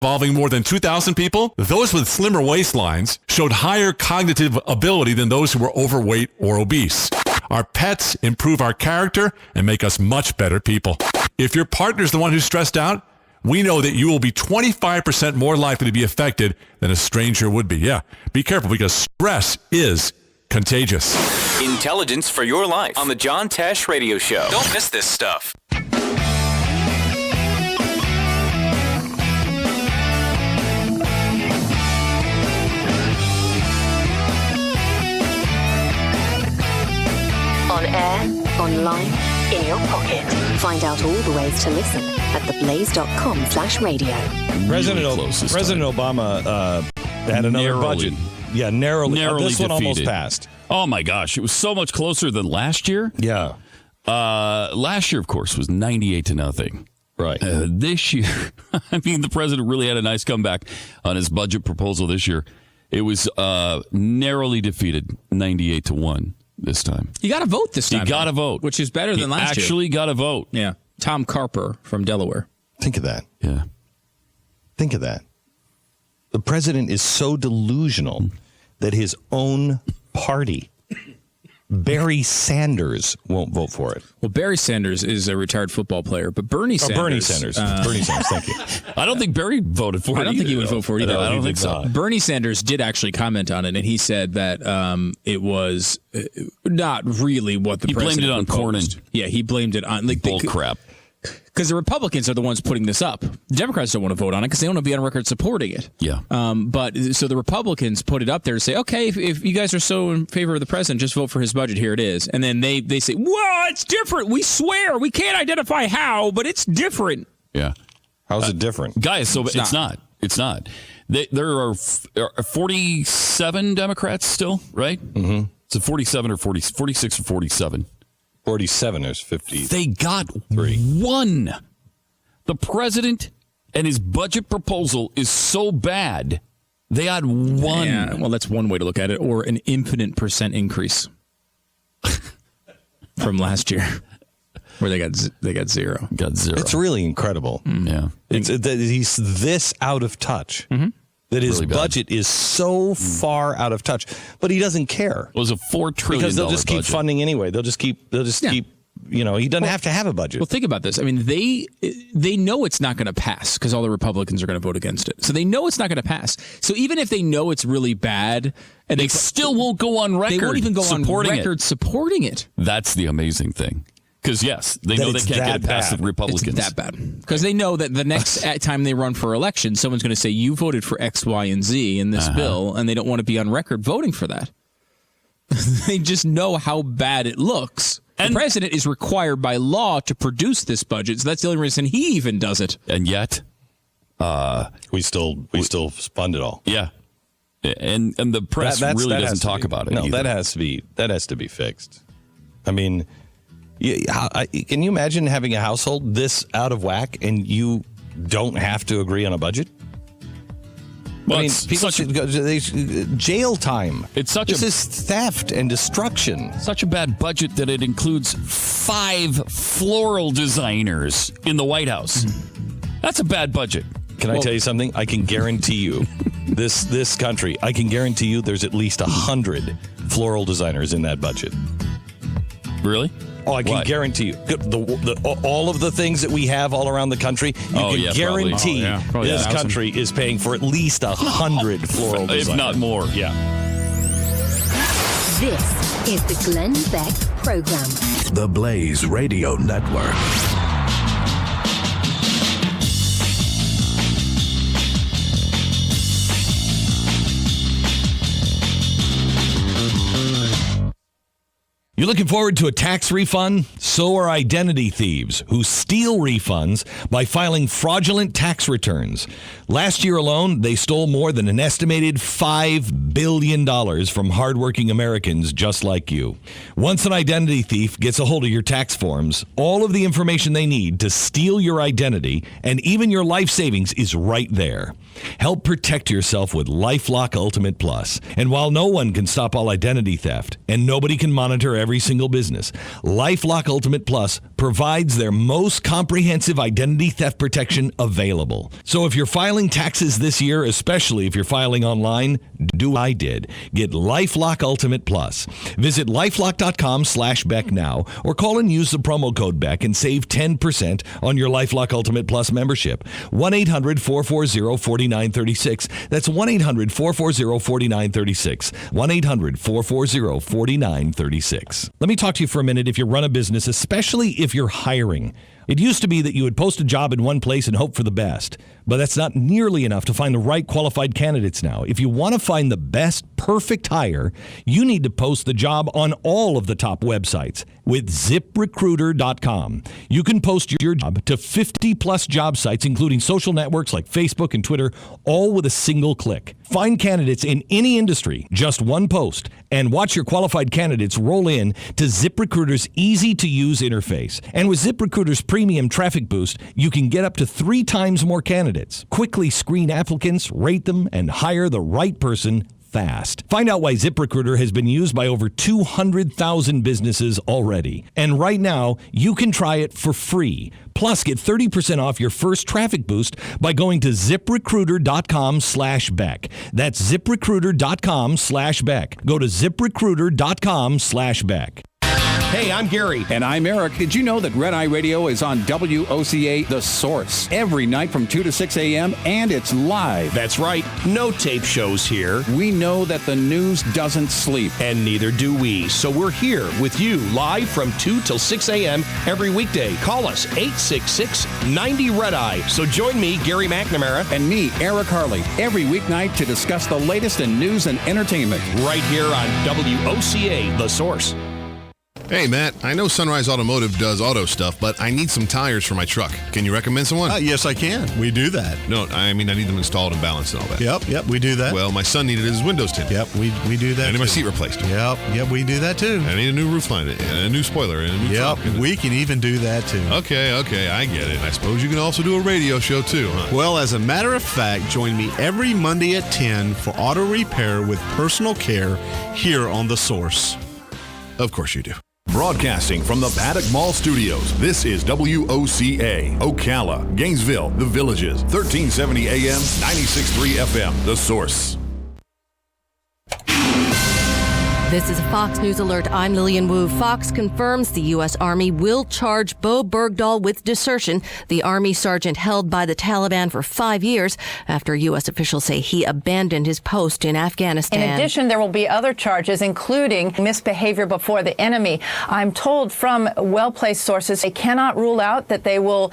involving more than 2,000 people, those with slimmer waistlines showed higher cognitive ability than those who were overweight or obese. Our pets improve our character and make us much better people. If your partner's the one who's stressed out, we know that you will be 25% more likely to be affected than a stranger would be. Yeah, be careful because stress is contagious. Intelligence for your life on the John Tesh Radio Show. Don't miss this stuff. On air, online, in your pocket. Find out all the ways to listen at theblaze.com/radio. President Obama had another budget. Yeah, narrowly this one defeated. almost passed. Oh, my gosh. It was so much closer than last year. Yeah. Last year, of course, was 98-0. Right. This year, I mean, the president really had a nice comeback on his budget proposal this year. It was narrowly defeated, 98-1 this time. You got to vote this time. You got to vote. Which is better than last year. Actually got to vote. Yeah. Tom Carper from Delaware. Think of that. Yeah. Think of that. The president is so delusional that his own party, Barry Sanders, won't vote for it. Well, Barry Sanders is a retired football player, but Bernie Sanders. Bernie Sanders. Bernie Sanders, thank you. I don't think Barry voted for it. I don't think he would vote for it either. I don't think so. Bernie Sanders did actually comment on it, and he said that it was not really what the president blamed it on proposed. Cornyn. Yeah, he blamed it on bull crap. Because the Republicans are the ones putting this up. The Democrats don't want to vote on it because they don't want to be on record supporting it. Yeah. But so the Republicans put it up there to say, okay, if you guys are so in favor of the president, just vote for his budget. Here it is. And then they say, well, it's different. We swear. We can't identify how, but it's different. Yeah. How's it different? Guys, so it's not. It's not. There are 47 Democrats still, right? Mm-hmm. So 47 or 46 or 47. 47 is 50. They got one. The president and his budget proposal is so bad, they got one. Yeah, well, that's one way to look at it, or an infinite % increase from last year, where they got zero. Got zero. It's really incredible. Yeah, he's this out of touch. Mm-hmm. That his really budget is so far out of touch, but he doesn't care. It was a $4 trillion because they'll just keep budget. funding anyway. They'll just keep. You know, he doesn't have to have a budget. Well, think about this. I mean, they know it's not going to pass because all the Republicans are going to vote against it. So they know it's not going to pass. So even if they know it's really bad, and they still won't go on record. They won't even go on record supporting it. That's the amazing thing. Because, yes, they know they can't get it past the Republicans. It's that bad. Because they know that the next time they run for election, someone's going to say, you voted for X, Y, and Z in this bill, and they don't want to be on record voting for that. They just know how bad it looks. And the president is required by law to produce this budget, so that's the only reason he even does it. And yet, we still fund it all. Yeah, and the press really doesn't talk about it. No, either. that has to be fixed. I mean, can you imagine having a household this out of whack and you don't have to agree on a budget? Well, I mean, people should go jail time. This is theft and destruction. Such a bad budget that it includes 5 floral designers in the White House. That's a bad budget. Can I tell you something? I can guarantee you, this country, I can guarantee you there's at least 100 floral designers in that budget. Really? Oh, I can guarantee you. All of the things that we have all around the country, you can guarantee this country is paying for at least 100 floral designers. If not more. Yeah. This is the Glenn Beck Program. The Blaze Radio Network. You're looking forward to a tax refund? So are identity thieves who steal refunds by filing fraudulent tax returns. Last year alone, they stole more than an estimated $5 billion from hardworking Americans just like you. Once an identity thief gets a hold of your tax forms, all of the information they need to steal your identity and even your life savings is right there. Help protect yourself with LifeLock Ultimate Plus. And while no one can stop all identity theft and nobody can monitor every every single business. LifeLock Ultimate Plus provides their most comprehensive identity theft protection available. So if you're filing taxes this year, especially if you're filing online, do what I did. Get LifeLock Ultimate Plus. Visit lifelock.com/Beck now or call and use the promo code Beck and save 10% on your LifeLock Ultimate Plus membership. 1-800-440-4936. That's 1-800-440-4936. 1-800-440-4936. Let me talk to you for a minute if you run a business, especially if you're hiring. It used to be that you would post a job in one place and hope for the best, but that's not nearly enough to find the right qualified candidates now. If you want to find the best, perfect hire, you need to post the job on all of the top websites with ZipRecruiter.com. You can post your job to 50-plus job sites, including social networks like Facebook and Twitter, all with a single click. Find candidates in any industry, just one post, and watch your qualified candidates roll in to ZipRecruiter's easy-to-use interface. And with ZipRecruiter's premium traffic boost, you can get up to 3 times more candidates. Quickly screen applicants, rate them, and hire the right person fast. Find out why ZipRecruiter has been used by over 200,000 businesses already. And right now, you can try it for free. Plus, get 30% off your first traffic boost by going to ZipRecruiter.com/Beck. That's ZipRecruiter.com/Beck. Go to ZipRecruiter.com/Beck. Hey, I'm Gary. And I'm Eric. Did you know that Red Eye Radio is on WOCA The Source every night from 2 to 6 a.m. and it's live? That's right. No tape shows here. We know that the news doesn't sleep. And neither do we. So we're here with you live from 2 till 6 a.m. every weekday. Call us 866-90-RED-EYE. So join me, Gary McNamara. And me, Eric Harley, every weeknight to discuss the latest in news and entertainment. Right here on WOCA The Source. Hey, Matt, I know Sunrise Automotive does auto stuff, but I need some tires for my truck. Can you recommend someone? Yes, I can. We do that. No, I mean, I need them installed and balanced and all that. Yep, we do that. Well, my son needed his windows tinted. Yep, we do that. I need my seat replaced. Yep, we do that too. I need a new roof line, and a new spoiler, and a new trunk. We can even do that too. Okay, I get it. I suppose you can also do a radio show too, huh? Well, as a matter of fact, join me every Monday at 10 for auto repair with personal care here on The Source. Of course you do. Broadcasting from the Paddock Mall Studios, this is WOCA, Ocala, Gainesville, The Villages, 1370 AM, 96.3 FM, The Source. This is a Fox News Alert. I'm Lillian Wu. Fox confirms the U.S. Army will charge Bo Bergdahl with desertion, the Army sergeant held by the Taliban for 5 years after U.S. officials say he abandoned his post in Afghanistan. In addition, there will be other charges, including misbehavior before the enemy. I'm told from well-placed sources they cannot rule out that they will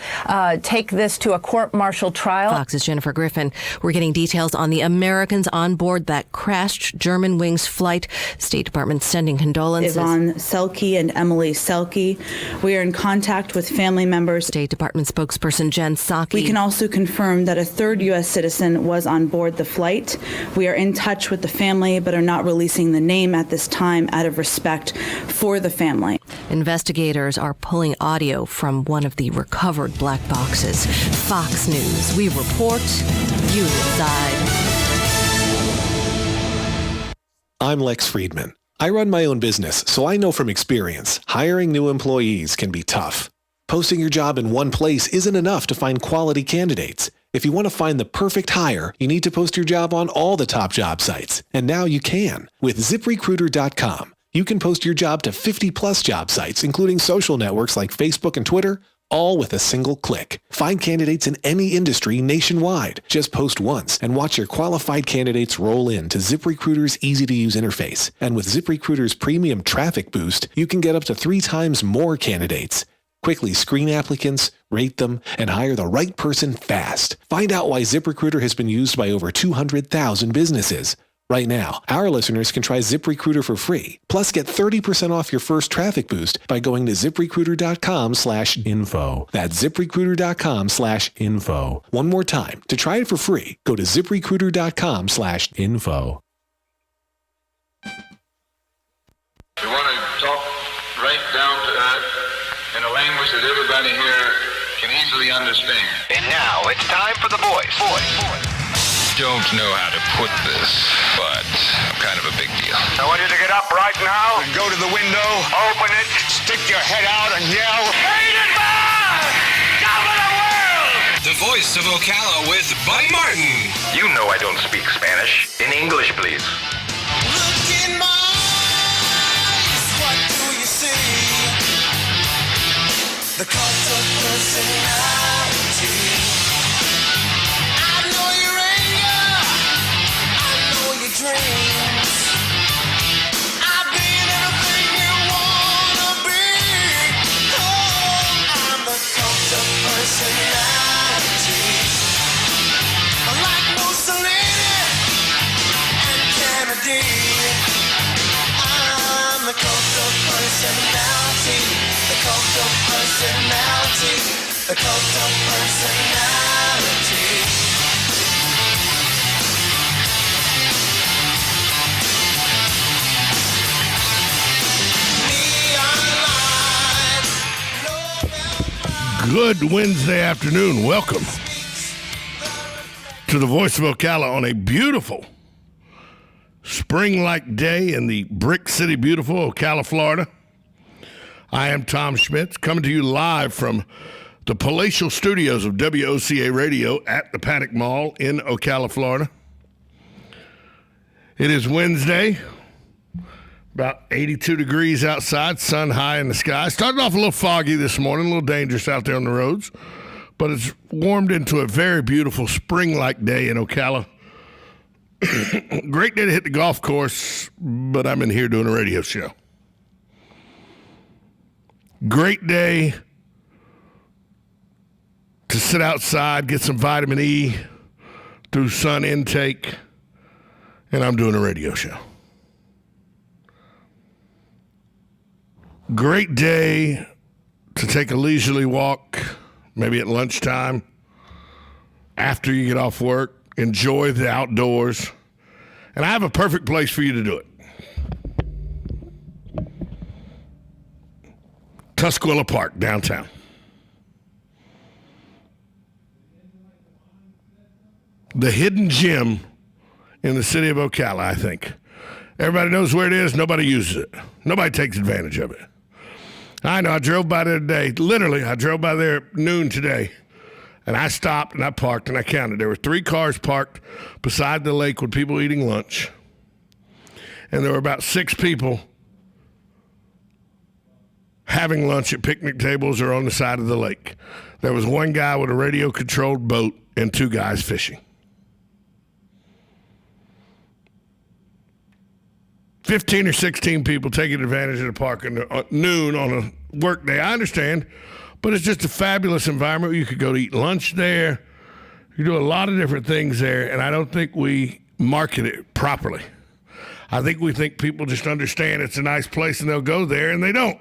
take this to a court-martial trial. Fox's Jennifer Griffin. We're getting details on the Americans on board that crashed Germanwings flight. State Department sending condolences. Yvonne Selke and Emily Selke. We are in contact with family members. State Department spokesperson Jen Psaki. We can also confirm that a third U.S. citizen was on board the flight. We are in touch with the family, but are not releasing the name at this time out of respect for the family. Investigators are pulling audio from one of the recovered black boxes. Fox News. We report, you decide. I'm Lex Friedman. I run my own business, so I know from experience, hiring new employees can be tough. Posting your job in one place isn't enough to find quality candidates. If you want to find the perfect hire, you need to post your job on all the top job sites. And now you can. With ZipRecruiter.com, you can post your job to 50-plus job sites, including social networks like Facebook and Twitter, all with a single click. Find candidates in any industry nationwide. Just post once and watch your qualified candidates roll in to ZipRecruiter's easy-to-use interface. And with ZipRecruiter's premium traffic boost, you can get up to 3 times more candidates. Quickly screen applicants, rate them, and hire the right person fast. Find out why ZipRecruiter has been used by over 200,000 businesses. Right now, our listeners can try ZipRecruiter for free. Plus, get 30% off your first traffic boost by going to ZipRecruiter.com/info. That's ZipRecruiter.com/info. One more time. To try it for free, go to ZipRecruiter.com/info. We want to talk right down to earth in a language that everybody here can easily understand. And now it's time for the voice. don't know how to put this, but I'm kind of a big deal. I want you to get up right now and go to the window, open it, stick your head out and yell, "Hated man! Top of the world!" The voice of Ocala with Buddy Martin. You know I don't speak Spanish. In English, please. Look in my eyes, what do you see? The cult of personality. I know your anger, I know your dreams. I've been everything you wanna be. Oh, I'm the cult of personality. Like Mussolini and Kennedy, I'm the cult of personality. The cult of personality. The cult of personality. Good Wednesday afternoon. Welcome to the Voice of Ocala on a beautiful spring-like day in the Brick City, beautiful Ocala, Florida. I am Tom Schmitz, coming to you live from the palatial studios of WOCA Radio at the Paddock Mall in Ocala, Florida. It is Wednesday, about 82 degrees outside, sun high in the sky. Started off a little foggy this morning, a little dangerous out there on the roads, but it's warmed into a very beautiful spring-like day in Ocala. Great day to hit the golf course, but I'm in here doing a radio show. Great day to sit outside, get some vitamin E through sun intake, and I'm doing a radio show. Great day to take a leisurely walk, maybe at lunchtime, after you get off work, enjoy the outdoors, and I have a perfect place for you to do it. Tusquilla Park, downtown. The hidden gem in the city of Ocala, I think. Everybody knows where it is. Nobody uses it. Nobody takes advantage of it. I know. I drove by there today. Literally, I drove by there at noon today. And I stopped and I parked and I counted. There were 3 cars parked beside the lake with people eating lunch. And there were about 6 people having lunch at picnic tables or on the side of the lake. There was 1 guy with a radio-controlled boat and 2 guys fishing. 15 or 16 people taking advantage of the park at noon on a work day. I understand, but it's just a fabulous environment. You could go to eat lunch there. You do a lot of different things there, and I don't think we market it properly. I think we think people just understand it's a nice place and they'll go there, and they don't.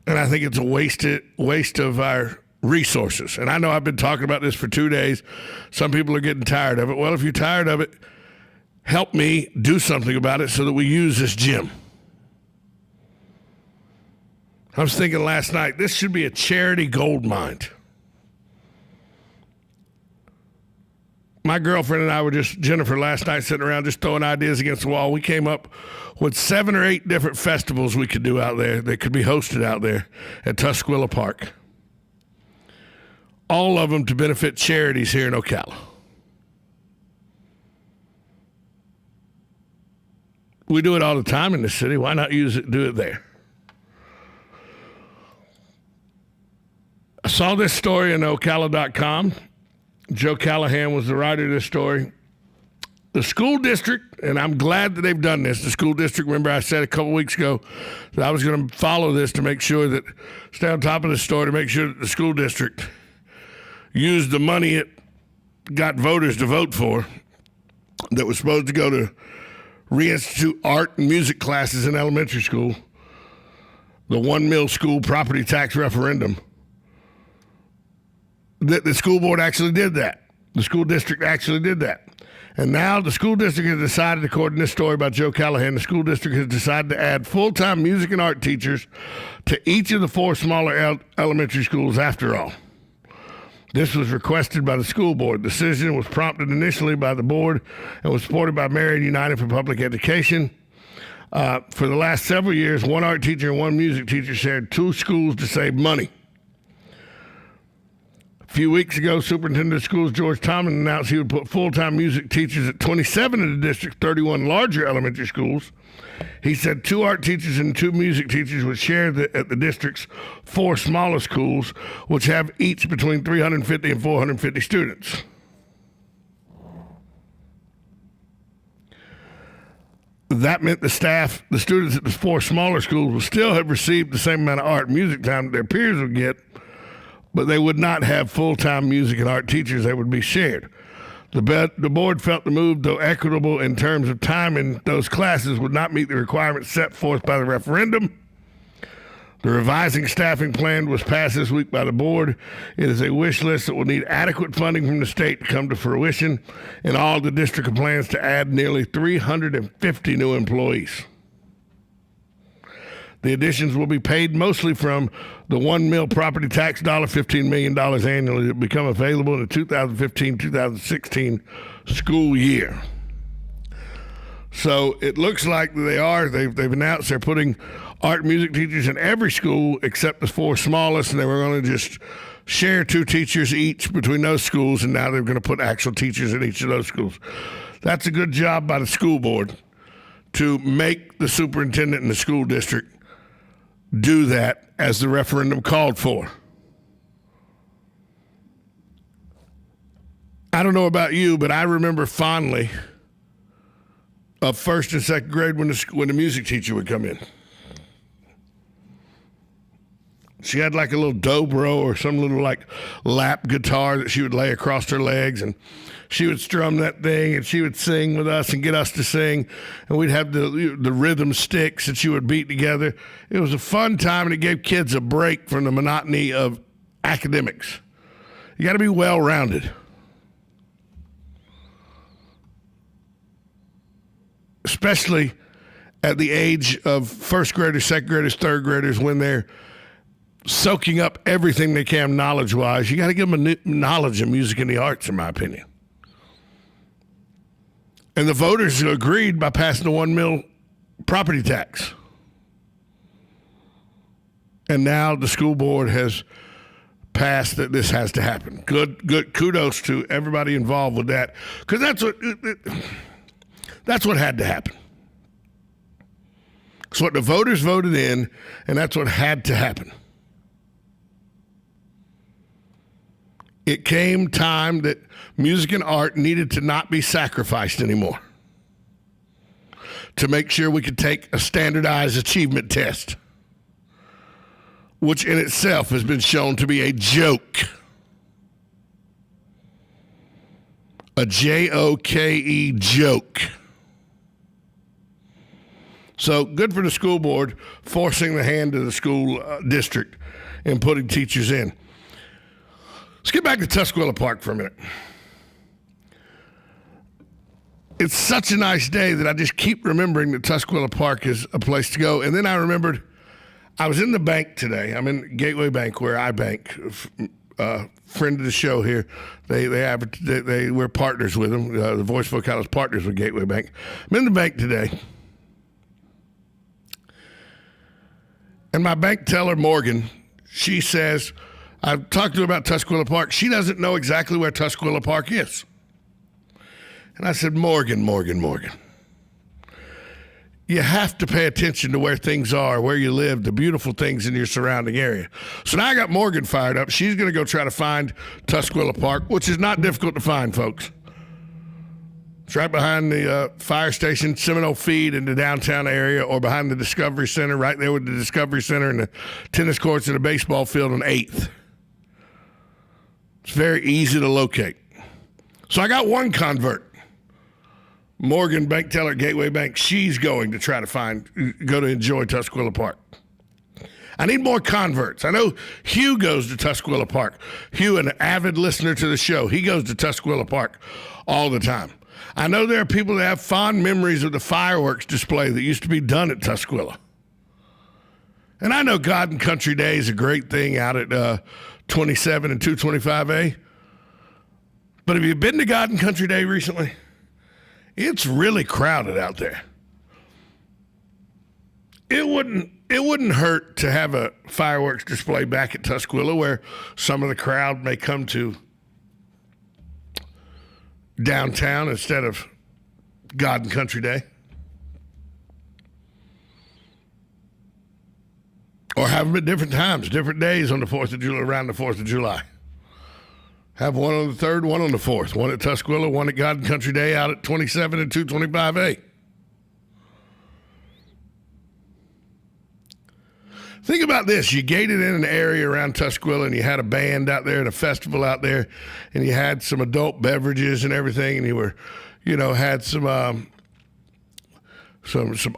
And I think it's a waste of our resources. And I know I've been talking about this for 2 days. Some people are getting tired of it. Well, if you're tired of it, help me do something about it so that we use this gym. I was thinking last night, this should be a charity gold mine. My girlfriend and I were Jennifer, last night sitting around just throwing ideas against the wall. We came up with 7 or 8 different festivals we could do out there that could be hosted out there at Tusquilla Park. All of them to benefit charities here in Ocala. We do it all the time in the city. Why not do it there? I saw this story in Ocala.com. Joe Callahan was the writer of this story. The school district, and I'm glad that they've done this, the school district, remember I said a couple weeks ago that I was going to follow this to make sure that, stay on top of the story to make sure that the school district used the money it got voters to vote for that was supposed to go to reinstitute art and music classes in elementary school, the one mill school property tax referendum. The school board actually did that. The school district actually did that. And now the school district has decided, according to this story by Joe Callahan, the school district has decided to add full-time music and art teachers to each of the 4 smaller elementary schools after all. This was requested by the school board. The decision was prompted initially by the board and was supported by Marion United for Public Education. For the last several years, one art teacher and one music teacher shared 2 schools to save money. A few weeks ago, Superintendent of Schools George Thomas announced he would put full-time music teachers at 27 of the district's 31 larger elementary schools. He said 2 art teachers and 2 music teachers would share at the district's 4 smaller schools, which have each between 350 and 450 students. That meant the students at the 4 smaller schools would still have received the same amount of art and music time that their peers would get, but they would not have full-time music and art teachers that would be shared. The board felt the move, though equitable in terms of time in those classes, would not meet the requirements set forth by the referendum. The revising staffing plan was passed this week by the board. It is a wish list that will need adequate funding from the state to come to fruition, and all the district plans to add nearly 350 new employees. The additions will be paid mostly from the $1 mil property tax, $15 million annually that become available in the 2015-2016 school year. So it looks like they've announced they're putting art and music teachers in every school except the 4 smallest, and they were going to just share 2 teachers each between those schools, and now they're going to put actual teachers in each of those schools. That's a good job by the school board to make the superintendent and the school district do that as the referendum called for. I don't know about you, but I remember fondly of 1st and 2nd grade when the music teacher would come in. She had like a little dobro or some little like lap guitar that she would lay across her legs, and she would strum that thing, and she would sing with us and get us to sing, and we'd have the rhythm sticks that she would beat together. It was a fun time, and it gave kids a break from the monotony of academics. You got to be well-rounded. Especially at the age of 1st graders, 2nd graders, 3rd graders, when they're soaking up everything they can knowledge-wise. You got to give them knowledge of music and the arts, in my opinion. And the voters agreed by passing the $1 mil property tax. And now the school board has passed that this has to happen. Good. Kudos to everybody involved with that, because that's what had to happen. It's what the voters voted in, and that's what had to happen. It came time that music and art needed to not be sacrificed anymore to make sure we could take a standardized achievement test, which in itself has been shown to be a joke. A J-O-K-E joke. So good for the school board forcing the hand of the school district and putting teachers in. Let's get back to Tuscola Park for a minute. It's such a nice day that I just keep remembering that Tuscola Park is a place to go. And then I remembered I was in the bank today. I'm in Gateway Bank where I bank. Friend of the show here. We're partners with them. The Voice of Ocala is partners with Gateway Bank. I'm in the bank today. And my bank teller, Morgan, she says, I've talked to her about Tuscola Park. She doesn't know exactly where Tuscola Park is. And I said, Morgan, you have to pay attention to where things are, where you live, the beautiful things in your surrounding area. So now I got Morgan fired up. She's going to go try to find Tuscola Park, which is not difficult to find, folks. It's right behind the fire station, Seminole Feed in the downtown area, or behind the Discovery Center, right there with the Discovery Center and the tennis courts and the baseball field on 8th. It's very easy to locate. So I got one convert. Morgan, bank teller at Gateway Bank, she's going to try to go to enjoy Tuscola Park. I need more converts. I know Hugh goes to Tuscola Park. Hugh, an avid listener to the show, he goes to Tuscola Park all the time. I know there are people that have fond memories of the fireworks display that used to be done at Tuscola. And I know God and Country Day is a great thing out at 27 and 225A. But have you been to God and Country Day recently? It's really crowded out there. It wouldn't hurt to have a fireworks display back at Tuscaloosa where some of the crowd may come to downtown instead of God and Country Day. Or have them at different times, different days on the 4th of July, around the 4th of July. Have one on the 3rd, one on the 4th, one at Tuscaloosa, one at God and Country Day out at 27 and 225A. Think about this. You gated in an area around Tuscaloosa and you had a band out there and a festival out there and you had some adult beverages and everything and you were, had some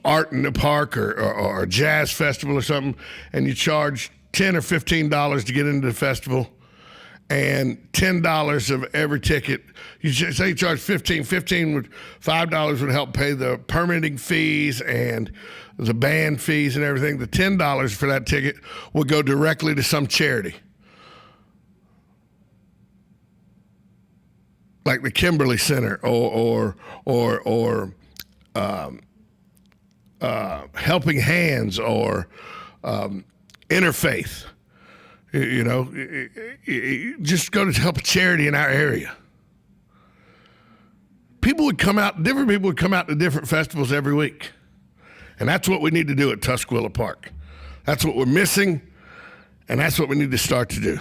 art in the park or a jazz festival or something, and you charge $10 or $15 to get into the festival, and $10 of every ticket. You say you charge $5 would help pay the permitting fees and the band fees and everything. The $10 for that ticket would go directly to some charity, like the Kimberly Center or Helping Hands or Interfaith. Just go to help a charity in our area. Different people would come out to different festivals every week. And that's what we need to do at Tuscaloosa Park. That's what we're missing, and that's what we need to start to do.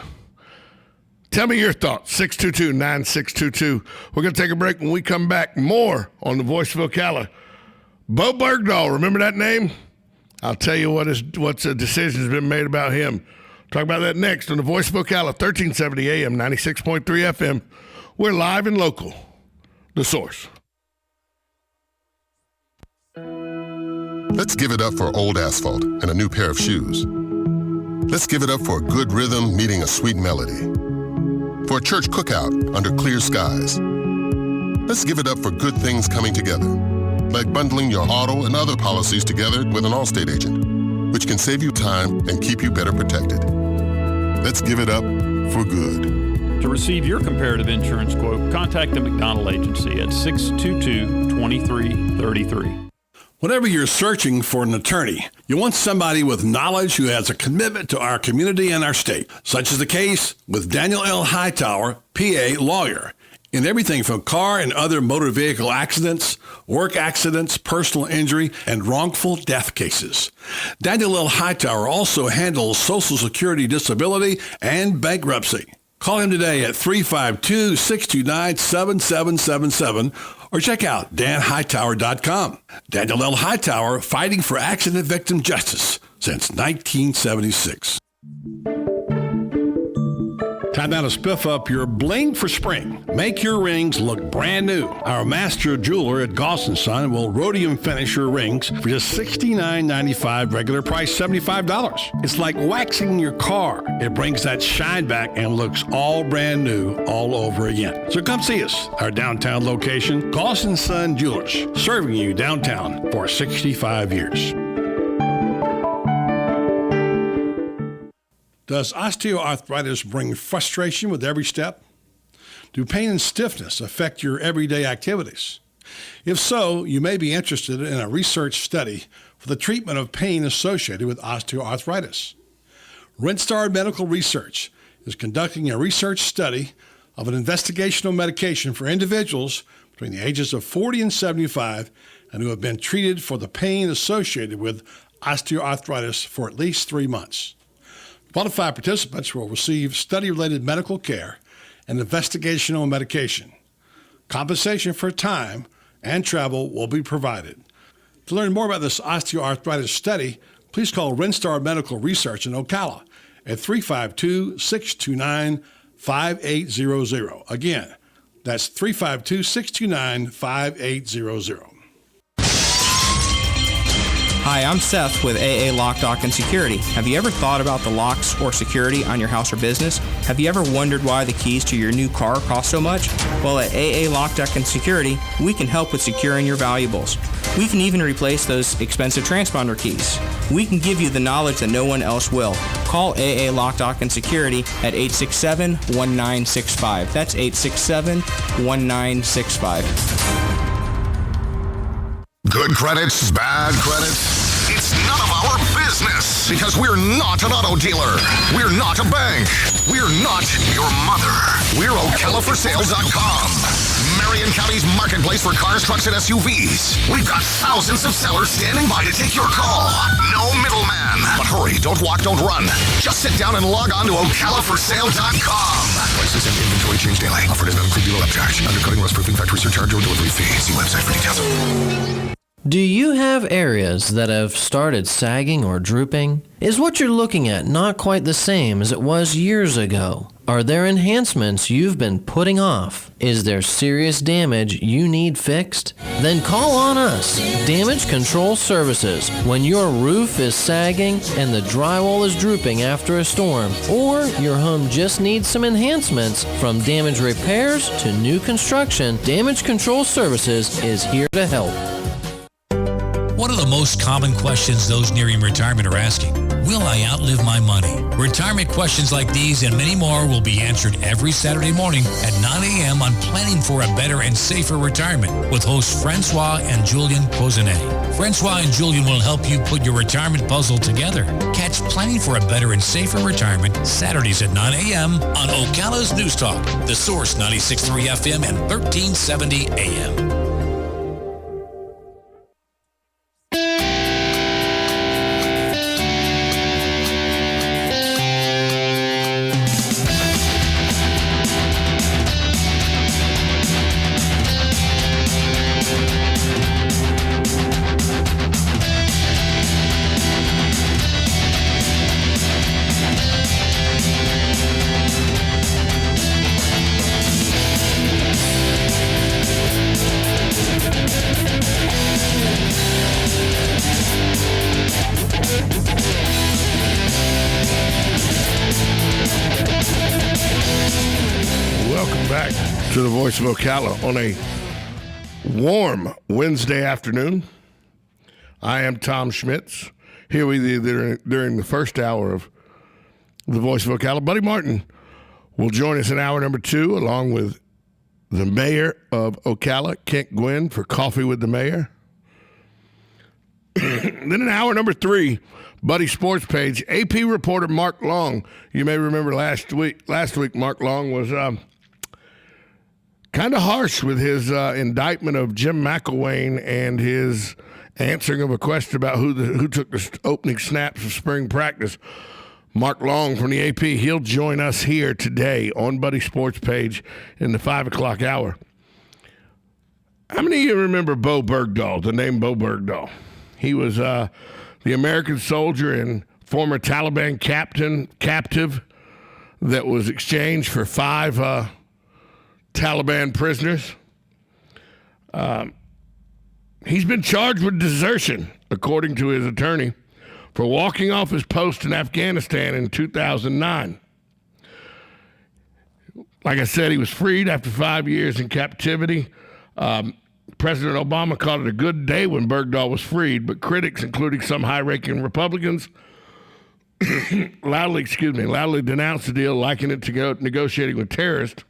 Tell me your thoughts, 622-9622. We're going to take a break. When we come back, more on the Voice of Ocala. Bo Bergdahl, remember that name? I'll tell you what's a decision has been made about him. Talk about that next on the Voice of Ocala, 1370 AM, 96.3 FM. We're live and local. The Source. Let's give it up for old asphalt and a new pair of shoes. Let's give it up for a good rhythm meeting a sweet melody. For a church cookout under clear skies. Let's give it up for good things coming together, like bundling your auto and other policies together with an Allstate agent, which can save you time and keep you better protected. Let's give it up for good. To receive your comparative insurance quote, contact the McDonald Agency at 622-2333. Whenever you're searching for an attorney, you want somebody with knowledge who has a commitment to our community and our state. Such is the case with Daniel L. Hightower, PA lawyer. In everything from car and other motor vehicle accidents, work accidents, personal injury, and wrongful death cases. Daniel L. Hightower also handles Social Security disability and bankruptcy. Call him today at 352-629-7777 or check out danhightower.com. Daniel L. Hightower, fighting for accident victim justice since 1976. Time now to spiff up your bling for spring. Make your rings look brand new. Our master jeweler at Goss & Son will rhodium finish your rings for just $69.95, regular price $75. It's like waxing your car. It brings that shine back and looks all brand new all over again. So come see us. Our downtown location, Goss & Son Jewelers, serving you downtown for 65 years. Does osteoarthritis bring frustration with every step? Do pain and stiffness affect your everyday activities? If so, you may be interested in a research study for the treatment of pain associated with osteoarthritis. Rinstar Medical Research is conducting a research study of an investigational medication for individuals between the ages of 40 and 75 and who have been treated for the pain associated with osteoarthritis for at least 3 months. Qualified participants will receive study-related medical care and investigational medication. Compensation for time and travel will be provided. To learn more about this osteoarthritis study, please call Rinstar Medical Research in Ocala at 352-629-5800. Again, that's 352-629-5800. Hi, I'm Seth with AA Lock, Dock, and Security. Have you ever thought about the locks or security on your house or business? Have you ever wondered why the keys to your new car cost so much? Well, at AA Lock, Dock, and Security, we can help with securing your valuables. We can even replace those expensive transponder keys. We can give you the knowledge that no one else will. Call AA Lock, Dock, and Security at 867-1965. That's 867-1965. Good credits, bad credits. It's none of our business because we're not an auto dealer. We're not a bank. We're not your mother. We're OcalaForSale.com. Marion County's marketplace for cars, trucks, and SUVs. We've got thousands of sellers standing by to take your call. No middleman. But hurry, don't walk, don't run. Just sit down and log on to OcalaForSale.com. Prices and inventory change daily. Offer does not include dealer upcharge. Undercutting, rust-proofing, factory surcharge, or delivery fee. See website for details. Do you have areas that have started sagging or drooping? Is what you're looking at not quite the same as it was years ago? Are there enhancements you've been putting off? Is there serious damage you need fixed? Then call on us, Damage Control Services, when your roof is sagging and the drywall is drooping after a storm, or your home just needs some enhancements. From damage repairs to new construction, Damage Control Services is here to help. One of the most common questions those nearing retirement are asking, will I outlive my money? Retirement questions like these and many more will be answered every Saturday morning at 9 a.m. on Planning for a Better and Safer Retirement with hosts Francois and Julian Pozenet. Francois and Julian will help you put your retirement puzzle together. Catch Planning for a Better and Safer Retirement Saturdays at 9 a.m. on Ocala's News Talk, The Source 96.3 FM and 1370 AM. To the voice of Ocala on a warm Wednesday afternoon. I am Tom Schmitz, here with you during the first hour of the voice of Ocala. Buddy Martin will join us in hour number 2, along with the mayor of Ocala, Kent Gwynn, for Coffee with the Mayor. Then in hour number 3, Buddy Sports Page, AP reporter Mark Long. You may remember last week Mark Long was kind of harsh with his indictment of Jim McElwain and his answering of a question about who took the opening snaps of spring practice. Mark Long from the AP, he'll join us here today on Buddy Sports Page in the 5 o'clock hour. How many of you remember Bo Bergdahl, the name Bo Bergdahl? He was the American soldier and former Taliban captive that was exchanged for 5 Taliban prisoners. He's been charged with desertion, according to his attorney, for walking off his post in Afghanistan in 2009. Like I said, he was freed after 5 years in captivity. President Obama called it a good day when Bergdahl was freed, but critics, including some high-ranking Republicans, loudly denounced the deal, likening it to negotiating with terrorists.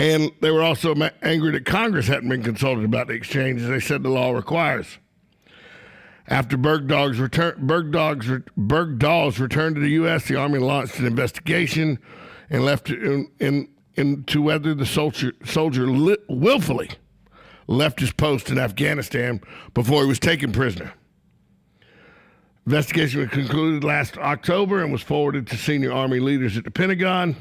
And they were also angry that Congress hadn't been consulted about the exchange, as they said the law requires. After Bergdahl's return to the U.S., the Army launched an investigation and left into whether the soldier willfully left his post in Afghanistan before he was taken prisoner. Investigation was concluded last October and was forwarded to senior Army leaders at the Pentagon.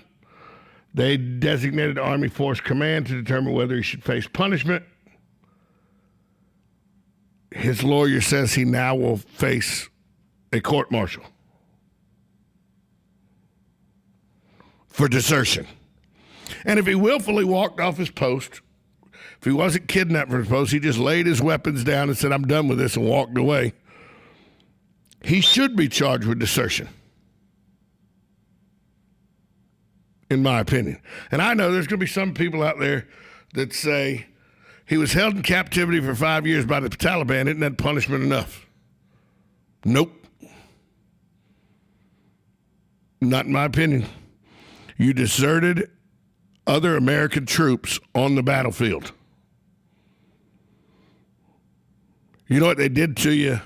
They designated Army Force Command to determine whether he should face punishment. His lawyer says he now will face a court-martial for desertion. And if he willfully walked off his post, if he wasn't kidnapped from his post, he just laid his weapons down and said, I'm done with this, and walked away, he should be charged with desertion, in my opinion. And I know there's going to be some people out there that say he was held in captivity for 5 years by the Taliban. Isn't that punishment enough? Nope. Not in my opinion. You deserted other American troops on the battlefield. You know what they did to you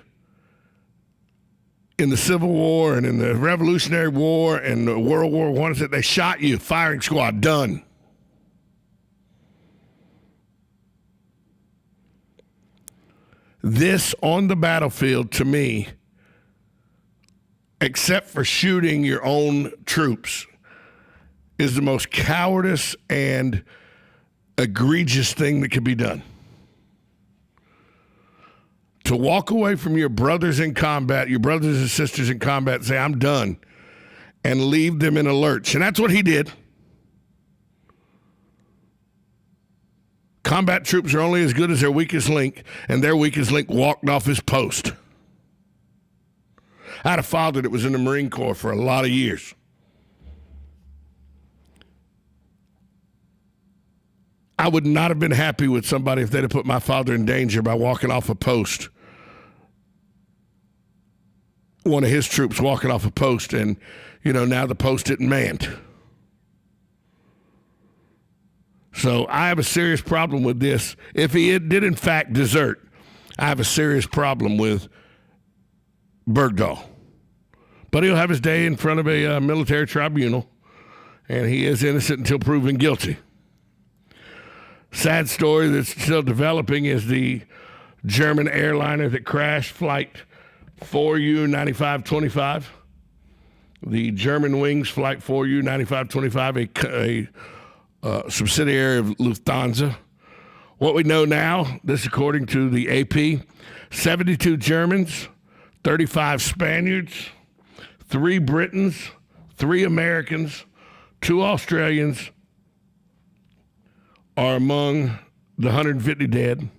in the Civil War and in the Revolutionary War and the World War I? That they shot you, firing squad, done. This on the battlefield, to me, except for shooting your own troops, is the most cowardice and egregious thing that could be done. To walk away from your brothers in combat, your brothers and sisters in combat, and say, I'm done, and leave them in a lurch. And that's what he did. Combat troops are only as good as their weakest link, and their weakest link walked off his post. I had a father that was in the Marine Corps for a lot of years. I would not have been happy with somebody if they'd have put my father in danger by walking off a post. One of his troops walking off a post, and, now the post isn't manned. So I have a serious problem with this. If he did, in fact, desert, I have a serious problem with Bergdahl. But he'll have his day in front of a military tribunal, and he is innocent until proven guilty. Sad story that's still developing is the German airliner that crashed, flight 4U-9525. The German Wings flight 4U-9525, a subsidiary of Lufthansa. What we know now, this according to the AP, 72 Germans, 35 Spaniards, 3 Britons, 3 Americans, 2 Australians are among the 150 dead.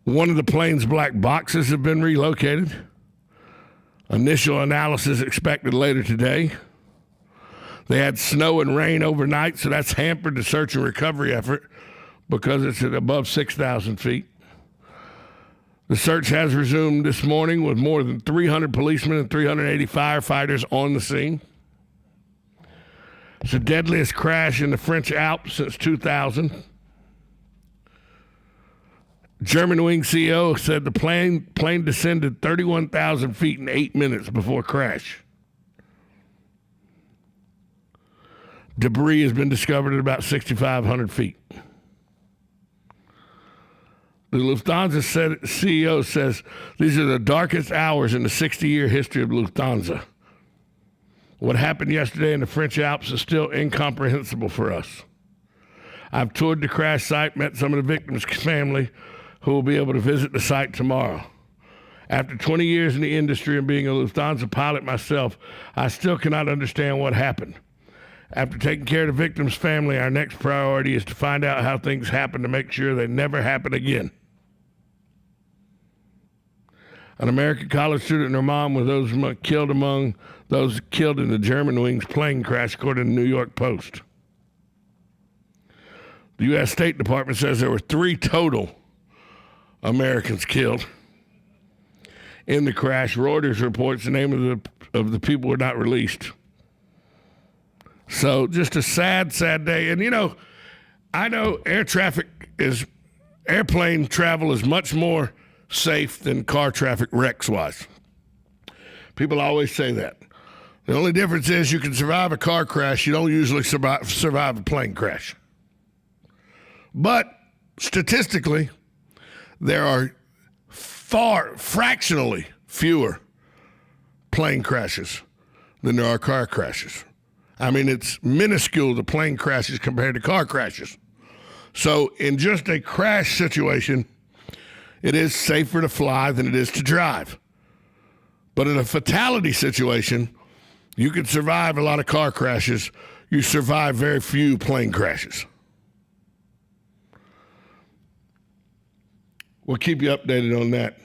One of the plane's black boxes have been relocated. Initial analysis expected later today. They had snow and rain overnight, so that's hampered the search and recovery effort because it's at above 6,000 feet. The search has resumed this morning with more than 300 policemen and 380 firefighters on the scene. It's the deadliest crash in the French Alps since 2000. German Wing CEO said the plane descended 31,000 feet in 8 minutes before crash. Debris has been discovered at about 6,500 feet. The Lufthansa CEO says these are the darkest hours in the 60-year history of Lufthansa. What happened yesterday in the French Alps is still incomprehensible for us. I've toured the crash site, met some of the victims' family, who will be able to visit the site tomorrow. After 20 years in the industry and being a Lufthansa pilot myself, I still cannot understand what happened. After taking care of the victim's family, our next priority is to find out how things happen to make sure they never happen again. An American college student and her mom were those killed among those killed in the German Wings plane crash, according to the New York Post. The U.S. State Department says there were 3 total Americans killed in the crash. Reuters reports the name of the people were not released. So just a sad, sad day. And, I know airplane travel is much more safe than car traffic wrecks-wise. People always say that. The only difference is you can survive a car crash. You don't usually survive a plane crash. But statistically, there are fractionally fewer plane crashes than there are car crashes. I mean, it's minuscule, the plane crashes compared to car crashes. So in just a crash situation, it is safer to fly than it is to drive. But in a fatality situation, you can survive a lot of car crashes. You survive very few plane crashes. We'll keep you updated on that.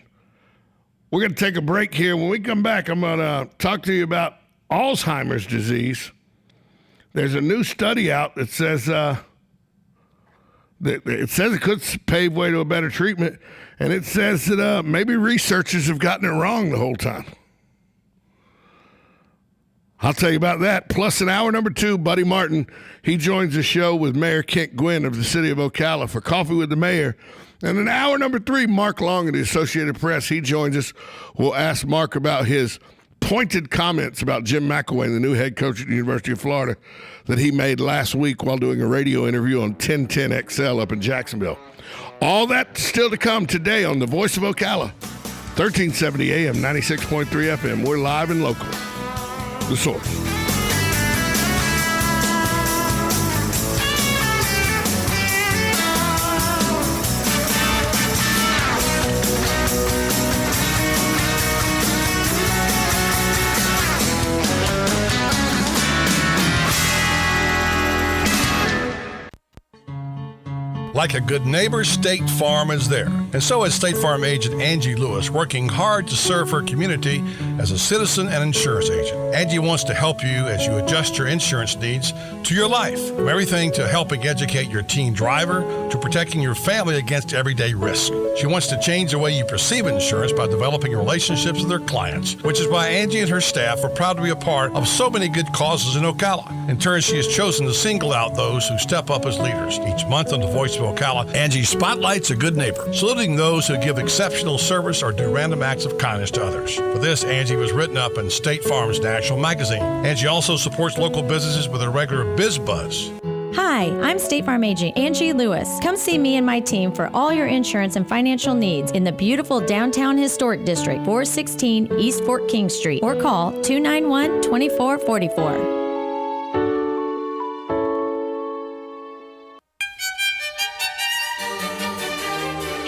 We're going to take a break here. When we come back, I'm going to talk to you about Alzheimer's disease. There's a new study out that says it could pave way to a better treatment, and it says that maybe researchers have gotten it wrong the whole time. I'll tell you about that. Plus, in hour number 2, Buddy Martin, he joins the show with Mayor Kent Gwynn of the city of Ocala for Coffee with the Mayor. And in hour number 3, Mark Long of the Associated Press, he joins us. We'll ask Mark about his pointed comments about Jim McElwain, the new head coach at the University of Florida, that he made last week while doing a radio interview on 1010 XL up in Jacksonville. All that still to come today on the Voice of Ocala, 1370 AM, 96.3 FM. We're live and local. The Source. Like a good neighbor, State Farm is there. And so is State Farm agent Angie Lewis, working hard to serve her community as a citizen and insurance agent. Angie wants to help you as you adjust your insurance needs to your life. From everything to helping educate your teen driver to protecting your family against everyday risk. She wants to change the way you perceive insurance by developing relationships with her clients, which is why Angie and her staff are proud to be a part of so many good causes in Ocala. In turn, she has chosen to single out those who step up as leaders. Each month on the Voice of Ocala, Angie spotlights a good neighbor, saluting those who give exceptional service or do random acts of kindness to others. For this, Angie was written up in State Farm's National Magazine. Angie also supports local businesses with a regular Biz Buzz. Hi, I'm State Farm agent Angie Lewis. Come see me and my team for all your insurance and financial needs in the beautiful downtown historic district, 416 East Fort King Street, or call 291-2444.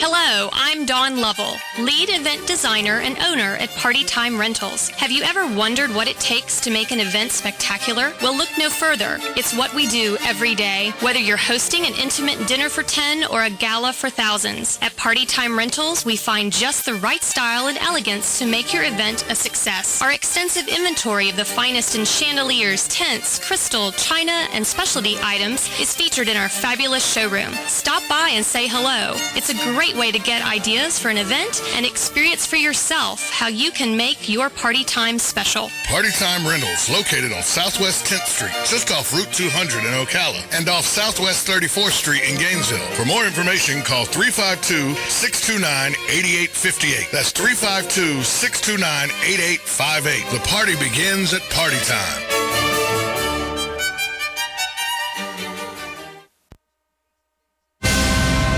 Hello, I'm Dawn Lovell, lead event designer and owner at Party Time Rentals. Have you ever wondered what it takes to make an event spectacular? Well, look no further. It's what we do every day, whether you're hosting an intimate dinner for 10 or a gala for thousands. At Party Time Rentals, we find just the right style and elegance to make your event a success. Our extensive inventory of the finest in chandeliers, tents, crystal, china, and specialty items is featured in our fabulous showroom. Stop by and say hello. It's a great way to get ideas for an event and experience for yourself how you can make your party time special. Party Time Rentals, located on Southwest 10th Street, just off Route 200 in Ocala, and off Southwest 34th Street in Gainesville. For more information, call 352-629-8858. That's 352-629-8858. The party begins at Party Time.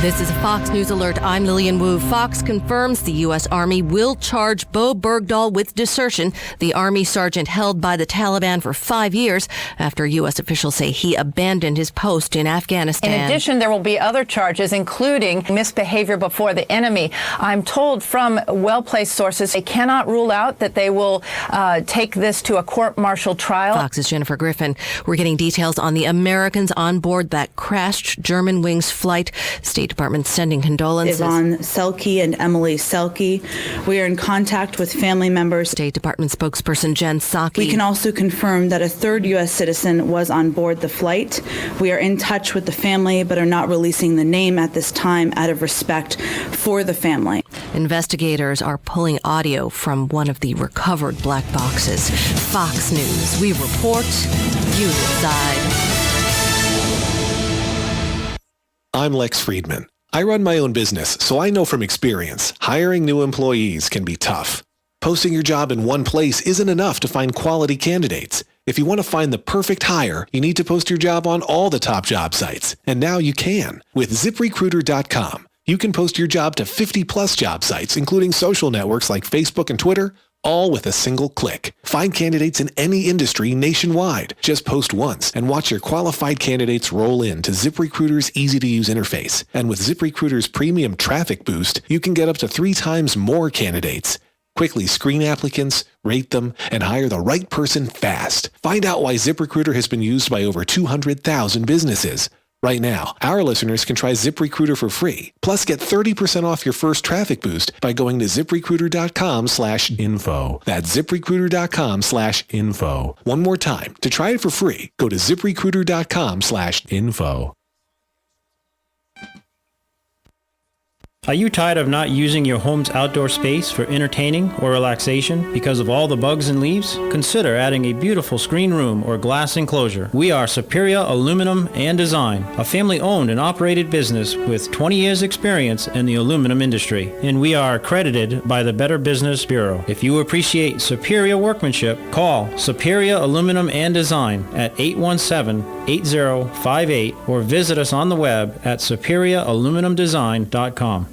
This is a Fox News Alert. I'm Lillian Wu. Fox confirms the U.S. Army will charge Bo Bergdahl with desertion, the Army sergeant held by the Taliban for 5 years after U.S. officials say he abandoned his post in Afghanistan. In addition, there will be other charges, including misbehavior before the enemy. I'm told from well-placed sources they cannot rule out that they will take this to a court-martial trial. Fox's Jennifer Griffin. We're getting details on the Americans on board that crashed Germanwings flight. State Department sending condolences. Yvonne Selke and Emily Selke. We are in contact with family members. State Department spokesperson Jen Psaki. We can also confirm that a third U.S. citizen was on board the flight. We are in touch with the family but are not releasing the name at this time out of respect for the family. Investigators are pulling audio from one of the recovered black boxes. Fox News. We report, you decide. I'm Lex Friedman. I run my own business, so I know from experience, hiring new employees can be tough. Posting your job in one place isn't enough to find quality candidates. If you want to find the perfect hire, you need to post your job on all the top job sites. And now you can. With ZipRecruiter.com, you can post your job to 50-plus job sites, including social networks like Facebook and Twitter, all with a single click. Find candidates in any industry nationwide. Just post once and watch your qualified candidates roll in to ZipRecruiter's easy-to-use interface. And with ZipRecruiter's premium traffic boost, you can get up to 3 times more candidates. Quickly screen applicants, rate them, and hire the right person fast. Find out why ZipRecruiter has been used by over 200,000 businesses. Right now, our listeners can try ZipRecruiter for free. Plus, get 30% off your first traffic boost by going to ZipRecruiter.com/info. That's ZipRecruiter.com/info. One more time. To try it for free, go to ZipRecruiter.com/info. Are you tired of not using your home's outdoor space for entertaining or relaxation because of all the bugs and leaves? Consider adding a beautiful screen room or glass enclosure. We are Superior Aluminum and Design, a family-owned and operated business with 20 years experience in the aluminum industry, and we are accredited by the Better Business Bureau. If you appreciate superior workmanship, call Superior Aluminum and Design at 817-8058 or visit us on the web at superiораluminumdesign.com.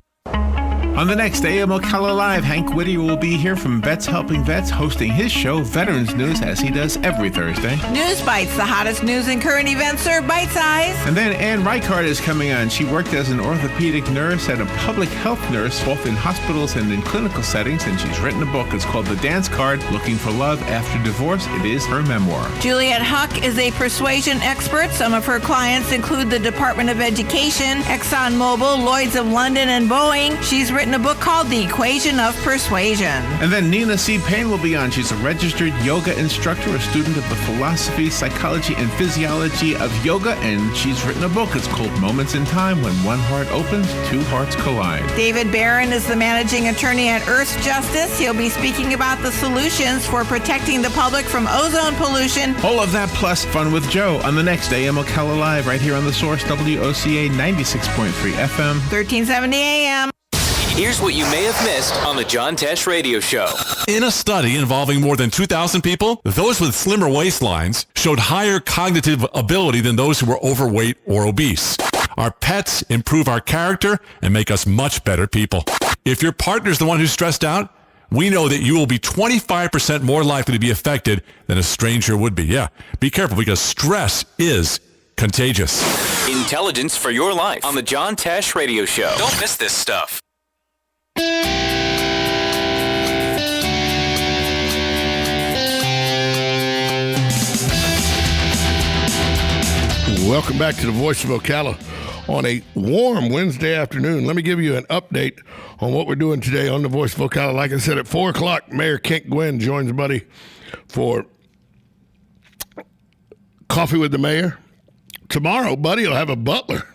On the next AM Ocala Live, Hank Whittier will be here from Vets Helping Vets, hosting his show, Veterans News, as he does every Thursday. News Bites, the hottest news and current events served bite-sized. And then Ann Reichard is coming on. She worked as an orthopedic nurse and a public health nurse, both in hospitals and in clinical settings, and she's written a book. It's called The Dance Card, Looking for Love After Divorce. It is her memoir. Juliet Huck is a persuasion expert. Some of her clients include the Department of Education, ExxonMobil, Lloyds of London, and Boeing. She's written a book called The Equation of Persuasion. And then Nina C. Payne will be on. She's a registered yoga instructor, a student of the philosophy, psychology, and physiology of yoga, and she's written a book. It's called Moments in Time, When One Heart Opens, Two Hearts Collide. David Barron is the managing attorney at Earth Justice. He'll be speaking about the solutions for protecting the public from ozone pollution. All of that plus Fun with Joe on the next AM Ocala Live right here on The Source, WOCA 96.3 FM. 1370 AM. Here's what you may have missed on the John Tesh Radio Show. In a study involving more than 2,000 people, those with slimmer waistlines showed higher cognitive ability than those who were overweight or obese. Our pets improve our character and make us much better people. If your partner's the one who's stressed out, we know that you will be 25% more likely to be affected than a stranger would be. Yeah, be careful because stress is contagious. Intelligence for your life on the John Tesh Radio Show. Don't miss this stuff. Welcome back to the Voice of Ocala on a warm Wednesday afternoon. Let me give you an update on what we're doing today on the Voice of Ocala. Like I said, at 4 o'clock, Mayor Kent Gwynn joins Buddy for Coffee with the Mayor. Tomorrow, Buddy will have a butler.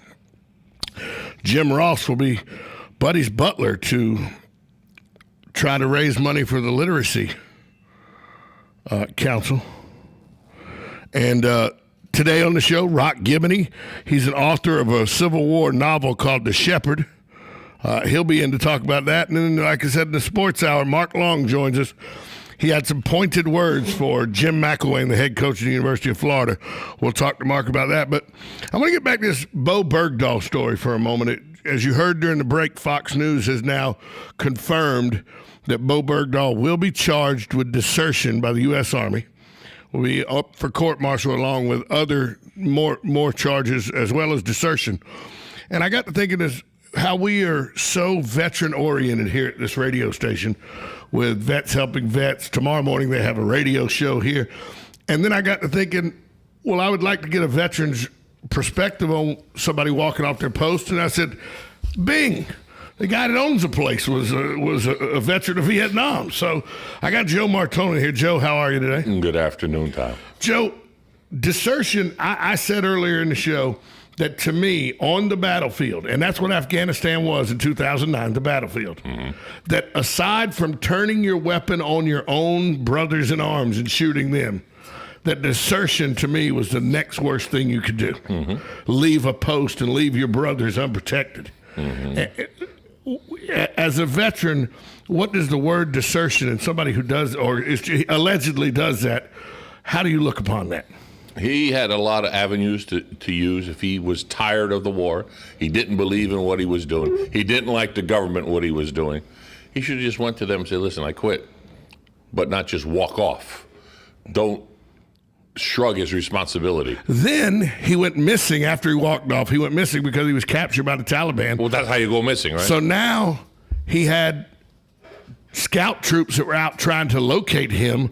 Jim Ross will be Buddy's butler to try to raise money for the Literacy Council. And today on the show, Rock Gibney. He's an author of a Civil War novel called The Shepherd. He'll be in to talk about that. And then, like I said, in the Sports Hour, Mark Long joins us. He had some pointed words for Jim McElwain, the head coach of the University of Florida. We'll talk to Mark about that. But I want to get back to this Bo Bergdahl story for a moment. As you heard during the break, Fox News has now confirmed that Bo Bergdahl will be charged with desertion by the U.S. Army. Will be up for court-martial along with other more charges as well as desertion. And I got to thinking this, how we are so veteran-oriented here at this radio station with Vets Helping Vets. Tomorrow morning they have a radio show here. And then I got to thinking, well, I would like to get a veteran's perspective on somebody walking off their post. And I said, Bing, the guy that owns the place was a veteran of Vietnam. So I got Joe Martone here. Joe, how are you today? Good afternoon, Tom. Joe, desertion, I said earlier in the show that to me, on the battlefield, and that's what Afghanistan was in 2009, the battlefield, that aside from turning your weapon on your own brothers in arms and shooting them, that desertion to me was the next worst thing you could do. Leave a post and leave your brothers unprotected. As a veteran, what does the word desertion, and somebody who does or allegedly does that, how do you look upon that? He had a lot of avenues to use if he was tired of the war. He didn't believe in what he was doing. He didn't like the government, what he was doing. He should have just went to them and said, listen, I quit, but not just walk off. Don't shrug his responsibility. Then he went missing after he walked off. He went missing because he was captured by the Taliban. Well, that's how you go missing, right? So now he had scout troops that were out trying to locate him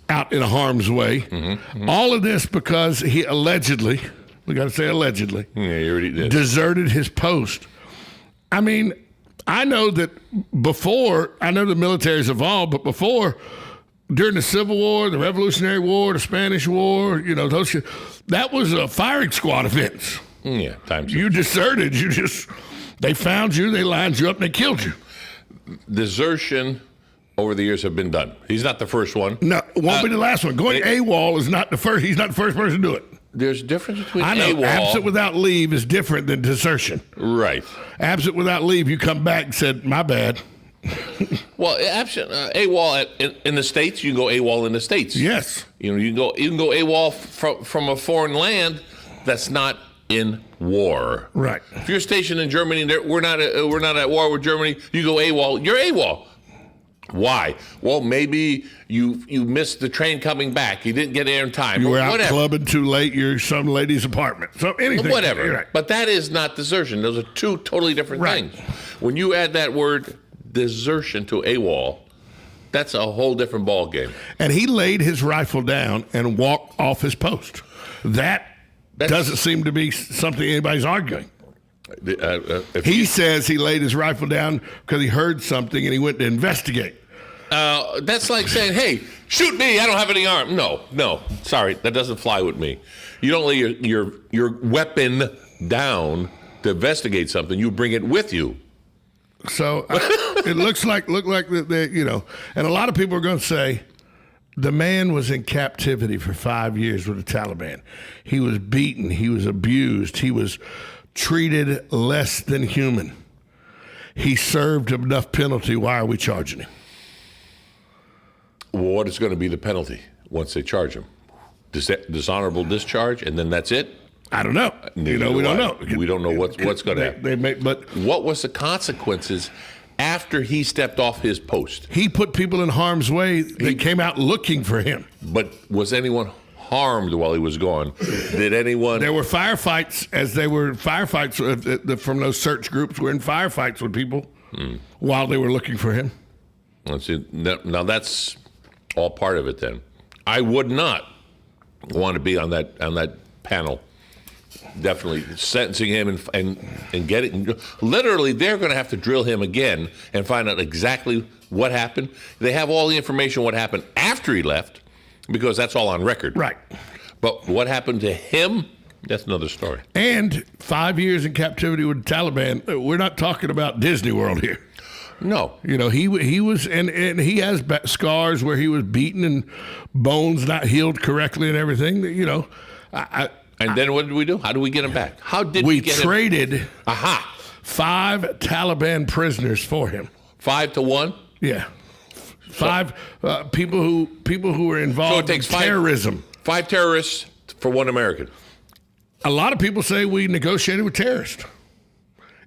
out in harm's way. All of this because he allegedly We got to say allegedly. Yeah, you already did. Deserted his post. I mean, I know that I know the military's evolved, but before, during the Civil War, the Revolutionary War, the Spanish War, that was a firing squad events. Yeah, times. You deserted. They found you, they lined you up, and they killed you. Desertion over the years have been done. He's not the first one. No, it won't be the last one. Going AWOL is not the first. He's not the first person to do it. There's a difference between I know, AWOL. absent without leave is different than desertion. Right. Absent without leave, you come back and said, my bad. Well, absent AWOL in the States, you can go AWOL in the States. Yes. You can go AWOL from a foreign land that's not in war. Right. If you're stationed in Germany, we're not at war with Germany. You go AWOL. You're AWOL. Why? Well, maybe you missed the train coming back. You didn't get there in time. You were out whatever. clubbing too late. You're some lady's apartment. So anything. Whatever. Right. But that is not desertion. Those are two totally different things. When you add that word desertion to AWOL, that's a whole different ball game. And he laid his rifle down and walked off his post. That doesn't seem to be something anybody's arguing. He says he laid his rifle down because he heard something and he went to investigate. That's like saying, hey, shoot me, I don't have any arm. No, sorry, that doesn't fly with me. You don't lay your weapon down to investigate something. You bring it with you. So it looked like and a lot of people are going to say, the man was in captivity for 5 years with the Taliban. He was beaten. He was abused. He was treated less than human. He served enough penalty. Why are we charging him? Well, what is going to be the penalty once they charge him? Dishonorable discharge, and then that's it? I don't know. We don't know. We don't know what's going to happen. But what was the consequences after he stepped off his post? He put people in harm's way that came out looking for him. But was anyone harmed while he was gone? Did anyone? There were firefights, from those search groups were in firefights with people while they were looking for him. Let's see. Now that's all part of it. Then I would not want to be on that panel. Definitely sentencing him and getting literally they're going to have to drill him again and find out exactly what happened. They have all the information what happened after he left because that's all on record. Right. But what happened to him, that's another story. And 5 years in captivity with the Taliban. We're not talking about Disney World here. No. He was and he has scars where he was beaten and bones not healed correctly and everything. And then what did we do? How did we get him back? How did we get traded him? 5 Taliban prisoners for him. 5 to 1? Yeah. 5 people who were involved in terrorism. 5 terrorists for 1 American. A lot of people say we negotiated with terrorists.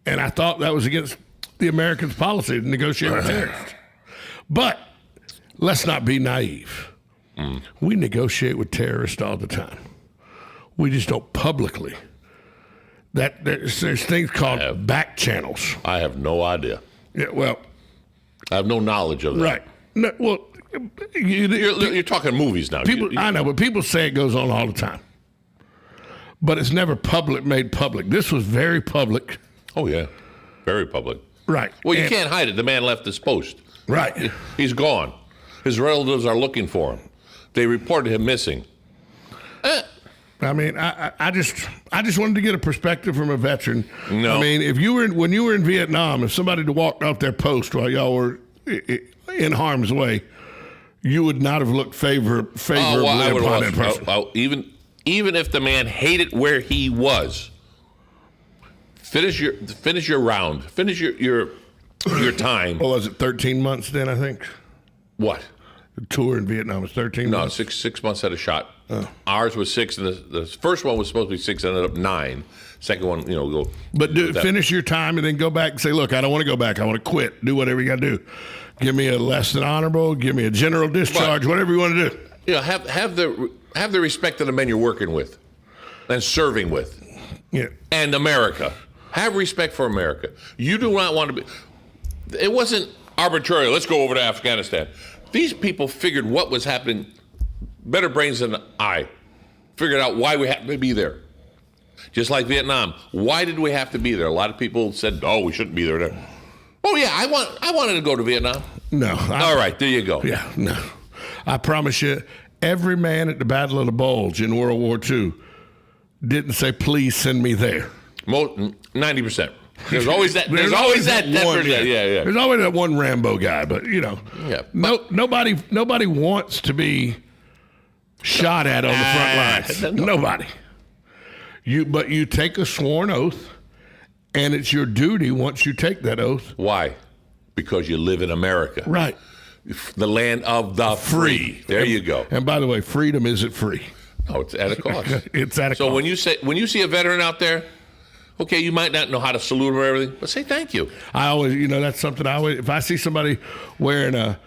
And I thought that was against the Americans' policy to negotiate with terrorists. But let's not be naive. We negotiate with terrorists all the time. We just don't publicly. There's things called back channels. I have no idea. Yeah, well, I have no knowledge of that. Right. No, well, you're talking movies now. I know, but people say it goes on all the time. But it's never made public. This was very public. Oh yeah, very public. Right. Well, you can't hide it. The man left his post. Right. He's gone. His relatives are looking for him. They reported him missing. I mean, I just wanted to get a perspective from a veteran. No. I mean, when you were in Vietnam, if somebody walked off their post while y'all were in harm's way, you would not have looked favorably upon that person. Even if the man hated where he was, finish your round, finish your time. What was it, 13 months then, I think? What? The tour in Vietnam was 13 months? No, 6 months had a shot. Oh. Ours was 6, and the first one was supposed to be 6, ended up 9. Second one, go. But finish your time and then go back and say, look, I don't want to go back. I want to quit. Do whatever you got to do. Give me a less than honorable. Give me a general discharge. Whatever you want to do. Have the respect of the men you're working with and serving with. Yeah. And America. Have respect for America. You do not want to be. It wasn't arbitrary. Let's go over to Afghanistan. These people figured what was happening. Better brains than I. Figured out why we happened to be there. Just like Vietnam. Why did we have to be there? A lot of people said, "Oh, we shouldn't be there." Oh yeah, I wanted to go to Vietnam. No. All right, there you go. Yeah, no. I promise you, every man at the Battle of the Bulge in World War II didn't say, "Please send me there." 90%. There's always that. There's always that 10%. Yeah. There's always that one Rambo guy, but nobody wants to be shot at on the front lines. No. Nobody. But you take a sworn oath, and it's your duty once you take that oath. Why? Because you live in America. Right. The land of the free. There you go. And by the way, freedom isn't free. No, it's at a cost. It's at a cost. So when you see a veteran out there, okay, you might not know how to salute him or everything, but say thank you. I always, that's something if I see somebody wearing a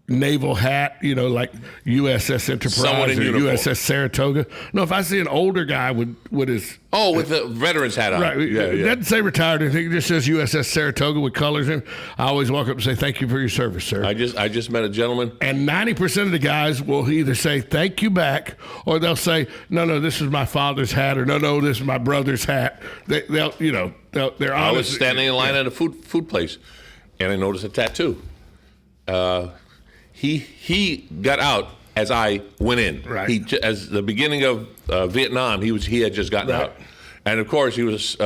naval hat, like USS Enterprise or USS Saratoga. No, if I see an older guy with his... Oh, with the veteran's hat on. Right. It doesn't say retired or anything. It just says USS Saratoga with colors in. I always walk up and say, thank you for your service, sir. I just met a gentleman. And 90% of the guys will either say thank you back, or they'll say, no, this is my father's hat, or no, this is my brother's hat. They're honest. I was standing in line at a food place, and I noticed a tattoo. He got out as I went in. Right. As the beginning of Vietnam, he had just gotten out, and of course he was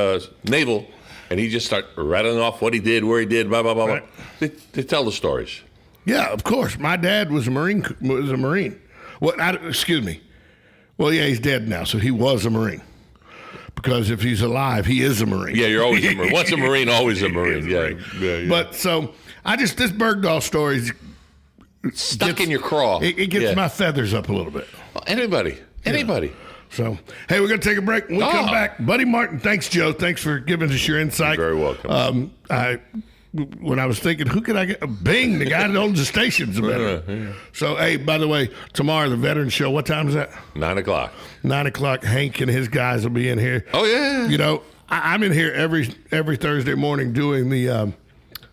naval, and he just started rattling off what he did, where he did, blah blah blah. Right. They tell the stories. Yeah, of course. My dad was a Marine. Excuse me. Well, yeah, he's dead now, so he was a Marine. Because if he's alive, he is a Marine. Yeah, you're always a Marine. Once a Marine, always a Marine. Yeah. But so this Bergdahl story stuck in your craw. It gets my feathers up a little bit. Well, anybody. So, hey, we're going to take a break. When we come back, Buddy Martin, thanks, Joe. Thanks for giving us your insight. You're very welcome. When I was thinking, who could I get? Bing, the guy that owns the station's better. Yeah. So, hey, by the way, tomorrow, the Veterans Show, what time is that? 9 o'clock. 9 o'clock. Hank and his guys will be in here. Oh, yeah. I'm in here every Thursday morning doing the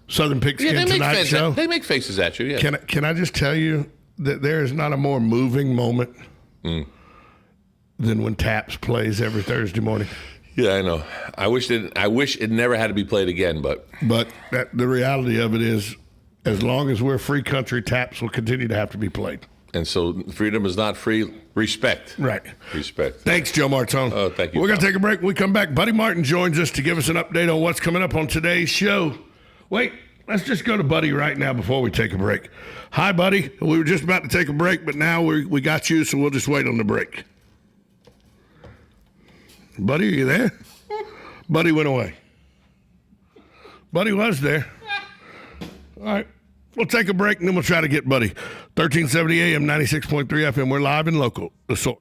Southern Pigskin Tonight show. They make faces at you, yeah. Can I just tell you that there is not a more moving moment than when Taps plays every Thursday morning. Yeah, I know. I wish it never had to be played again, but the reality of it is, as long as we're a free country, Taps will continue to have to be played. And so freedom is not free. Respect. Right. Respect. Thanks, Joe Martone. Oh, thank you. We're going to take a break. When we come back, Buddy Martin joins us to give us an update on what's coming up on today's show. Wait, let's just go to Buddy right now before we take a break. Hi, Buddy. We were just about to take a break, but now we got you, so we'll just wait on the break. Buddy, are you there? Buddy went away. Buddy was there. All right. We'll take a break, and then we'll try to get Buddy. 1370 AM, 96.3 FM. We're live and local. The Source.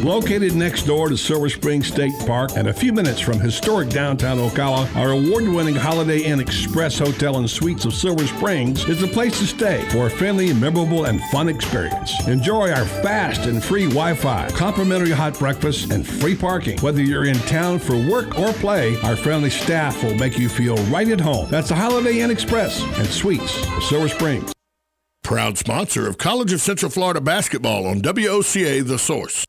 Located next door to Silver Spring State Park and a few minutes from historic downtown Ocala, our award-winning Holiday Inn Express Hotel and Suites of Silver Springs is the place to stay for a friendly, memorable, and fun experience. Enjoy our fast and free Wi-Fi, complimentary hot breakfast, and free parking. Whether you're in town for work or play, our friendly staff will make you feel right at home. That's the Holiday Inn Express and Suites of Silver Springs. Proud sponsor of College of Central Florida basketball on WOCA The Source.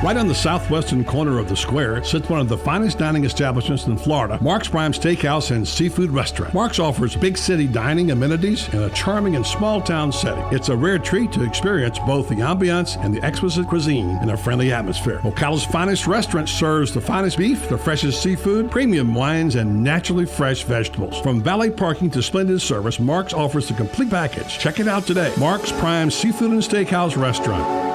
Right on the southwestern corner of the square sits one of the finest dining establishments in Florida, Mark's Prime Steakhouse and Seafood Restaurant. Mark's offers big city dining amenities in a charming and small town setting. It's a rare treat to experience both the ambiance and the exquisite cuisine in a friendly atmosphere. Ocala's finest restaurant serves the finest beef, the freshest seafood, premium wines, and naturally fresh vegetables. From valet parking to splendid service, Mark's offers the complete package. Check it out today. Mark's Prime Seafood and Steakhouse Restaurant.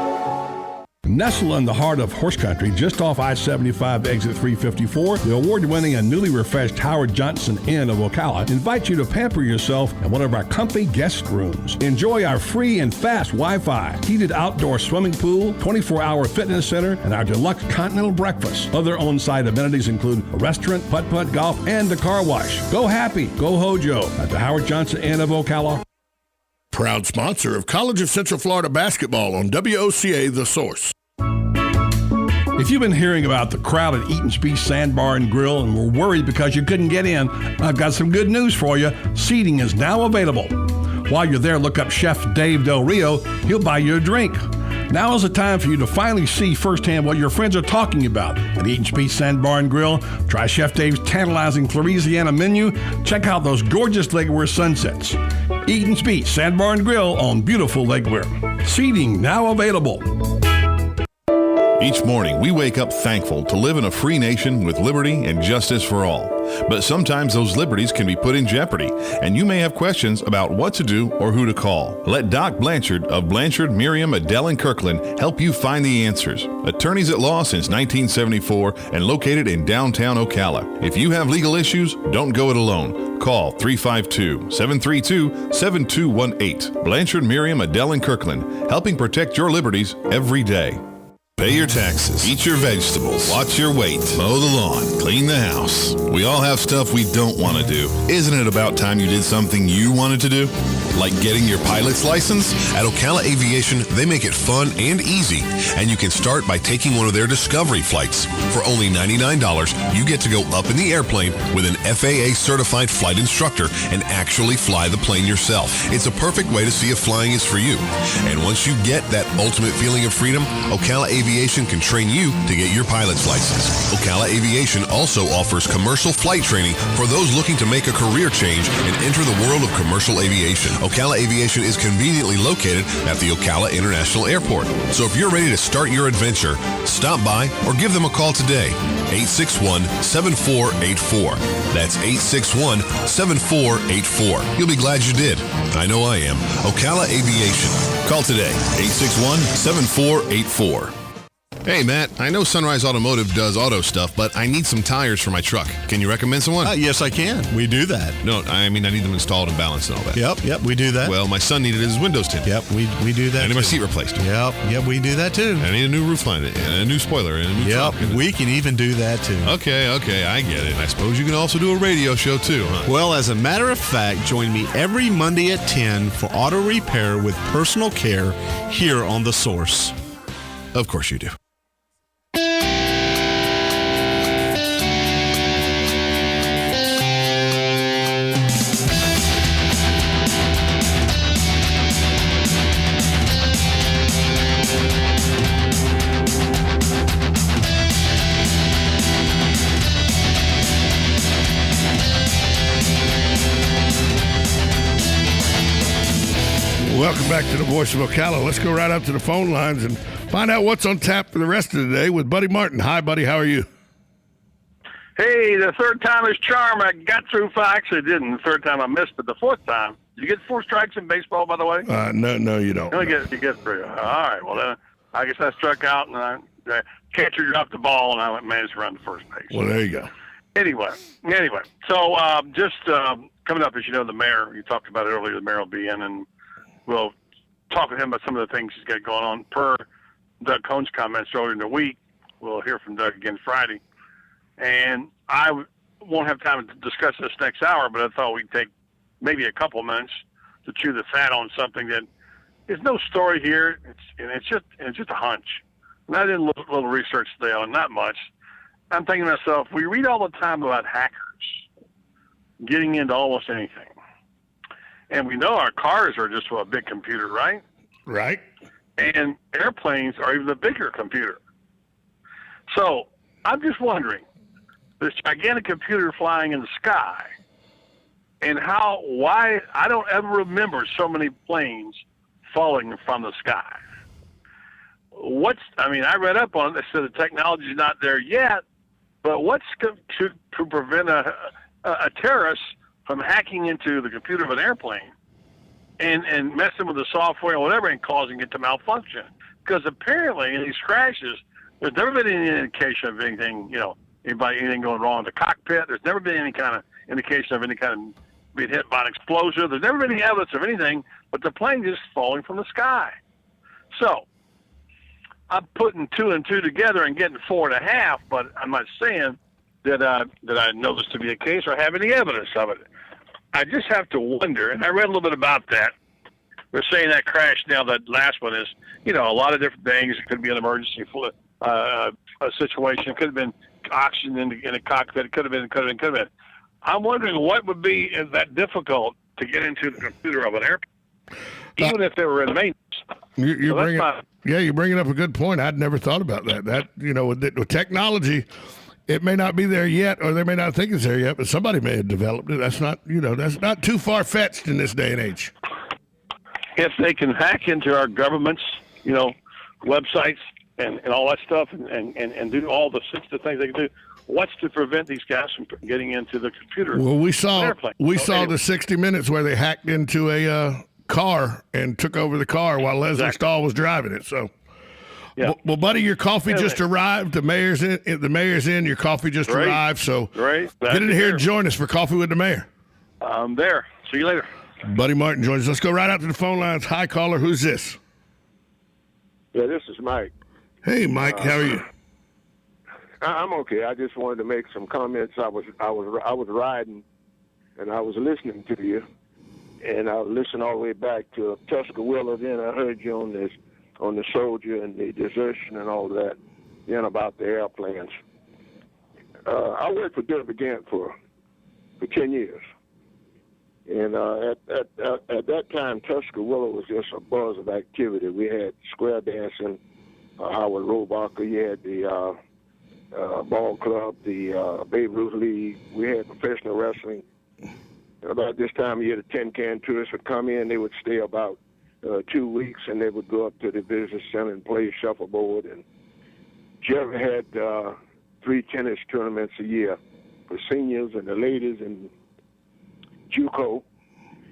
Nestled in the heart of horse country, just off I-75 exit 354, the award-winning and newly refreshed Howard Johnson Inn of Ocala invites you to pamper yourself in one of our comfy guest rooms. Enjoy our free and fast Wi-Fi, heated outdoor swimming pool, 24-hour fitness center, and our deluxe continental breakfast. Other on-site amenities include a restaurant, putt-putt golf, and a car wash. Go happy, go Hojo at the Howard Johnson Inn of Ocala. Proud sponsor of College of Central Florida basketball on WOCA The Source. If you've been hearing about the crowd at Eaton's Beach Sandbar and Grill and were worried because you couldn't get in, I've got some good news for you. Seating is now available. While you're there, look up Chef Dave Del Rio. He'll buy you a drink. Now is the time for you to finally see firsthand what your friends are talking about at Eaton's Beach Sandbar and Grill. Try Chef Dave's tantalizing Louisiana menu. Check out those gorgeous Lakeware sunsets. Eaton's Beach Sandbar and Grill on beautiful Lakeware. Seating now available. Each morning, we wake up thankful to live in a free nation with liberty and justice for all. But sometimes those liberties can be put in jeopardy, and you may have questions about what to do or who to call. Let Doc Blanchard of Blanchard, Miriam, Adele, & Kirkland help you find the answers. Attorneys at law since 1974 and located in downtown Ocala. If you have legal issues, don't go it alone. Call 352-732-7218. Blanchard, Miriam, Adele, & Kirkland, helping protect your liberties every day. Pay your taxes, eat your vegetables, watch your weight, mow the lawn, clean the house. We all have stuff we don't want to do. Isn't it about time you did something you wanted to do? Like getting your pilot's license? At Ocala Aviation, they make it fun and easy, and you can start by taking one of their Discovery flights. For only $99, you get to go up in the airplane with an FAA-certified flight instructor and actually fly the plane yourself. It's a perfect way to see if flying is for you. And once you get that ultimate feeling of freedom, Ocala Aviation can train you to get your pilot's license. Ocala Aviation also offers commercial flight training for those looking to make a career change and enter the world of commercial aviation. Ocala Aviation is conveniently located at the Ocala International Airport. So if you're ready to start your adventure, stop by or give them a call today. 861-7484. That's 861-7484. You'll be glad you did. I know I am. Ocala Aviation. Call today. 861-7484. Hey, Matt, I know Sunrise Automotive does auto stuff, but I need some tires for my truck. Can you recommend someone? Yes, I can. We do that. No, I mean, I need them installed and balanced and all that. Yep, we do that. Well, my son needed his windows tinted. Yep, we do that. I need my seat replaced. Yep, we do that too. I need a new roof line and a new spoiler and a new trunk. We can even do that too. Okay, I get it. I suppose you can also do a radio show too, huh? Well, as a matter of fact, join me every Monday at 10 for auto repair with personal care here on The Source. Of course you do. Welcome back to the Voice of Ocala. Let's go right up to the phone lines and find out what's on tap for the rest of the day with Buddy Martin. Hi, Buddy. How are you? Hey, the third time is charm. I got through five. Actually, didn't. The third time I missed, but the fourth time. You get 4 strikes in baseball, by the way? No, you don't. You get 3. All right. Well, then I guess I struck out, and the catcher dropped the ball, and I managed to run to first base. Well, there you go. Anyway. So just coming up, as you know, the mayor, you talked about it earlier, the mayor will be in, and we'll talk with him about some of the things he's got going on. Per Doug Cohn's comments earlier in the week, we'll hear from Doug again Friday. And I won't have time to discuss this next hour, but I thought we'd take maybe a couple minutes to chew the fat on something that is no story here. It's just a hunch. And I did a little research today on it, not much. I'm thinking to myself, we read all the time about hackers getting into almost anything. And we know our cars are just a big computer, right? Right. And airplanes are even a bigger computer. So I'm just wondering, this gigantic computer flying in the sky, and why I don't ever remember so many planes falling from the sky. I read up on it. They said the technology's not there yet, but what's to prevent a terrorist from hacking into the computer of an airplane and messing with the software or whatever and causing it to malfunction? Because apparently in these crashes, there's never been any indication of anything going wrong in the cockpit. There's never been any kind of indication of any kind of being hit by an explosion. There's never been any evidence of anything but the plane just falling from the sky. So I'm putting 2 and 2 together and getting 4.5, but I'm not saying that I know this to be the case or have any evidence of it. I just have to wonder, and I read a little bit about that. They're saying that crash now, that last one is, a lot of different things. It could be an emergency situation. It could have been oxygen in a cockpit. It could have been. I'm wondering what would be that difficult to get into the computer of an airplane, even if they were in maintenance. You're bringing up a good point. I'd never thought about that. That, with technology, it may not be there yet, or they may not think it's there yet, but somebody may have developed it. That's not too far-fetched in this day and age. If they can hack into our government's, websites and all that stuff and do all the system things they can do, what's to prevent these guys from getting into the computer? Well, we saw the 60 Minutes where they hacked into a car and took over the car while Leslie Stahl was driving it. So, well, buddy, your coffee just arrived. The mayor's in. Your coffee just arrived. So, get in here and join us for Coffee with the Mayor. I'm there. See you later. Buddy Martin joins us. Let's go right out to the phone lines. Hi, caller. Who's this? Yeah, this is Mike. Hey, Mike. How are you? I'm okay. I just wanted to make some comments. I was riding, and I was listening to you, and I listened all the way back to Tuscaloosa. Then I heard you on the soldier and the desertion and all that. Then about the airplanes. I worked for Derby Gant for 10 years, and at that time, Tuscaloosa was just a buzz of activity. We had square dancing, Howard Roebucker. You had the ball club, the Babe Ruth League. We had professional wrestling. About this time of year, the tin can tourists would come in. They would stay about 2 weeks, and they would go up to the visitor center and play shuffleboard. And Jerry had 3 tennis tournaments a year for seniors and the ladies and JUCO.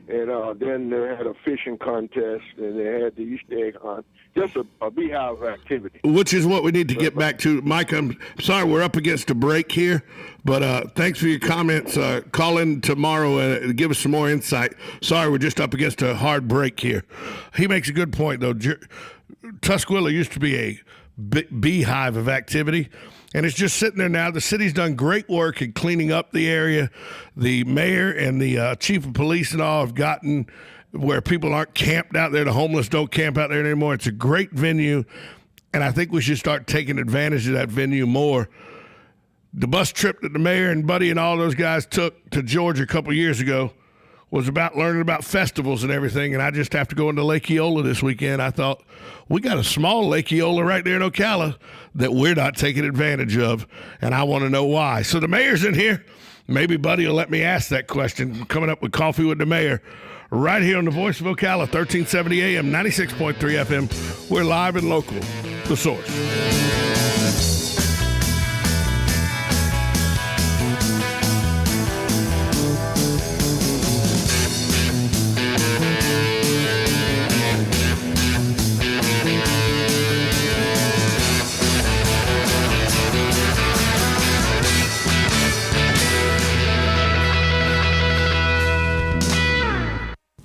And then they had a fishing contest, and they had the Easter egg hunt. Just a beehive activity. Which is what we need to get back to. Mike, I'm sorry we're up against a break here, but thanks for your comments. Call in tomorrow and give us some more insight. Sorry, we're just up against a hard break here. He makes a good point, though. Tuscaloosa used to be a beehive of activity, and it's just sitting there now. The city's done great work in cleaning up the area. The mayor and the chief of police and all have gotten where people aren't camped out there. The homeless don't camp out there anymore. It's a great venue, and I think we should start taking advantage of that venue more. The bus trip that the mayor and Buddy and all those guys took to Georgia a couple years ago was about learning about festivals and everything, and I just have to go into Lake Eola this weekend. I thought, we got a small Lake Eola right there in Ocala that we're not taking advantage of, and I want to know why. So the mayor's in here. Maybe Buddy will let me ask that question. Coming up with Coffee with the Mayor right here on the Voice of Ocala, 1370 AM, 96.3 FM. We're live and local. The Source.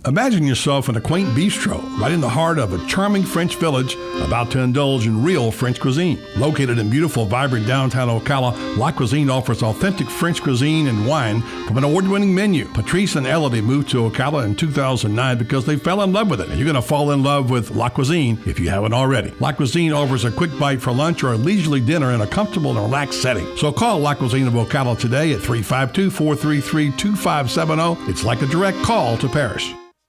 Imagine yourself in a quaint bistro right in the heart of a charming French village about to indulge in real French cuisine. Located in beautiful, vibrant downtown Ocala, La Cuisine offers authentic French cuisine and wine from an award-winning menu. Patrice and Elodie moved to Ocala in 2009 because they fell in love with it. And you're going to fall in love with La Cuisine if you haven't already. La Cuisine offers a quick bite for lunch or a leisurely dinner in a comfortable and relaxed setting. So call La Cuisine of Ocala today at 352-433-2570. It's like a direct call to Paris.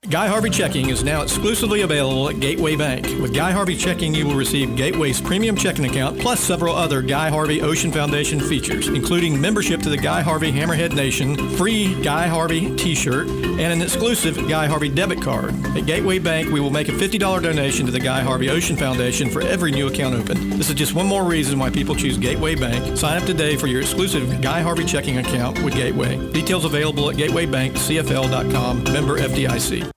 Guy Harvey Checking is now exclusively available at Gateway Bank. With Guy Harvey Checking, you will receive Gateway's premium checking account plus several other Guy Harvey Ocean Foundation features, including membership to the Guy Harvey Hammerhead Nation, free Guy Harvey t-shirt, and an exclusive Guy Harvey debit card. At Gateway Bank, we will make a $50 donation to the Guy Harvey Ocean Foundation for every new account opened. This is just one more reason why people choose Gateway Bank. Sign up today for your exclusive Guy Harvey Checking account with Gateway. Details available at gatewaybankcfl.com, member FDIC.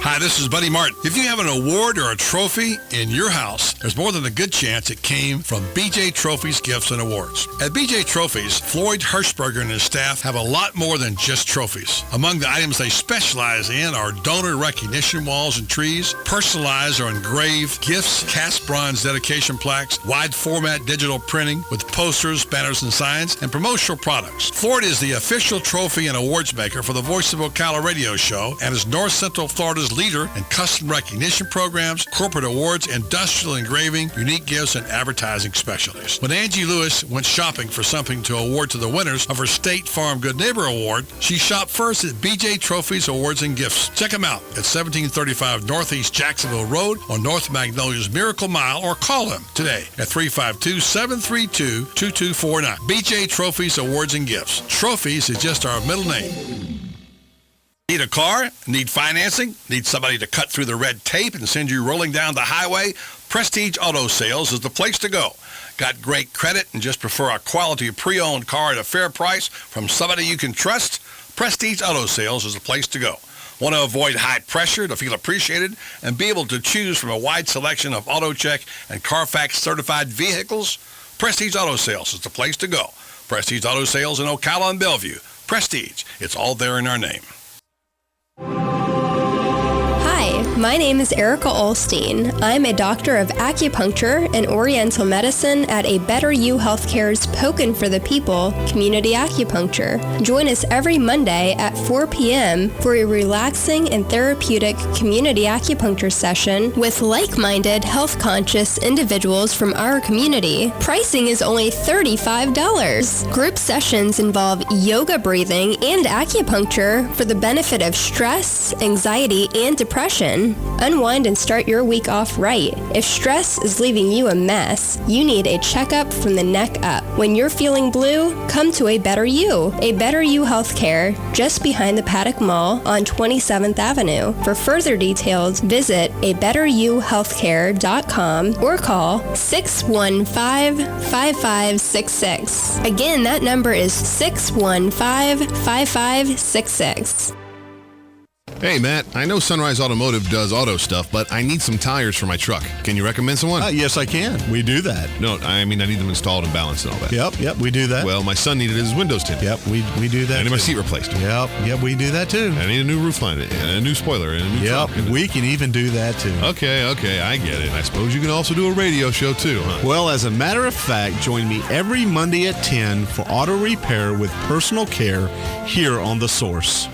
Hi, this is Buddy Martin. If you have an award or a trophy in your house, there's more than a good chance it came from BJ Trophies Gifts and Awards. At BJ Trophies, Floyd Hirschberger and his staff have a lot more than just trophies. Among the items they specialize in are donor recognition walls and trees, personalized or engraved gifts, cast bronze dedication plaques, wide format digital printing with posters, banners, and signs, and promotional products. Floyd is the official trophy and awards maker for the Voice of Ocala radio show and is North Central Florida's leader in custom recognition programs, corporate awards, industrial and engraving, unique gifts, and advertising specialties. When Angie Lewis went shopping for something to award to the winners of her State Farm Good Neighbor Award, she shopped first at BJ Trophies Awards and Gifts. Check them out at 1735 Northeast Jacksonville Road on North Magnolia's Miracle Mile, or call them today at 352-732-2249. BJ Trophies Awards and Gifts. Trophies is just our middle name. Need a car? Need financing? Need somebody to cut through the red tape and send you rolling down the highway? Prestige Auto Sales is the place to go. Got great credit and just prefer a quality pre-owned car at a fair price from somebody you can trust? Prestige Auto Sales is the place to go. Want to avoid high pressure to feel appreciated and be able to choose from a wide selection of AutoCheck and Carfax certified vehicles? Prestige Auto Sales is the place to go. Prestige Auto Sales in Ocala and Bellevue. Prestige, it's all there in our name. Hi, my name is Erica Olstein. I'm a doctor of acupuncture and oriental medicine at A Better You Healthcare's Pokin' for the People Community Acupuncture. Join us every Monday at 4 p.m. for a relaxing and therapeutic community acupuncture session with like-minded, health-conscious individuals from our community. Pricing is only $35. Group sessions involve yoga breathing and acupuncture for the benefit of stress, anxiety, and depression. Unwind and start your week off right. If stress is leaving you a mess, you need a checkup from the neck up. When you're feeling blue, come to A Better You. A Better You Healthcare, just behind the Paddock Mall on 27th Avenue. For further details, visit abetteryouhealthcare.com or call 615-5566. Again, that number is 615-5566. Hey, Matt, I know Sunrise Automotive does auto stuff, but I need some tires for my truck. Can you recommend someone? Yes, I can. We do that. No, I mean, I need them installed and balanced and all that. Yep, we do that. Well, my son needed his windows tinted. Yep, we do that. I need my seat replaced. Yep, we do that too. I need a new roof line and a new spoiler and a new trunk. Yep, we can even do that too. Okay, I get it. I suppose you can also do a radio show too, huh? Well, as a matter of fact, join me every Monday at 10 for auto repair with personal care here on The Source.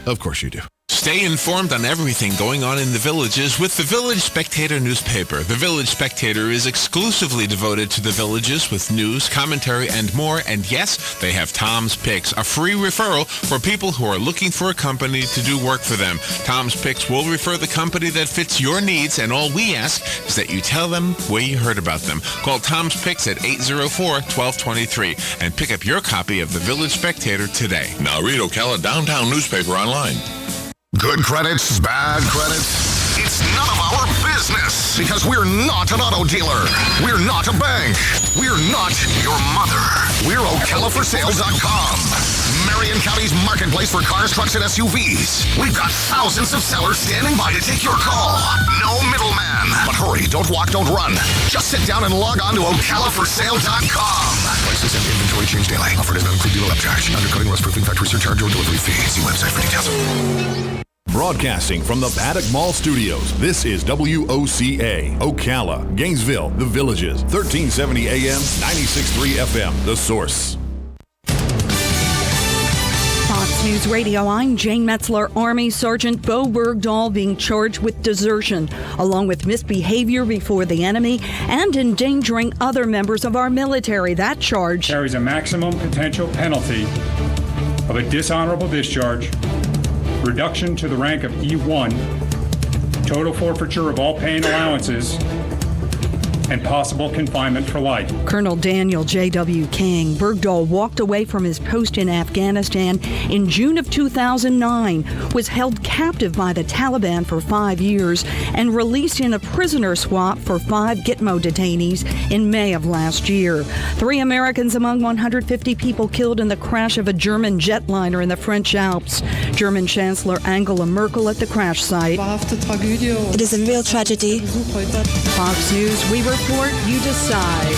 Of course you do. Stay informed on everything going on in the Villages with the Village Spectator newspaper. The Village Spectator is exclusively devoted to the Villages with news, commentary, and more. And yes, they have Tom's Picks, a free referral for people who are looking for a company to do work for them. Tom's Picks will refer the company that fits your needs, and all we ask is that you tell them where you heard about them. Call Tom's Picks at 804-1223 and pick up your copy of the Village Spectator today. Now read Ocala Downtown newspaper online. Good credits, bad credits. It's none of our business because we're not an auto dealer. We're not a bank. We're not your mother. We're OcalaForSale.com. Marion County's marketplace for cars, trucks, and SUVs. We've got thousands of sellers standing by to take your call. No middleman. But hurry, don't walk, don't run. Just sit down and log on to OcalaForSale.com. Prices and inventory change daily. Offer does not include dealer upcharge. Undercutting, rust-proofing, factory surcharge, or delivery fee. See website for details. Broadcasting from the Paddock Mall Studios, this is WOCA, Ocala, Gainesville, The Villages, 1370 AM, 96.3 FM, The Source. Fox News Radio, I'm Jane Metzler. Army Sergeant Bo Bergdahl being charged with desertion, along with misbehavior before the enemy and endangering other members of our military. That charge carries a maximum potential penalty of a dishonorable discharge, reduction to the rank of E1, total forfeiture of all pay and allowances, and possible confinement for life. Colonel Daniel J.W. King. Bergdahl walked away from his post in Afghanistan in June of 2009, was held captive by the Taliban for 5 years, and released in a prisoner swap for 5 Gitmo detainees in May of last year. 3 Americans among 150 people killed in the crash of a German jetliner in the French Alps. German Chancellor Angela Merkel at the crash site. It is a real tragedy. Fox News, we report, you decide.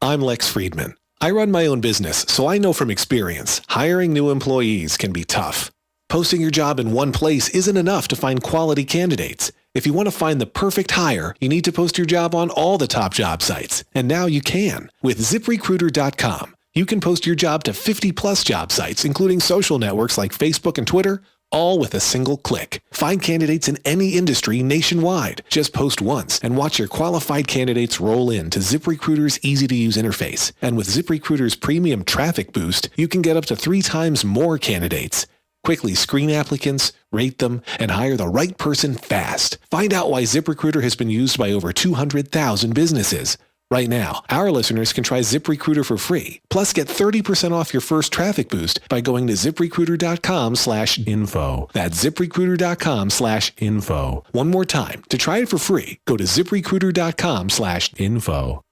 I'm Lex Friedman. I run my own business, so I know from experience, hiring new employees can be tough. Posting your job in one place isn't enough to find quality candidates. If you want to find the perfect hire, you need to post your job on all the top job sites. And now you can. With ZipRecruiter.com, you can post your job to 50-plus job sites, including social networks like Facebook and Twitter, all with a single click. Find candidates in any industry nationwide. Just post once and watch your qualified candidates roll in to ZipRecruiter's easy-to-use interface. And with ZipRecruiter's premium traffic boost, you can get up to 3 times more candidates. Quickly screen applicants, rate them, and hire the right person fast. Find out why ZipRecruiter has been used by over 200,000 businesses. Right now, our listeners can try ZipRecruiter for free. Plus, get 30% off your first traffic boost by going to ZipRecruiter.com/info. That's ZipRecruiter.com/info. One more time. To try it for free, go to ZipRecruiter.com/info.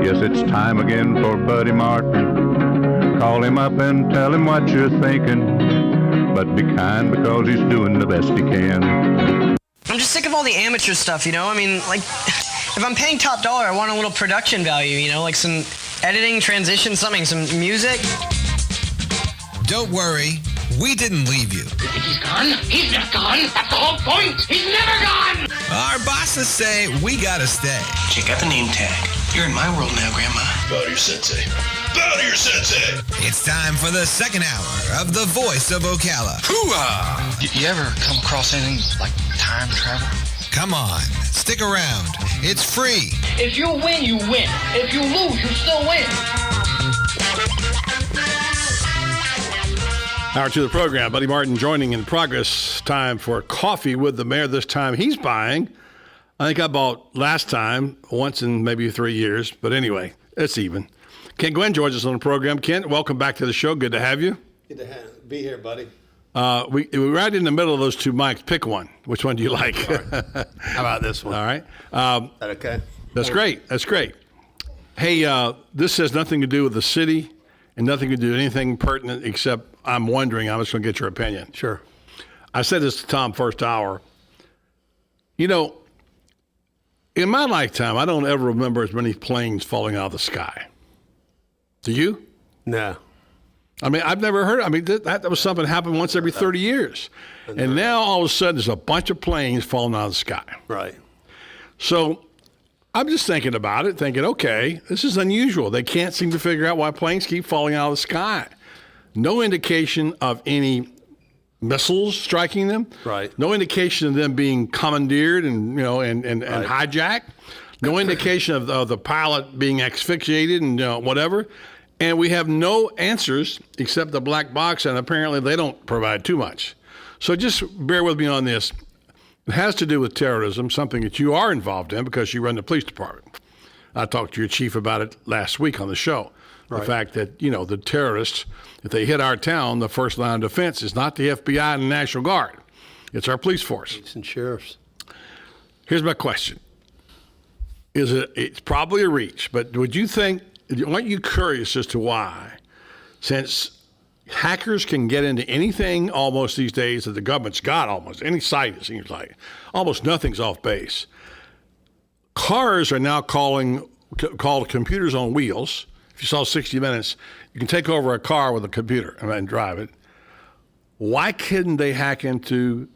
Yes, it's time again for Buddy Martin. Call him up and tell him what you're thinking. But be kind because he's doing the best he can. I'm just sick of all the amateur stuff, you know? I mean, like, if I'm paying top dollar, I want a little production value, you know? Like some editing, transition, something, some music. Don't worry, we didn't leave you. You think he's gone? He's not gone. That's the whole point. He's never gone. Our bosses say we gotta stay. Check out the name tag. You're in my world now, Grandma. Bow to your sensei. Bow to your sensei. It's time for the second hour of The Voice of Ocala. Hoo-ah! You ever come across anything like time travel? Come on, stick around. It's free. If you win, you win. If you lose, you still win. Hour 2 of the program. Buddy Martin joining in progress. Time for coffee with the mayor. This time he's buying. I think I bought last time once in maybe 3 years. But anyway, it's even. Kent Gwen joins us on the program. Kent, welcome back to the show. Good to have you. Good to be here, buddy. We're right in the middle of those two mics. Pick one. Which one do you like? How about this one? All right. Is that okay? That's great. That's great. Hey, this has nothing to do with the city and nothing to do with anything pertinent except I'm wondering. I'm just going to get your opinion. Sure. I said this to Tom first hour. You know, in my lifetime, I don't ever remember as many planes falling out of the sky. Do you? No. I mean, I've never heard. I mean, that was something that happened once every 30 years. And now all of a sudden there's a bunch of planes falling out of the sky. Right. So I'm just thinking about it, thinking, okay, this is unusual. They can't seem to figure out why planes keep falling out of the sky. No indication of any missiles striking them. Right. No indication of them being commandeered and hijacked. No indication of the pilot being asphyxiated and whatever. And we have no answers except the black box, and apparently they don't provide too much. So just bear with me on this. It has to do with terrorism, something that you are involved in because you run the police department. I talked to your chief about it last week on the show. Right. The fact that, the terrorists, if they hit our town, the first line of defense is not the FBI and the National Guard. It's our police force. Police and sheriffs. Here's my question. It's probably a reach, but aren't you curious as to why, since hackers can get into anything almost these days that the government's got, almost any site, it seems like, almost nothing's off base. Cars are now called computers on wheels. If you saw 60 Minutes, you can take over a car with a computer and drive it. Why couldn't they hack into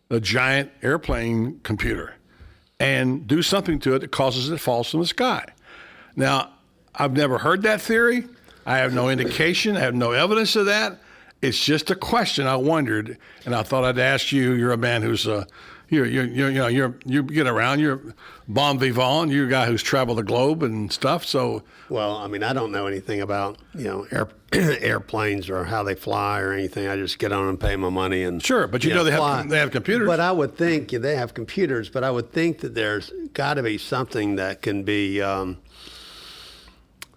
a giant airplane computer and do something to it that causes it to fall from the sky? Now, I've never heard that theory. I have no indication. I have no evidence of that. It's just a question I wondered, and I thought I'd ask you. You're a man who's you get around. You're bon vivant. You're a guy who's traveled the globe and stuff. So, well, I mean, I don't know anything about airplanes or how they fly or anything. I just get on and pay my money and sure. But they have computers. But I would think they have computers. But I would think that there's got to be something that can be.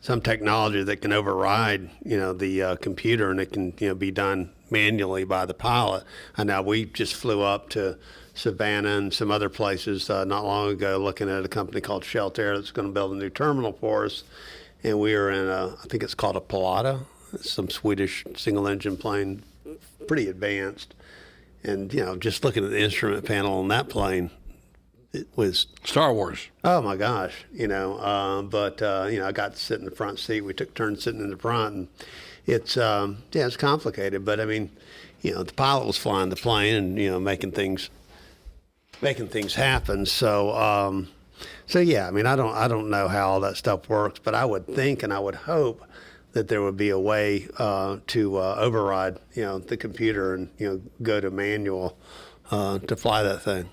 Some technology that can override, the computer, and it can, be done manually by the pilot. And now we just flew up to Savannah and some other places not long ago, looking at a company called Shelter that's going to build a new terminal for us. And we were in I think it's called a Pilata, some Swedish single-engine plane, pretty advanced. And just looking at the instrument panel on that plane. It was Star Wars. Oh my gosh, but I got to sit in the front seat. We took turns sitting in the front, and it's it's complicated. But I mean, the pilot was flying the plane and making things happen. So yeah, I mean, I don't know how all that stuff works, but I would think and I would hope that there would be a way to override, the computer and, go to manual to fly that thing.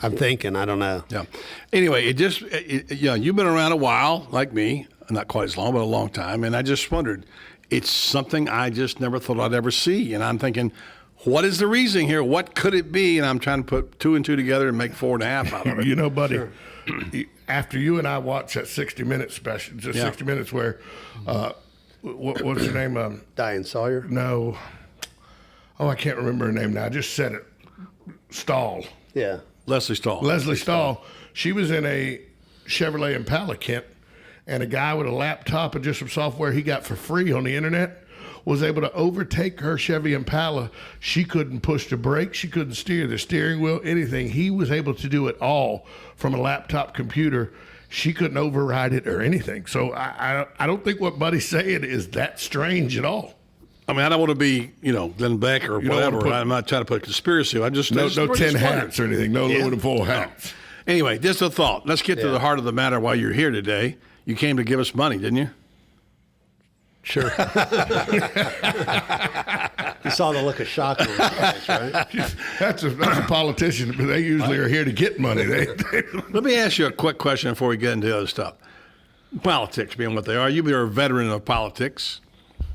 I'm thinking, I don't know. Yeah. Anyway, you've been around a while, like me, not quite as long, but a long time, and I just wondered, it's something I just never thought I'd ever see, and I'm thinking, what is the reason here? What could it be? And I'm trying to put 2 and 2 together and make 4.5 out of it. Buddy, after you and I watched that 60 Minutes special, 60 Minutes where, what's her name? Diane Sawyer? No. Oh, I can't remember her name now. I just said it. Stahl. Yeah. Leslie Stahl. Leslie Stahl. She was in a Chevrolet Impala, Kent, and a guy with a laptop and just some software he got for free on the internet was able to overtake her Chevy Impala. She couldn't push the brake. She couldn't steer the steering wheel, anything. He was able to do it all from a laptop computer. She couldn't override it or anything. So I don't think what Buddy's saying is that strange at all. I mean, I don't want to be, Glenn Beck or whatever. I'm not trying to put a conspiracy. I just no 10 hats or anything. No aluminum foil hats. No. Anyway, just a thought. Let's get to the heart of the matter. While you're here today, you came to give us money, didn't you? Sure. You saw the look of shock on his face, right? That's a politician, but they usually are here to get money. Let me ask you a quick question before we get into the other stuff. Politics being what they are, you're a veteran of politics.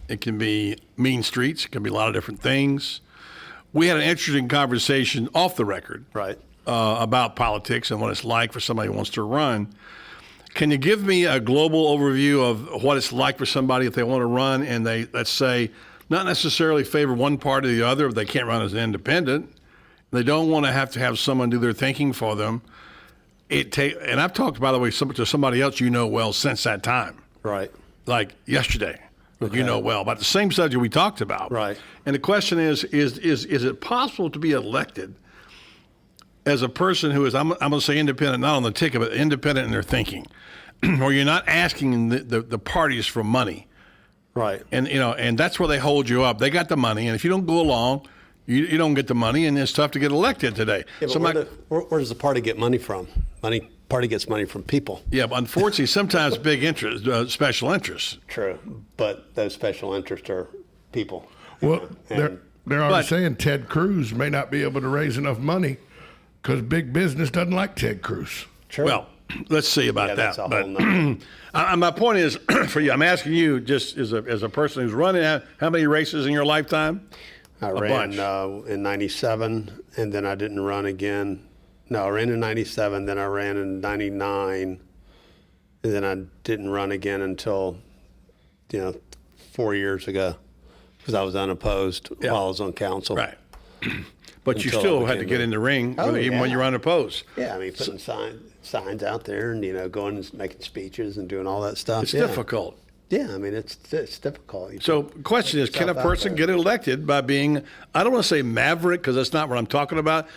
It can be mean streets. It can be a lot of different things. We had an interesting conversation off the record, right, about politics and what it's like for somebody who wants to run. Can you give me a global overview of what it's like for somebody if they want to run and they, let's say, not necessarily favor one party or the other, but they can't run as an independent. They don't want to have someone do their thinking for them. And I've talked, by the way, to somebody else well since that time. Right. Like yesterday. Okay. Well, about the same subject we talked about. Right. And the question is it possible to be elected as a person who is, I'm going to say independent, not on the ticket, but independent in their thinking, where you're not asking the parties for money. Right. And that's where they hold you up. They got the money, and if you don't go along, you don't get the money, and it's tough to get elected today. Yeah, but where does the party get money from? Party gets money from people. Yeah, but unfortunately, sometimes big interest, special interests. True, but those special interests are people. Well, they're already saying Ted Cruz may not be able to raise enough money because big business doesn't like Ted Cruz. True. Well, let's see about that. That's a whole my point is, for you, I'm asking you, just as a person who's running, how many races in your lifetime? I ran in 97, and then I didn't run again. No, I ran in 97, then I ran in 99, and then I didn't run again until, 4 years ago because I was unopposed while I was on council. Right. But you still had to get in the ring even when you were unopposed. Yeah, I mean, putting signs out there and, going and making speeches and doing all that stuff. It's difficult. Yeah, I mean, it's difficult. So the question is, can a person get elected by being, I don't want to say maverick because that's not what I'm talking about.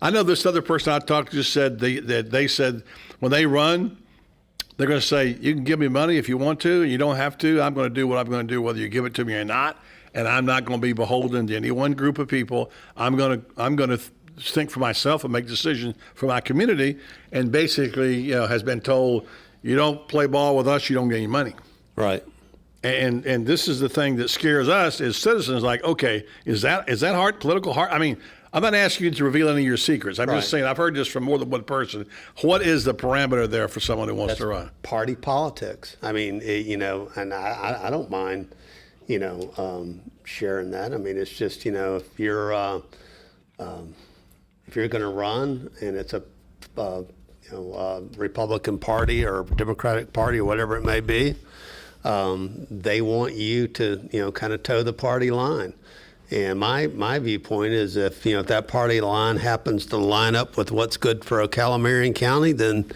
I know this other person I talked to just said that they said when they run, they're going to say, you can give me money if you want to, you don't have to. I'm going to do what I'm going to do whether you give it to me or not, and I'm not going to be beholden to any one group of people. I'm going to think for myself and make decisions for my community, and basically, has been told, you don't play ball with us, you don't get any money. Right. And this is the thing that scares us as citizens. Like, okay, is that hard? Political hard? I mean, I'm not asking you to reveal any of your secrets. I'm just saying I've heard this from more than one person. What is the parameter there for someone who wants to run? Party politics. I mean, and I don't mind, sharing that. I mean, it's just if you're going to run and it's a Republican Party or Democratic Party or whatever it may be. They want you to, kind of toe the party line. And my viewpoint is if that party line happens to line up with what's good for Ocala, Marion County, then,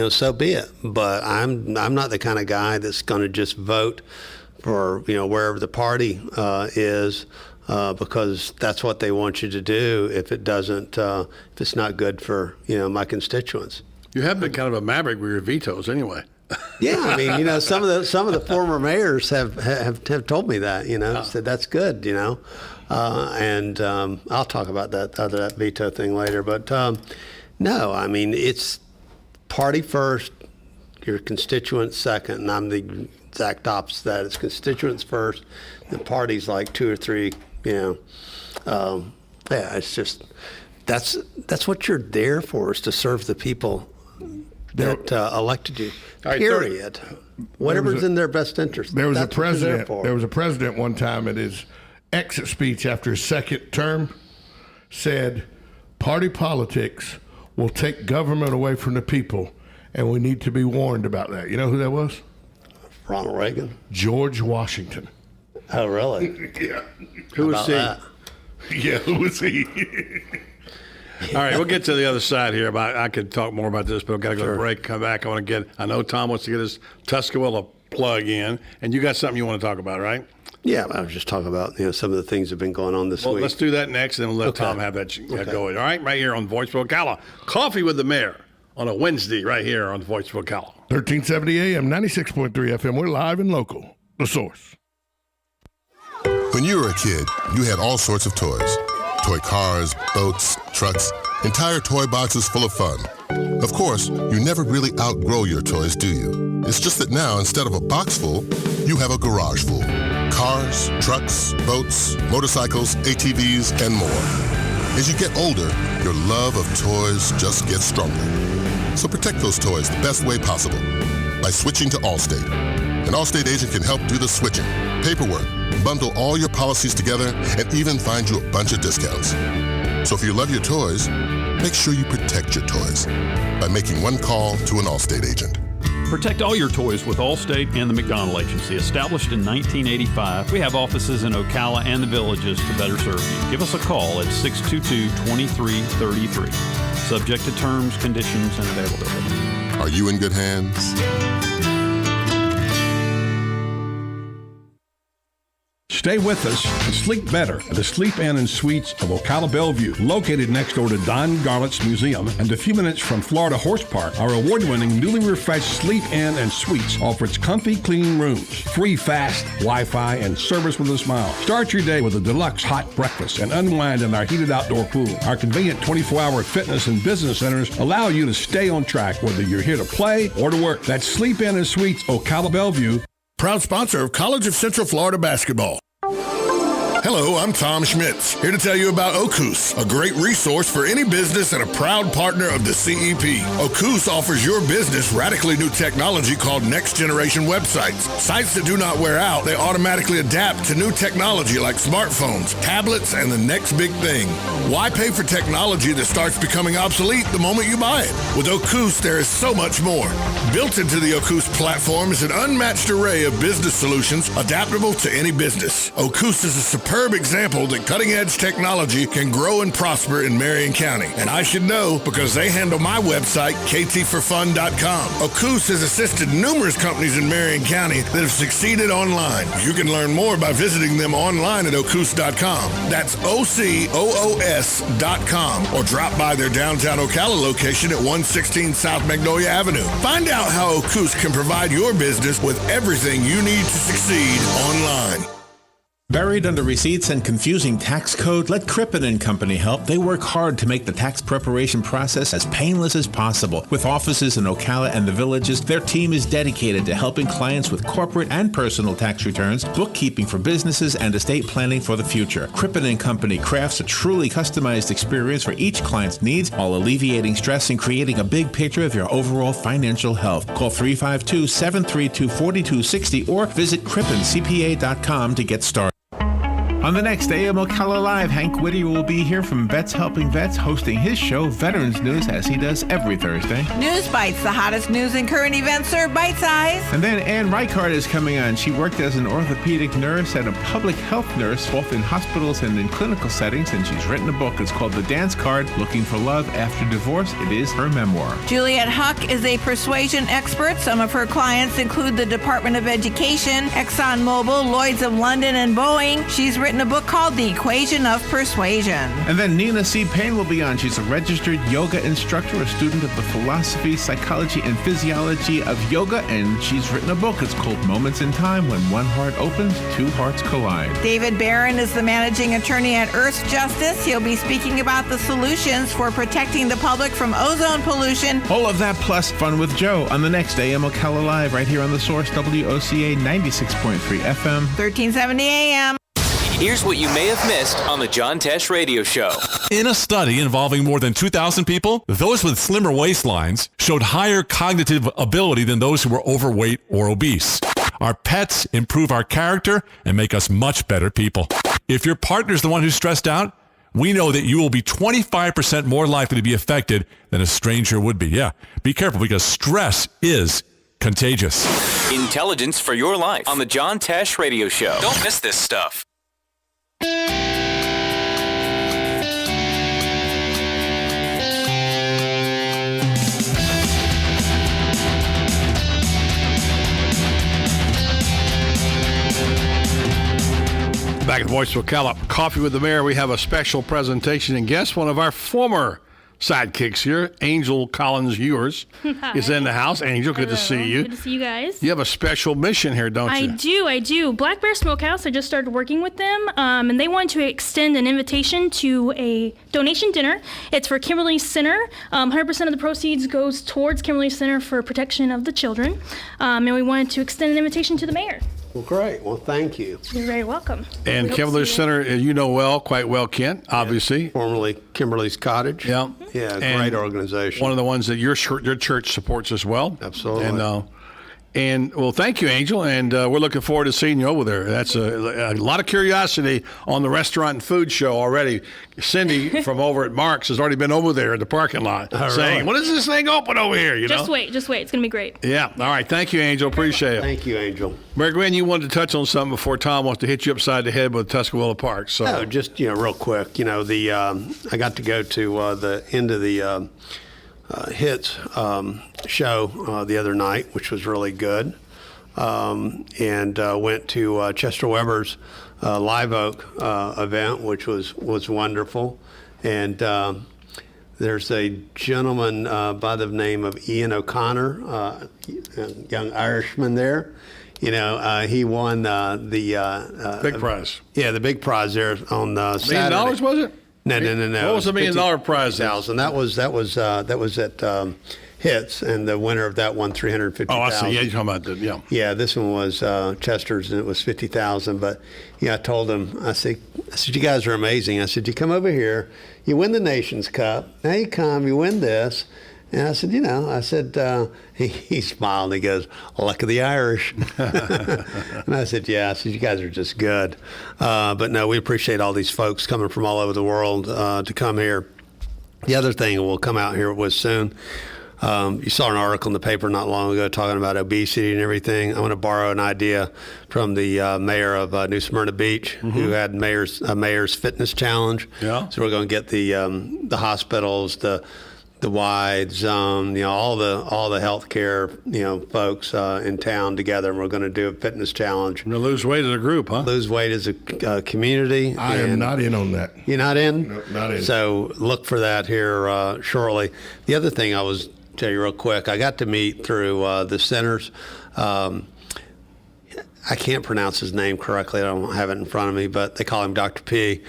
so be it. But I'm not the kind of guy that's going to just vote for, wherever the party is because that's what they want you to do if it's not good for, my constituents. You have been kind of a maverick with your vetoes anyway. Yeah, I mean, some of the former mayors have told me that, said that's good, and I'll talk about that veto thing later. But no, I mean, it's party first, your constituents second, and I'm exact opposite that. It's constituents first, and parties like 2 or 3. It's just that's what you're there for, is to serve the people that elected you. Period. Whatever's in their best interest. There was a president. There was a president one time at his exit speech after his second term said, "Party politics will take government away from the people, and we need to be warned about that." You know who that was? Ronald Reagan. George Washington. Oh, really? Yeah. Who was he? Yeah, who was he? All right, we'll get to the other side here. I could talk more about this, but we've got to go to break, come back. I know Tom wants to get his Tuscaloosa plug in, and you got something you want to talk about, right? Yeah, I was just talking about some of the things that have been going on this week. Let's do that next, and we'll let Tom have that going. All right, right here on Voice of Ocala. Coffee with the Mayor on a Wednesday right here on Voice of Ocala. 1370 AM, 96.3 FM. We're live and local. The Source. When you were a kid, you had all sorts of toys. Toy cars, boats, trucks, entire toy boxes full of fun. Of course, you never really outgrow your toys, do you? It's just that now, instead of a box full, you have a garage full. Cars, trucks, boats, motorcycles, ATVs, and more. As you get older, your love of toys just gets stronger. So protect those toys the best way possible by switching to Allstate. An Allstate agent can help do the switching, paperwork, bundle all your policies together, and even find you a bunch of discounts. So if you love your toys, make sure you protect your toys by making one call to an Allstate agent. Protect all your toys with Allstate and the McDonald Agency. Established in 1985, we have offices in Ocala and the Villages to better serve you. Give us a call at 622-2333. Subject to terms, conditions, and availability. Are you in good hands? Stay with us and sleep better at the Sleep Inn and Suites of Ocala Bellevue, located next door to Don Garlett's Museum and a few minutes from Florida Horse Park. Our award-winning, newly refreshed Sleep Inn and Suites offers comfy, clean rooms, free fast Wi-Fi, and service with a smile. Start your day with a deluxe hot breakfast and unwind in our heated outdoor pool. Our convenient 24-hour fitness and business centers allow you to stay on track whether you're here to play or to work. That's Sleep Inn and Suites, Ocala Bellevue. Proud sponsor of College of Central Florida basketball. Hello, I'm Tom Schmitz, here to tell you about Ocus, a great resource for any business and a proud partner of the CEP. Ocus offers your business radically new technology called Next Generation Websites. Sites that do not wear out, they automatically adapt to new technology like smartphones, tablets, and the next big thing. Why pay for technology that starts becoming obsolete the moment you buy it? With Ocus, there is so much more. Built into the Ocus platform is an unmatched array of business solutions adaptable to any business. Ocus is a superb example that cutting-edge technology can grow and prosper in Marion County. And I should know because they handle my website, ktforfun.com. Ocus has assisted numerous companies in Marion County that have succeeded online. You can learn more by visiting them online at ocus.com. That's OCOOS.com, or drop by their downtown Ocala location at 116 South Magnolia Avenue. Find out how Ocus can provide your business with everything you need to succeed online. Buried under receipts and confusing tax code? Let Crippen & Company help. They work hard to make the tax preparation process as painless as possible. With offices in Ocala and the Villages, their team is dedicated to helping clients with corporate and personal tax returns, bookkeeping for businesses, and estate planning for the future. Crippen & Company crafts a truly customized experience for each client's needs while alleviating stress and creating a big picture of your overall financial health. Call 352-732-4260 or visit crippencpa.com to get started. On the next AM Ocala Live, Hank Whittier will be here from Vets Helping Vets, hosting his show, Veterans News, as he does every Thursday. News Bites, the hottest news and current events served bite-size. And then Ann Reichard is coming on. She worked as an orthopedic nurse and a public health nurse, both in hospitals and in clinical settings, and she's written a book. It's called The Dance Card, Looking for Love After Divorce. It is her memoir. Juliette Huck is a persuasion expert. Some of her clients include the Department of Education, ExxonMobil, Lloyds of London, and Boeing. She's written written a book called The Equation of Persuasion. And then Nina C. Payne will be on. She's a registered yoga instructor, a student of the philosophy, psychology, and physiology of yoga, and she's written a book. It's called Moments in Time. When one heart opens, two hearts collide. David Barron is the managing attorney at Earth Justice. He'll be speaking about the solutions for protecting the public from ozone pollution. All of that plus Fun with Joe on the next AM Ocala Live right here on The Source, WOCA 96.3 FM. 1370 AM. Here's what you may have missed on the John Tesh Radio Show. In a study involving more than 2,000 people, those with slimmer waistlines showed higher cognitive ability than those who were overweight or obese. Our pets improve our character and make us much better people. If your partner's the one who's stressed out, we know that you will be 25% more likely to be affected than a stranger would be. Yeah, be careful because stress is contagious. Intelligence for your life on the John Tesh Radio Show. Don't miss this stuff. Back at Voice of Ocala, Coffee with the Mayor, we have a special presentation and guest. One of our former sidekicks here, Angel Collins-Ewers, is in the house. Angel, good to see you. Good to see you guys. You have a special mission here, don't you? I do. Black Bear Smokehouse, I just started working with them, and they want to extend an invitation to a donation dinner. It's for Kimberly Center. 100% of the proceeds goes towards Kimberly Center for protection of the children, and we wanted to extend an invitation to the mayor. Well, great. Well, thank you. You're very welcome. And Kimberly Center, you know quite well, Kent, obviously. Formerly Kimberly's Cottage. Yeah. Yeah, great organization. One of the ones that your church supports as well. Absolutely. And well, thank you, Angel, and we're looking forward to seeing you over there. That's a lot of curiosity on the restaurant and food show already. Cindy from over at Mark's has already been over there in the parking lot saying, "When is this thing open over here?" Just wait. It's going to be great. Yeah. All right. Thank you, Angel. Appreciate it. Thank you, Angel. Mary Gwen, you wanted to touch on something before Tom wants to hit you upside the head with Tuscaloosa Park. So, just real quick. I got to go to the end of the Hits show the other night, which was really good, and went to Chester Weber's Live Oak event, which was wonderful. And there's a gentleman by the name of Ian O'Connor, a young Irishman there. He won the big prize. Yeah, the big prize there on Saturday. $1 million, was it? No. What was the $1 million prize? That was at Hits, and the winner of that won $350,000. Oh, I see. Yeah, you're talking about that. Yeah. Yeah, this one was Chester's, and it was $50,000. But I told him, I said, you guys are amazing. I said, you come over here, you win the Nations Cup. Now you come, you win this. And I said, he smiled and he goes, luck of the Irish. And I said, yeah. I said, you guys are just good. But no, we appreciate all these folks coming from all over the world to come here. The other thing we'll come out here with soon, you saw an article in the paper not long ago talking about obesity and everything. I want to borrow an idea from the mayor of New Smyrna Beach, who had mayor's fitness challenge. Yeah. So we're going to get the hospitals, the wide zone, all the healthcare, folks in town together, and we're going to do a fitness challenge. We're going to lose weight as a group, huh? Lose weight as a community. I am not in on that. You're not in? No, not in. So look for that here shortly. The other thing I was tell you real quick, I got to meet through the centers. I can't pronounce his name correctly. I don't have it in front of me, but they call him Dr. P.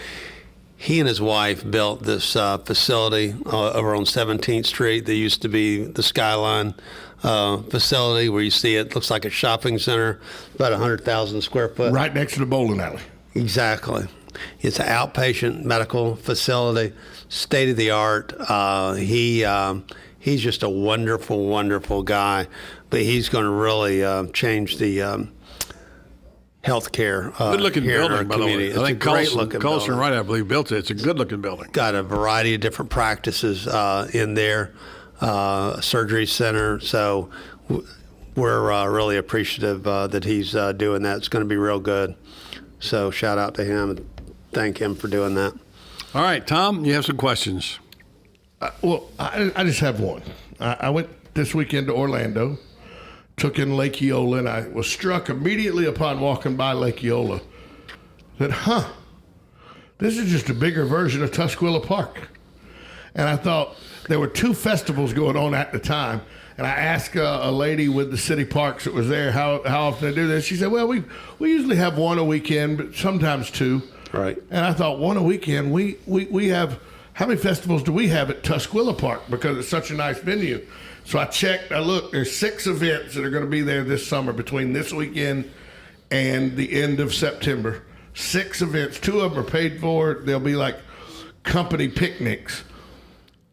He and his wife built this facility over on 17th Street. There used to be the Skyline facility where you see it looks like a shopping center, about 100,000 square foot. Right next to the bowling alley. Exactly. It's an outpatient medical facility, state of the art. He's just a wonderful, wonderful guy, but he's going to really change the healthcare good-looking here building, in our by the community. way. It's I think a great-looking Collison building. Wright, I believe, built it. It's a good-looking building. Got a variety of different practices in there, surgery center. So we're really appreciative that he's doing that. It's going to be real good. So shout out to him and thank him for doing that. All right, Tom, you have some questions. I just have one. I went this weekend to Orlando, took in Lake Eola, and I was struck immediately upon walking by Lake Eola that, this is just a bigger version of Tusquilla Park. And I thought there were 2 festivals going on at the time. And I asked a lady with the city parks that was there how often they do this. She said, well, we usually have 1 a weekend, but sometimes 2. Right. And I thought 1 a weekend, we have, how many festivals do we have at Tusquilla Park? Because it's such a nice venue. So I checked, I looked, there's 6 events that are going to be there this summer between this weekend and the end of September. 6 events, 2 of them are paid for. They'll be like company picnics.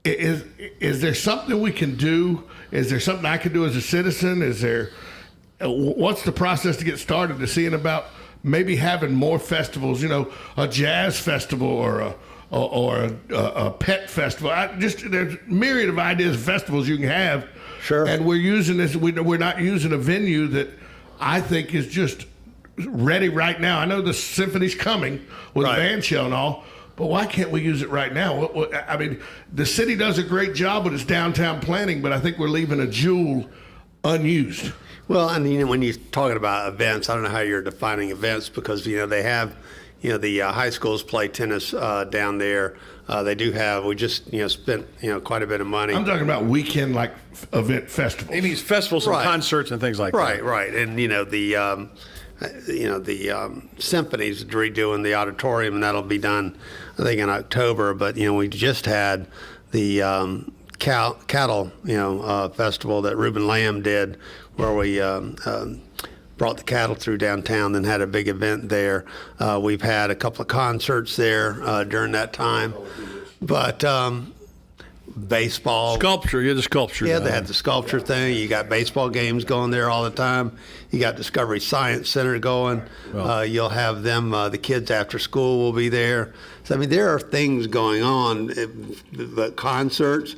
Is there something we can do? Is there something I can do as a citizen? Is there, what's the process to get started to seeing about maybe having more festivals, a jazz festival or a pet festival? There's a myriad of ideas of festivals you can have. Sure. And we're using this, we're not using a venue that I think is just ready right now. I know the symphony's coming with Right. band shell and all, but why can't we use it right now? I mean, the city does a great job with its downtown planning, but I think we're leaving a jewel unused. Well, and when you're talking about events, I don't know how you're defining events because they have, the high schools play tennis down there. They do have. We just spent quite a bit of money. I'm talking about weekend like event festivals. He means festivals and Right. concerts and things like that. Right, and the symphony's redoing the auditorium, and that'll be done, I think, in October. But we just had the cattle festival that Reuben Lamb did, where we brought the cattle through downtown, then had a big event there. We've had a couple of concerts there during that time, but. Baseball. Sculpture, the sculpture. Yeah, they had the sculpture thing. You got baseball games going there all the time. You got Discovery Science Center going. You'll have them, the kids after school will be there. So, I mean, there are things going on, but concerts,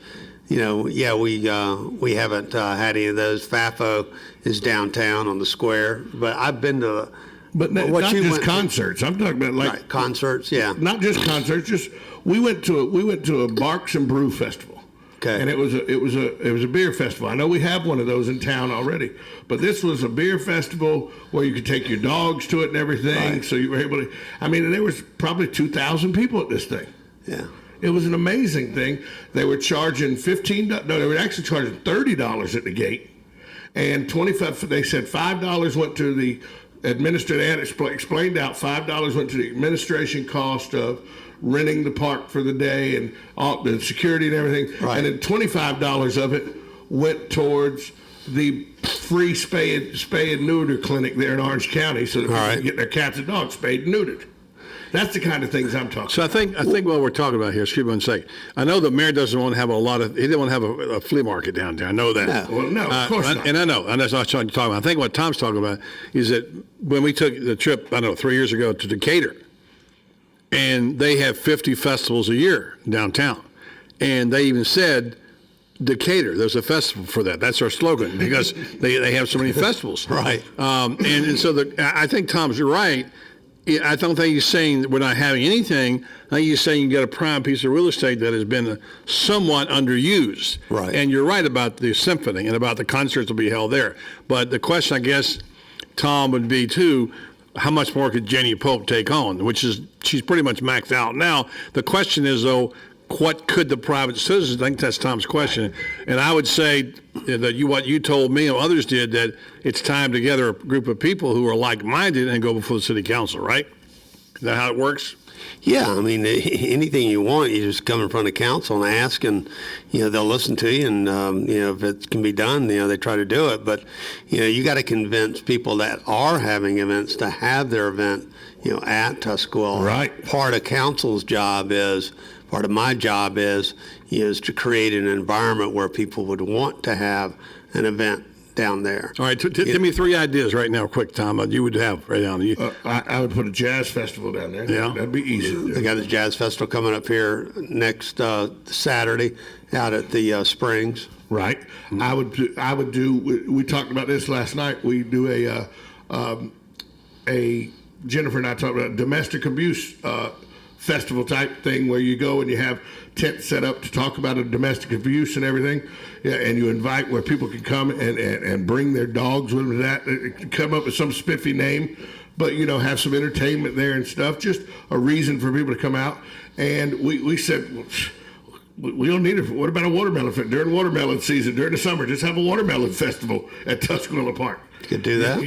we haven't had any of those. FAFO is downtown on the square, but I've been to. But not just concerts. I'm talking about like concerts. Yeah, not just concerts. Just we went to a Barks and Brew festival. Okay. And it was a beer festival. I know we have one of those in town already, but this was a beer festival where you could take your dogs to it and everything. Right. So you were able to. I mean, and there was probably 2,000 people at this thing. Yeah. It was an amazing thing. They were charging $15. No, they were actually charging $30 at the gate, and $25. They said $5 went to the administrator. Explained out $5 went to the administration cost of renting the park for the day and all the security and everything, right. And then $25 of it went towards the free spay and neuter clinic there in Orange County, so that people can get their cats and dogs spayed and neutered. That's the kind of things I'm talking about. So I think what we're talking about here, excuse me one second, I know the mayor doesn't want to have he didn't want to have a flea market down there. I know that. No, well, no, of course not. And I know, and that's not what I'm talking about. I think what Tom's talking about is that when we took the trip, 3 years ago to Decatur, and they have 50 festivals a year downtown, and they even said, Decatur, there's a festival for that. That's our slogan because they have so many festivals. Right. And so I think Tom's right. I don't think he's saying that we're not having anything. I think he's saying you got a prime piece of real estate that has been somewhat underused. Right. And you're right about the symphony and about the concerts that will be held there. But the question, I guess, Tom, would be too, how much more could Jenny Pope take on? She's pretty much maxed out now. The question is, though, what could the private citizens? I think that's Tom's question. And I would say that what you told me and others did, that it's time to gather a group of people who are like-minded and go before the city council, right? Is that how it works? Yeah, I mean, anything you want, you just come in front of council and ask, and they'll listen to you, and if it can be done, they try to do it. But you got to convince people that are having events to have their event, at Tusquilla. Right. Part of council's job is. Part of my job is to create an environment where people would want to have an event down there. All right, give me 3 ideas right now, quick, Tom, you would have right down. I would put a jazz festival down there. Yeah. That'd be easy. They got the jazz festival coming up here next Saturday out at the Springs. Right. Mm-hmm. I would do. We talked about this last night. We do a Jennifer and I talked about domestic abuse festival type thing where you go and you have tents set up to talk about a domestic abuse and everything, and you invite where people can come and bring their dogs with them to that. Come up with some spiffy name, but have some entertainment there and stuff. Just a reason for people to come out. And we said, well, we don't need it. What about a watermelon festival? During watermelon season, during the summer, just have a watermelon festival at Tuscarora Park. You could do that.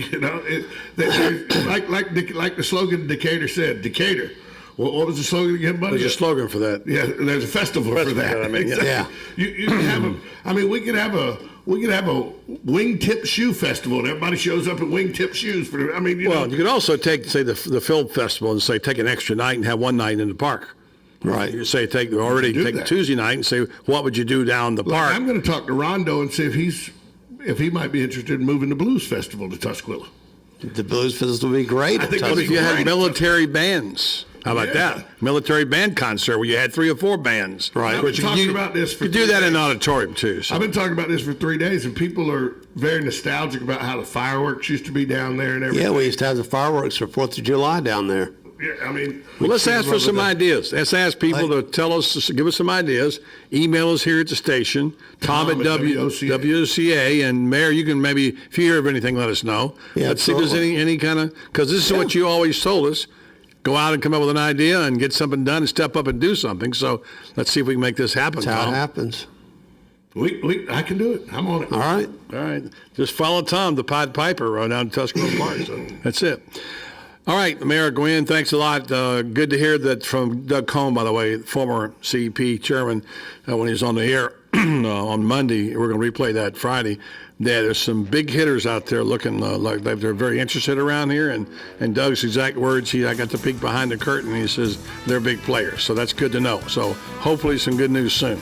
Like the slogan Decatur said, Decatur. What was the slogan again, buddy? There's a slogan for that. Yeah, there's a festival for that. I mean, yeah. You can have a. I mean, we could have a wingtip shoe festival, and everybody shows up in wingtip shoes for. I mean, you could also take, say, the film festival and say take an extra night and have one night in the park. Right. You say take Tuesday night and say what would you do down the park? I'm going to talk to Rondo and see if he might be interested in moving the Blues Festival to Tuscarora. The Blues Festival would be great. I think if you had military bands. How about that? Military band concert where you had 3 or 4 bands. Right. I've been talking about this for 3 days. You do that in an auditorium too. So. I've been talking about this for 3 days, and people are very nostalgic about how the fireworks used to be down there and everything. Yeah, we used to have the fireworks for 4th of July down there. Yeah, I mean. Well, let's ask for some ideas. Let's ask people to tell us, give us some ideas. Email us here at the station, Tom at WOCA, and Mayor, you can maybe, if you hear of anything, let us know. Yeah, let's see if there's any kind of, because this is what you always told us. Go out and come up with an idea and get something done and step up and do something. So let's see if we can make this happen. That's how it happens. I can do it. I'm on it. All right. Just follow Tom, the Pied Piper, down Tuscarora Park. So that's it. All right, Mayor Gwynn, thanks a lot. Good to hear that from Doug Cohn, by the way, former CEP chairman, when he was on the air on Monday. We're going to replay that Friday. Yeah, there's some big hitters out there looking like they're very interested around here. And Doug's exact words, I got to peek behind the curtain, and he says they're big players. So that's good to know. So hopefully some good news soon.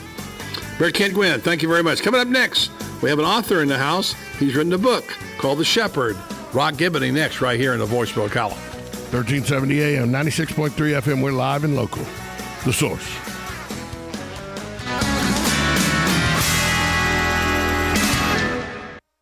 Mayor Kent Gwynn, thank you very much. Coming up next, we have an author in the house. He's written a book called The Shepherd. Rock Gibbony next right here in the Voice of Ocala. 1370 AM, 96.3 FM. We're live and local. The Source.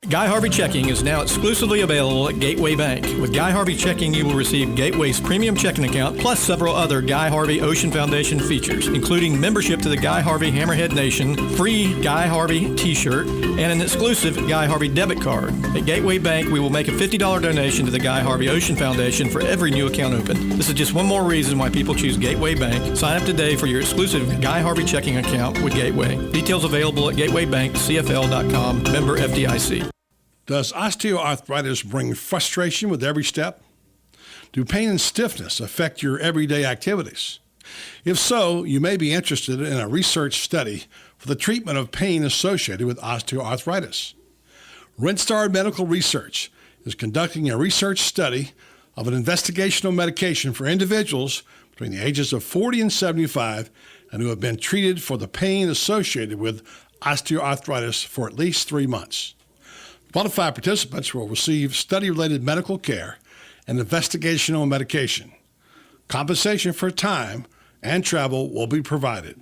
Guy Harvey Checking is now exclusively available at Gateway Bank. With Guy Harvey Checking, you will receive Gateway's premium checking account plus several other Guy Harvey Ocean Foundation features, including membership to the Guy Harvey Hammerhead Nation, free Guy Harvey t-shirt, and an exclusive Guy Harvey debit card. At Gateway Bank, we will make a $50 donation to the Guy Harvey Ocean Foundation for every new account opened. This is just one more reason why people choose Gateway Bank. Sign up today for your exclusive Guy Harvey checking account with Gateway. Details available at gatewaybankcfl.com, member FDIC. Does osteoarthritis bring frustration with every step? Do pain and stiffness affect your everyday activities? If so, you may be interested in a research study for the treatment of pain associated with osteoarthritis. Rinstar Medical Research is conducting a research study of an investigational medication for individuals between the ages of 40 and 75 and who have been treated for the pain associated with osteoarthritis for at least 3 months. Qualified participants will receive study-related medical care and investigational medication. Compensation for time and travel will be provided.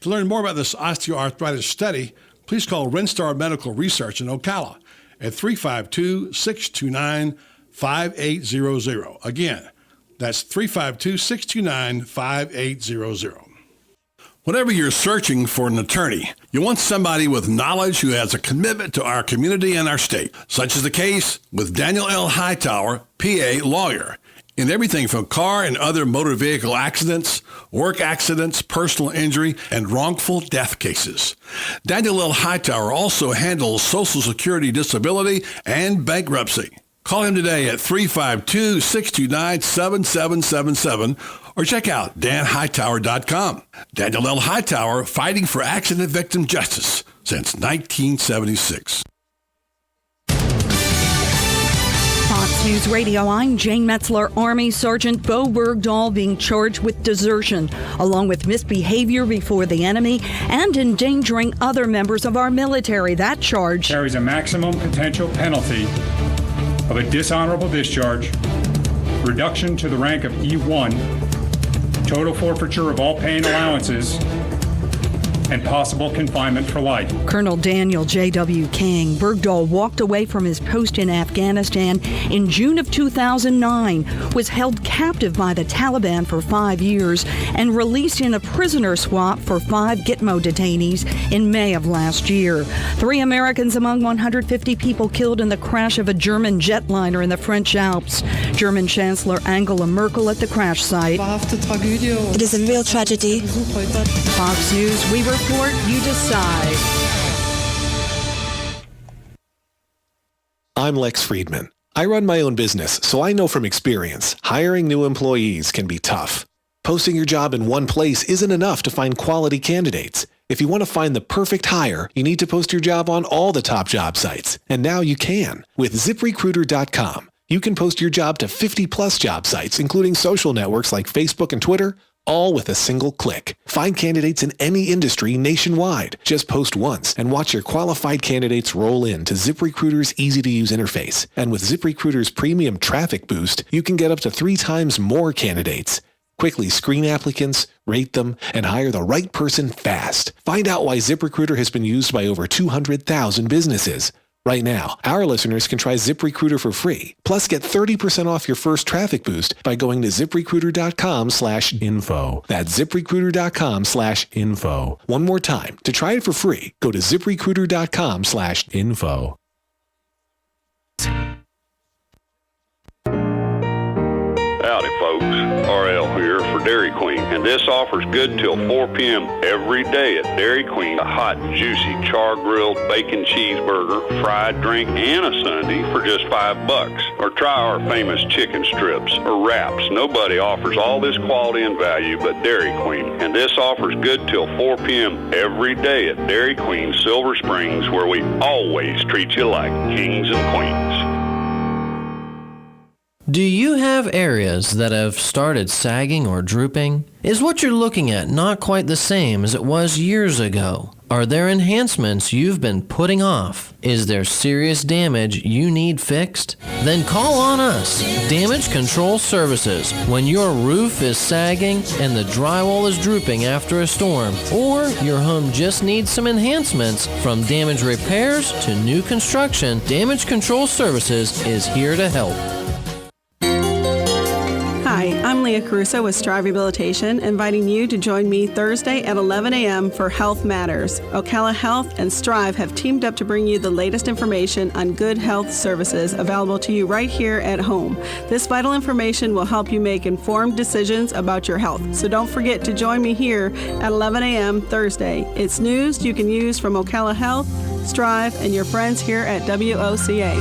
To learn more about this osteoarthritis study, please call Rinstar Medical Research in Ocala at 352-629-5800. Again, that's 352-629-5800. Whenever you're searching for an attorney, you want somebody with knowledge who has a commitment to our community and our state. Such is the case with Daniel L. Hightower, PA lawyer. In everything from car and other motor vehicle accidents, work accidents, personal injury, and wrongful death cases. Daniel L. Hightower also handles Social Security disability and bankruptcy. Call him today at 352-629-7777 or check out danhightower.com. Daniel L. Hightower, fighting for accident victim justice since 1976. Fox News Radio, I'm Jane Metzler. Army Sergeant Bo Bergdahl being charged with desertion, along with misbehavior before the enemy and endangering other members of our military. That charge carries a maximum potential penalty of a dishonorable discharge, reduction to the rank of E1, total forfeiture of all pay and allowances, and possible confinement for life. Colonel Daniel J.W. King Bergdahl walked away from his post in Afghanistan in June of 2009, was held captive by the Taliban for 5 years, and released in a prisoner swap for 5 Gitmo detainees in May of last year. 3 Americans among 150 people killed in the crash of a German jetliner in the French Alps. German Chancellor Angela Merkel at the crash site. It is a real tragedy. Fox News, we report, you decide. I'm Lex Friedman. I run my own business, so I know from experience, hiring new employees can be tough. Posting your job in one place isn't enough to find quality candidates. If you want to find the perfect hire, you need to post your job on all the top job sites. And now you can with ZipRecruiter.com. You can post your job to 50-plus job sites, including social networks like Facebook and Twitter, all with a single click. Find candidates in any industry nationwide. Just post once and watch your qualified candidates roll in to ZipRecruiter's easy-to-use interface. And with ZipRecruiter's premium traffic boost, you can get up to 3 times more candidates. Quickly screen applicants, rate them, and hire the right person fast. Find out why ZipRecruiter has been used by over 200,000 businesses. Right now, our listeners can try ZipRecruiter for free. Plus, get 30% off your first traffic boost by going to ZipRecruiter.com/info. That's ZipRecruiter.com/info. One more time. To try it for free, go to ZipRecruiter.com/info. Howdy, folks. RL here for Dairy Queen, and this offer's good till 4 p.m. every day at Dairy Queen. A hot, juicy, char-grilled bacon cheeseburger, fried drink, and a sundae for just $5. Or try our famous chicken strips or wraps. Nobody offers all this quality and value but Dairy Queen, and this offer's good till 4 p.m. every day at Dairy Queen, Silver Springs, where we always treat you like kings and queens. Do you have areas that have started sagging or drooping? Is what you're looking at not quite the same as it was years ago? Are there enhancements you've been putting off? Is there serious damage you need fixed? Then call on us, Damage Control Services, when your roof is sagging and the drywall is drooping after a storm, or your home just needs some enhancements. From damage repairs to new construction, Damage Control Services is here to help. Hi, I'm Leah Caruso with Strive Rehabilitation, inviting you to join me Thursday at 11 a.m. for Health Matters. Ocala Health and Strive have teamed up to bring you the latest information on good health services available to you right here at home. This vital information will help you make informed decisions about your health. So don't forget to join me here at 11 a.m. Thursday. It's news you can use from Ocala Health, Strive, and your friends here at WOCA.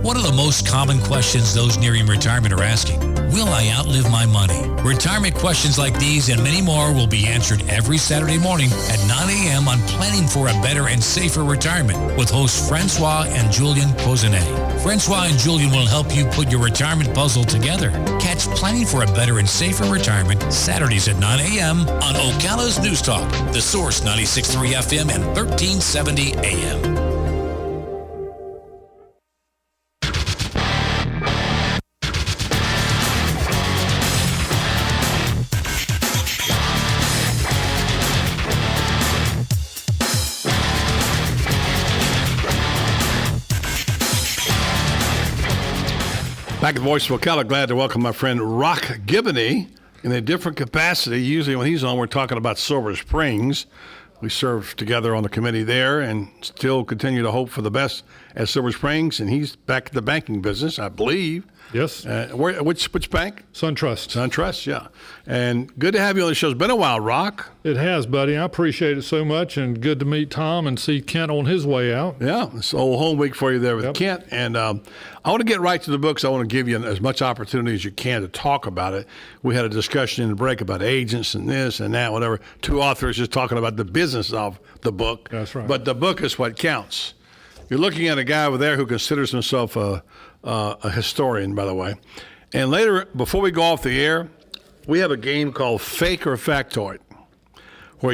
One of the most common questions those nearing retirement are asking: will I outlive my money? Retirement questions like these and many more will be answered every Saturday morning at 9 a.m. on Planning for a Better and Safer Retirement with hosts Francois and Julian Pozenet. Francois and Julian will help you put your retirement puzzle together. Catch Planning for a Better and Safer Retirement Saturdays at 9 a.m. on Ocala's News Talk, The Source 96.3 FM and 1370 AM. Back at the Voice of Ocala, glad to welcome my friend Rock Gibney in a different capacity. Usually when he's on, we're talking about Silver Springs. We serve together on the committee there and still continue to hope for the best at Silver Springs. And he's back in the banking business, I believe. Yes. Which bank? SunTrust. SunTrust, yeah. And good to have you on the show. It's been a while, Rock. It has, buddy. I appreciate it so much, and good to meet Tom and see Kent on his way out. Yeah, it's a whole week for you there with Kent. And I want to get right to the books. I want to give you as much opportunity as you can to talk about it. We had a discussion in the break about agents and this and that, whatever. 2 authors just talking about the business of the book. That's right. But the book is what counts. You're looking at a guy over there who considers himself a historian, by the way. And later, before we go off the air, we have a game called Fake or Factoid, where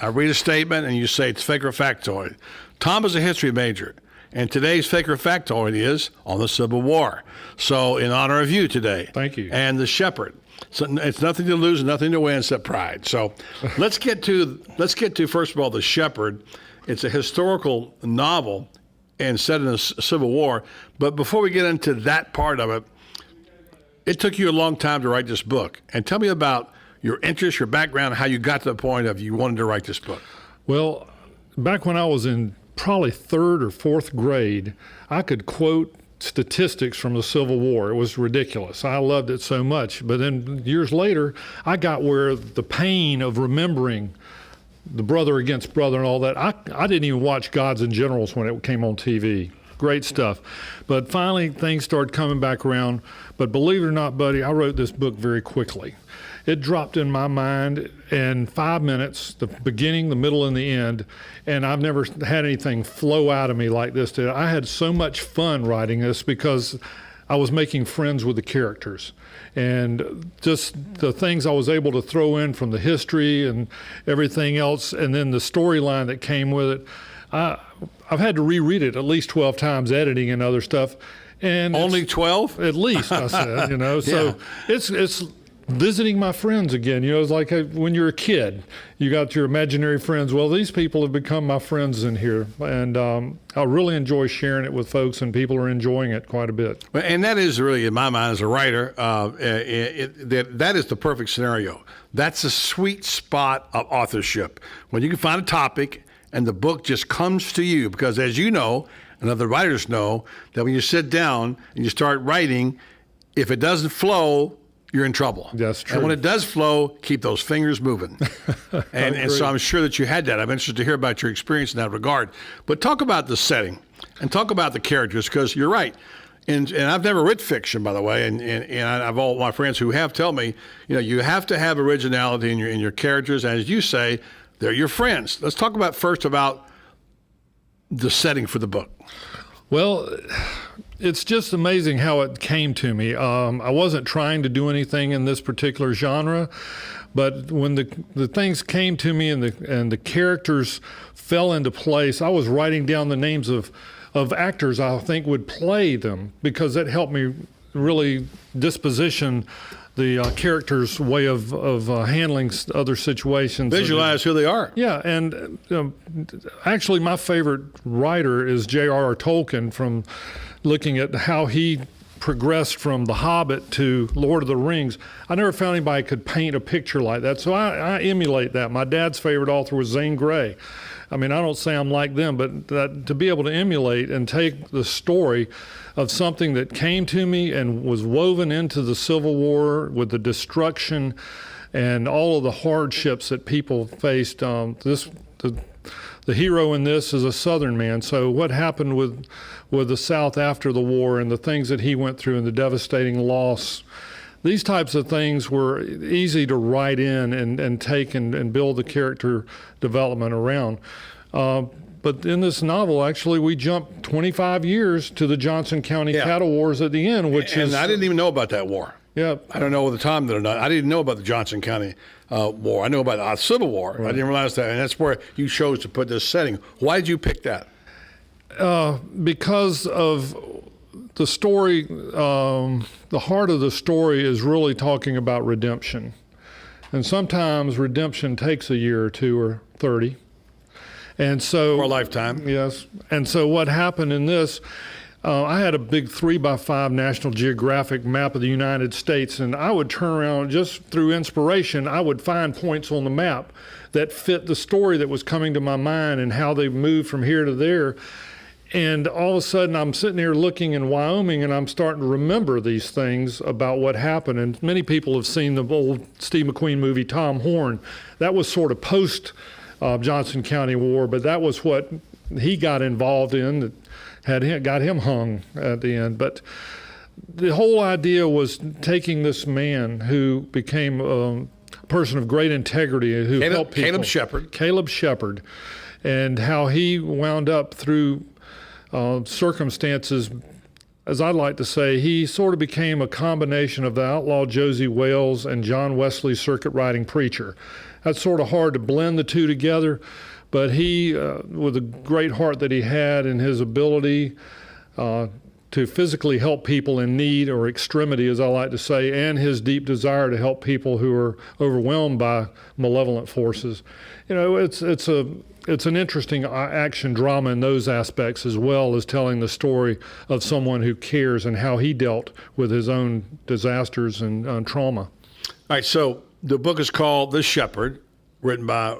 I read a statement and you say it's fake or factoid. Tom is a history major, and today's fake or factoid is on the Civil War. So in honor of you today. Thank you. And the Shepherd. So it's nothing to lose, nothing to win except pride. So let's get to first of all, The Shepherd. It's a historical novel and set in the Civil War. But before we get into that part of it, it took you a long time to write this book. And tell me about your interest, your background, how you got to the point of you wanted to write this book. Well, back when I was in probably third or fourth grade, I could quote statistics from the Civil War. It was ridiculous. I loved it so much. But then years later, I got where the pain of remembering the brother against brother and all that. I didn't even watch Gods and Generals when it came on TV. Great stuff. But finally, things started coming back around. But believe it or not, buddy, I wrote this book very quickly. It dropped in my mind in 5 minutes, the beginning, the middle, and the end, and I've never had anything flow out of me like this. I had so much fun writing this because I was making friends with the characters, and just the things I was able to throw in from the history and everything else, and then the storyline that came with it. I've had to reread it at least 12 times, editing and other stuff. And only 12? At least, I said, So it's visiting my friends again. It's like when you're a kid, you got your imaginary friends. Well, these people have become my friends in here, and I really enjoy sharing it with folks, and people are enjoying it quite a bit. And that is really, in my mind as a writer, that is the perfect scenario. That's the sweet spot of authorship, when you can find a topic and the book just comes to you, because as you know, and other writers know, that when you sit down and you start writing, if it doesn't flow, you're in trouble. That's true. And when it does flow, keep those fingers moving. and so I'm sure that you had that. I'm interested to hear about your experience in that regard. But talk about the setting and talk about the characters, because you're right. And I've never written fiction, by the way, and I've all my friends who have tell me, you have to have originality in your characters. And as you say, they're your friends. Let's talk first about the setting for the book. Well, it's just amazing how it came to me. I wasn't trying to do anything in this particular genre, but when the things came to me and the characters fell into place, I was writing down the names of actors I think would play them, because that helped me really disposition the character's way of handling other situations. Visualize who they are. Yeah, and actually my favorite writer is J.R.R. Tolkien, from looking at how he progressed from The Hobbit to Lord of the Rings. I never found anybody could paint a picture like that, so I emulate that. My dad's favorite author was Zane Grey. I mean, I don't say I'm like them, but to be able to emulate and take the story of something that came to me and was woven into the Civil War with the destruction and all of the hardships that people faced. The hero in this is a Southern man. So what happened with the South after the war and the things that he went through and the devastating loss, these types of things were easy to write in and take and build the character development around. But in this novel, actually, we jumped 25 years to the Johnson County Cattle Wars at the end, And I didn't even know about that war. Yeah. I don't know at the time that or not. I didn't know about the Johnson County War. I know about the Civil War. Right. I didn't realize that. And that's where you chose to put this setting. Why did you pick that? Because of the story, the heart of the story is really talking about redemption. And sometimes redemption takes a year or 2 or 30. And so, or a lifetime. Yes. And so what happened in this, I had a big 3x5 National Geographic map of the United States, and I would turn around just through inspiration. I would find points on the map that fit the story that was coming to my mind and how they moved from here to there. And all of a sudden, I'm sitting here looking in Wyoming, and I'm starting to remember these things about what happened. And many people have seen the old Steve McQueen movie, Tom Horn. That was sort of post Johnson County War, but that was what he got involved in that got him hung at the end. But the whole idea was taking this man who became a person of great integrity who helped people. Caleb Shepherd, and how he wound up through circumstances, as I'd like to say, he sort of became a combination of the outlaw Josie Wales and John Wesley circuit riding preacher. That's sort of hard to blend the two together, but he, with the great heart that he had and his ability to to physically help people in need or extremity, as I like to say, and his deep desire to help people who are overwhelmed by malevolent forces. You know, it's an interesting action drama in those aspects, as well as telling the story of someone who cares and how he dealt with his own disasters and trauma. All right, so the book is called The Shepherd, written by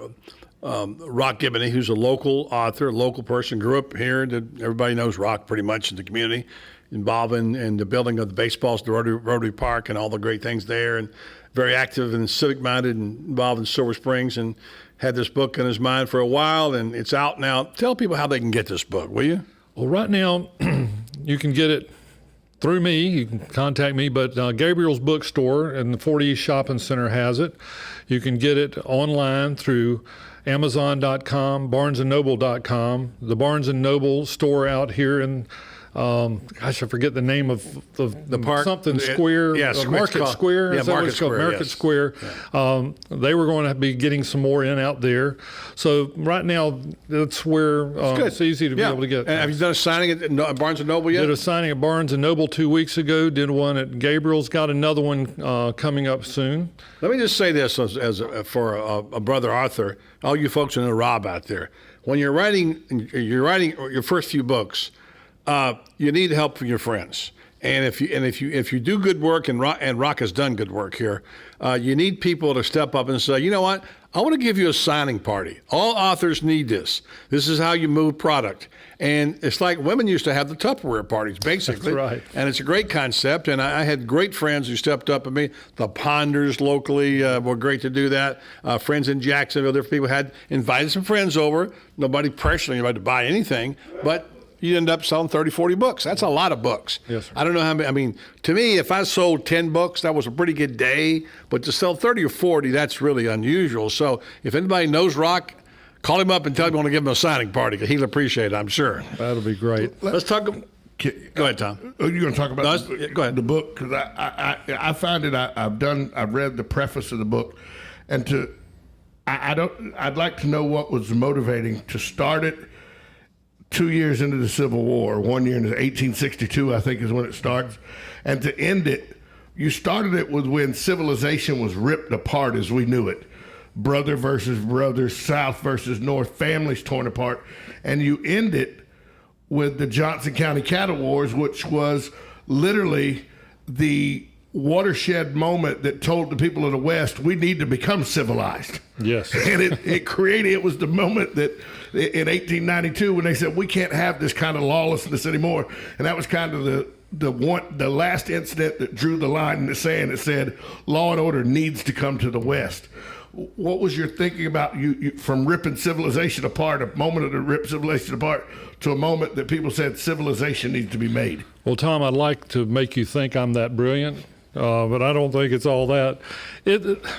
Rock Gibney, who's a local author, a local person, grew up here. Everybody knows Rock pretty much in the community, involved in the building of the baseballs, the Rotary Park, and all the great things there, and very active and civic-minded and involved in Silver Springs, and had this book in his mind for a while, and it's out now. Tell people how they can get this book, will you? Well, right now, you can get it through me. You can contact me, but Gabriel's Bookstore and the 40 East Shopping Center has it. You can get it online through Amazon.com, BarnesandNoble.com, the Barnes & Noble store out here in, gosh, I forget the name of the park, something square, Market Square. Yeah, Is that what it's called? Market yes. Square. Yeah. They were going to be getting some more in out there. So right now, that's where it's easy to be able to get. And have you done a signing at Barnes & Noble yet? Did a signing at Barnes & Noble 2 weeks ago. Did one at Gabriel's. Got another one coming up soon. Let me just say this for a brother author, all you folks in the Rob out there. When you're writing your first few books, you need help from your friends. And if you do good work, and Rock has done good work here, you need people to step up and say, you know what, I want to give you a signing party. All authors need this. This is how you move product. And it's like women used to have the Tupperware parties, basically. That's right. And it's a great concept. And I had great friends who stepped up. I mean, the Ponders locally were great to do that. Friends in Jacksonville, different people had invited some friends over. Nobody pressuring anybody to buy anything, but you end up selling 30, 40 books. That's a lot of books. Yes, sir. I don't know how many. I mean, to me, if I sold 10 books, that was a pretty good day. But to sell 30 or 40, that's really unusual. So if anybody knows Rock, call him up and tell him you want to give him a signing party, because he'll appreciate it, I'm sure. That'll be great. Let's talk. Go ahead, Tom. Are you going to talk about go ahead. the book? Because I find it. I've read the preface of the book, and I'd like to know what was motivating to start it 2 years into the Civil War, 1 year into 1862, I think is when it starts, and to end it. You started it with when civilization was ripped apart as we knew it. Brother versus brother, South versus North, families torn apart. And you end it with the Johnson County Cattle Wars, which was literally the watershed moment that told the people of the West, we need to become civilized. Yes. And it was the moment that in 1892 when they said, we can't have this kind of lawlessness anymore. And that was kind of the last incident that drew the line in the sand that said, law and order needs to come to the West. What was your thinking about you from ripping civilization apart, a moment of the rip civilization apart, to a moment that people said civilization needs to be made? Well, Tom, I'd like to make you think I'm that brilliant, but I don't think it's all that.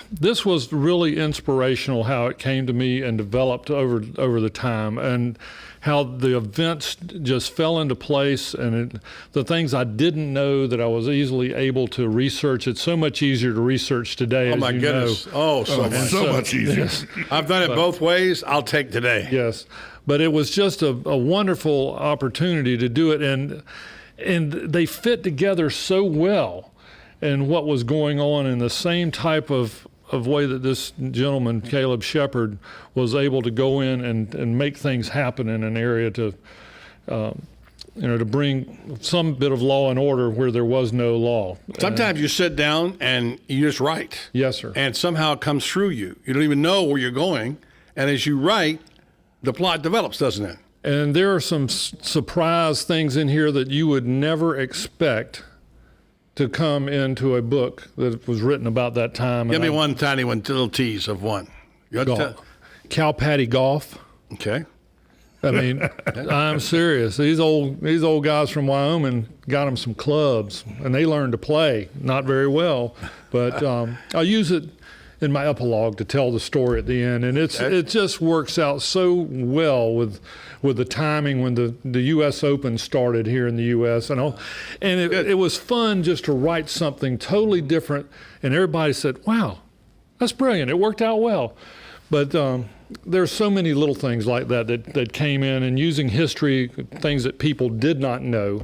This was really inspirational how it came to me and developed over the time, and how the events just fell into place, and the things I didn't know that I was easily able to research. It's so much easier to research today. Oh, my goodness. Know. So much easier. Yes. I've done it both ways. I'll take today. Yes. But it was just a wonderful opportunity to do it, and they fit together so well in what was going on in the same type of way that this gentleman, Caleb Shepherd, was able to go in and make things happen in an area to bring some bit of law and order where there was no law. Sometimes you sit down and you just write. Yes, sir. And somehow it comes through you. You don't even know where you're going. And as you write, the plot develops, doesn't it? And there are some surprise things in here that you would never expect to come into a book that was written about that time. Give me one tiny one, little tease of one. Cow patty golf. Okay. I mean, I'm serious. These old guys from Wyoming got them some clubs, and they learned to play. Not very well, but I use it in my epilogue to tell the story at the end, and it just works out so well with the timing when the U.S. Open started here in the U.S. and it was fun just to write something totally different, and everybody said, "Wow, that's brilliant! It worked out well." But there's so many little things like that came in, and using history, things that people did not know.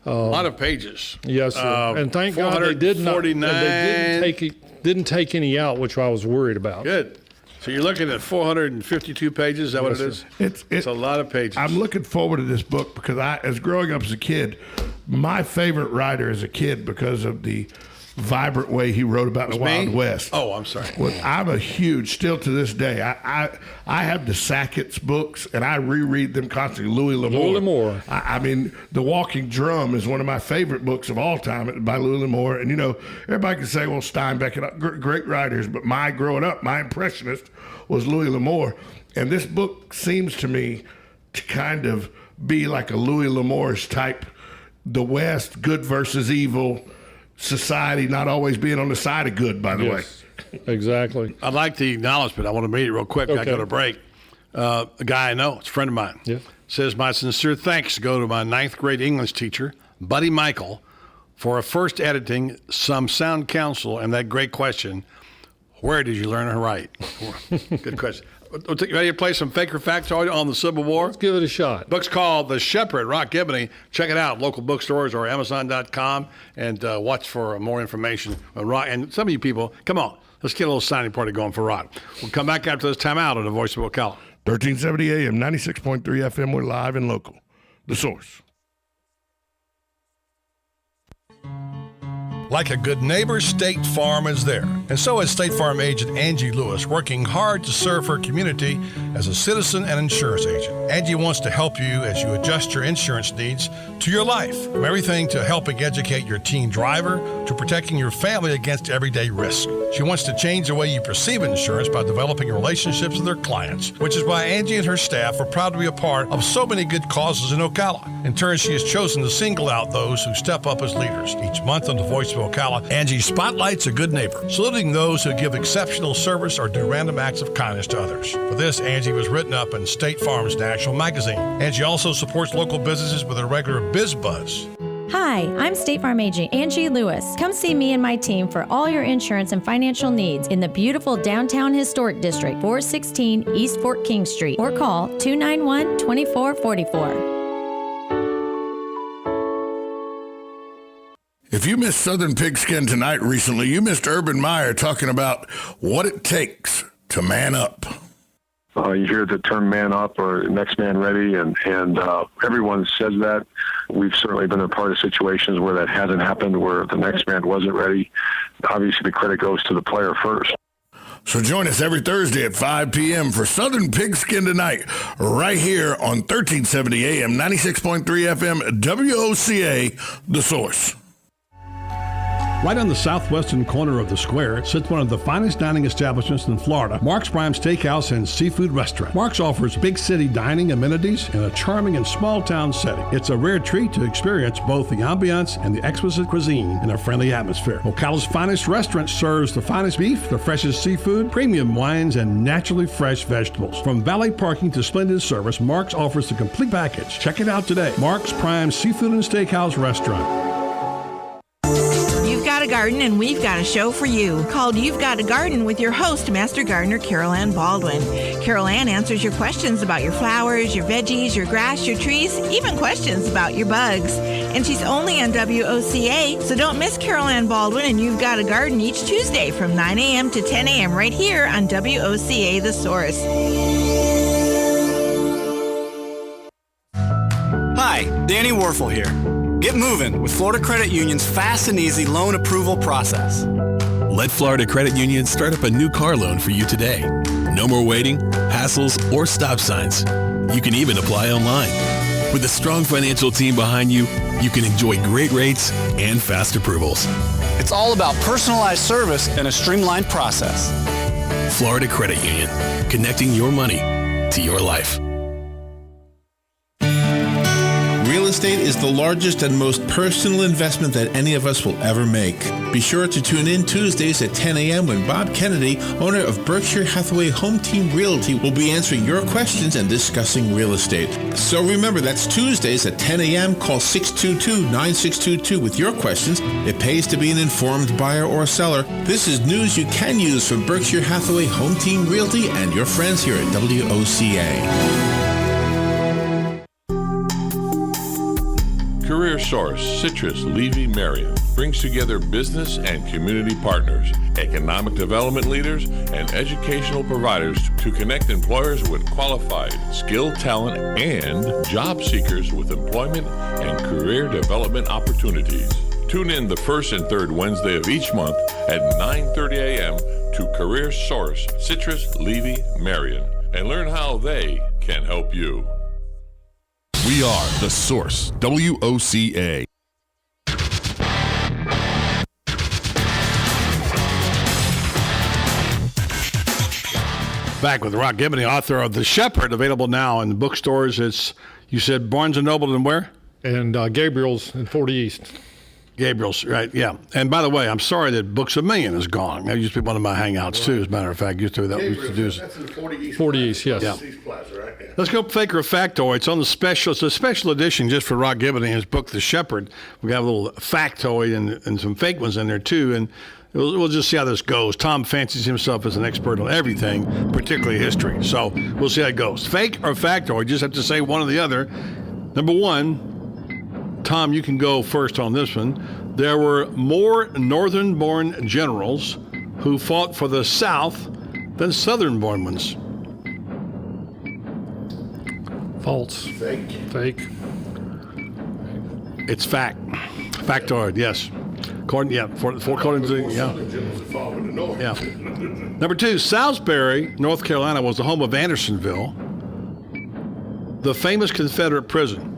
A lot of pages. Yes, sir. And thank God they did not. They didn't take any out, which I was worried about. Good. So you're looking at 452 pages. Is that what it is? It's a lot of pages. I'm looking forward to this book because as growing up as a kid, my favorite writer as a kid because of the vibrant way he wrote about the Wild West. Oh, I'm sorry. Well, I'm a huge, still to this day, I have the Sackett's books, and I reread them constantly. Louis L'Amour. I mean, The Walking Drum is one of my favorite books of all time by Louis L'Amour. And, everybody can say, well, Steinbeck, and great writers, but growing up, my impressionist was Louis L'Amour. And this book seems to me to kind of be like a Louis L'Amour's type, the West, good versus evil, society not always being on the side of good, by the way. Exactly. I'd like the acknowledgement. I want to read it real quick. Okay. I got a break. A guy I know, it's a friend of mine, says, my sincere thanks go to my 9th grade English teacher, Buddy Michael, for first editing some sound counsel and that great question, where did you learn to write? Good question. Ready to play some fake or factoid on the Civil War? Let's give it a shot. Book's called The Shepherd, Rock Ebony. Check it out, local bookstores or Amazon.com, and watch for more information. And some of you people, come on, let's get a little signing party going for Rock. We'll come back after this timeout on the Voice of Ocala. 1370 AM, 96.3 FM, we're live and local. The Source. Like a good neighbor, State Farm is there. And so is State Farm agent Angie Lewis, working hard to serve her community as a citizen and insurance agent. Angie wants to help you as you adjust your insurance needs to your life, from everything to helping educate your teen driver to protecting your family against everyday risk. She wants to change the way you perceive insurance by developing relationships with her clients, which is why Angie and her staff are proud to be a part of so many good causes in Ocala. In turn, she has chosen to single out those who step up as leaders. Each month on the Voice of Ocala, Angie spotlights a good neighbor, saluting those who give exceptional service or do random acts of kindness to others. For this, Angie was written up in State Farm's National Magazine. Angie also supports local businesses with a regular Biz Buzz. Hi, I'm State Farm agent Angie Lewis. Come see me and my team for all your insurance and financial needs in the beautiful downtown historic district, 416 East Fort King Street, or call 291-2444. If you missed Southern Pigskin Tonight recently, you missed Urban Meyer talking about what it takes to man up. You hear the term man up or next man ready, and everyone says that. We've certainly been a part of situations where that hasn't happened, where the next man wasn't ready. Obviously, the credit goes to the player first. So join us every Thursday at 5 p.m. for Southern Pigskin Tonight, right here on 1370 AM, 96.3 FM, WOCA, The Source. Right on the southwestern corner of the square sits one of the finest dining establishments in Florida, Mark's Prime Steakhouse and Seafood Restaurant. Mark's offers big city dining amenities in a charming and small town setting. It's a rare treat to experience both the ambiance and the exquisite cuisine in a friendly atmosphere. Ocala's finest restaurant serves the finest beef, the freshest seafood, premium wines, and naturally fresh vegetables. From valet parking to splendid service, Mark's offers the complete package. Check it out today. Mark's Prime Seafood and Steakhouse Restaurant. You've got a garden and we've got a show for you called You've Got a Garden with your host, Master Gardener Carol Ann Baldwin. Carol Ann answers your questions about your flowers, your veggies, your grass, your trees, even questions about your bugs. And she's only on WOCA, so don't miss Carol Ann Baldwin and You've Got a Garden each Tuesday from 9 a.m. to 10 a.m. right here on WOCA The Source. Hi, Danny Werfel here. Get moving with Florida Credit Union's fast and easy loan approval process. Let Florida Credit Union start up a new car loan for you today. No more waiting, hassles, or stop signs. You can even apply online. With a strong financial team behind you, you can enjoy great rates and fast approvals. It's all about personalized service and a streamlined process. Florida Credit Union, connecting your money to your life. Real estate is the largest and most personal investment that any of us will ever make. Be sure to tune in Tuesdays at 10 a.m. when Bob Kennedy, owner of Berkshire Hathaway Home Team Realty, will be answering your questions and discussing real estate. So remember, that's Tuesdays at 10 a.m. Call 622-9622 with your questions. It pays to be an informed buyer or seller. This is news you can use from Berkshire Hathaway Home Team Realty and your friends here at WOCA. Career Career Source Citrus Levy Marion brings together business and community partners, economic development leaders, and educational providers to connect employers with qualified, skilled talent and job seekers with employment and career development opportunities. Tune in the first and third Wednesday of each month at 9:30 a.m. to Career Source Citrus Levy Marion and learn how they can help you. We are The Source, WOCA. Back with Rock Gibney, author of The Shepherd, available now in bookstores. It's, you said Barnes & Noble and where? And Gabriel's in 40 East. Gabriel's, right, yeah. And by the way, I'm sorry that Books A Million is gone. That used to be one of my hangouts, too, as a matter of fact. Used to that. That's in 40 East. 40 East, yes. Yeah. East Plaza, right? Yeah. Let's go Fake or Factoid. It's on the special. It's a special edition just for Rock Gibney and his book, The Shepherd. We got a little factoid and some fake ones in there, too. And we'll just see how this goes. Tom fancies himself as an expert on everything, particularly history. So we'll see how it goes. Fake or factoid, you just have to say one or the other. Number one, Tom, you can go first on this one. There were more northern-born generals who fought for the South than southern-born ones. False. Fake. It's fact. Factoid, yes. According to yeah. Number two, Salisbury, North Carolina, was the home of Andersonville, the famous Confederate prison,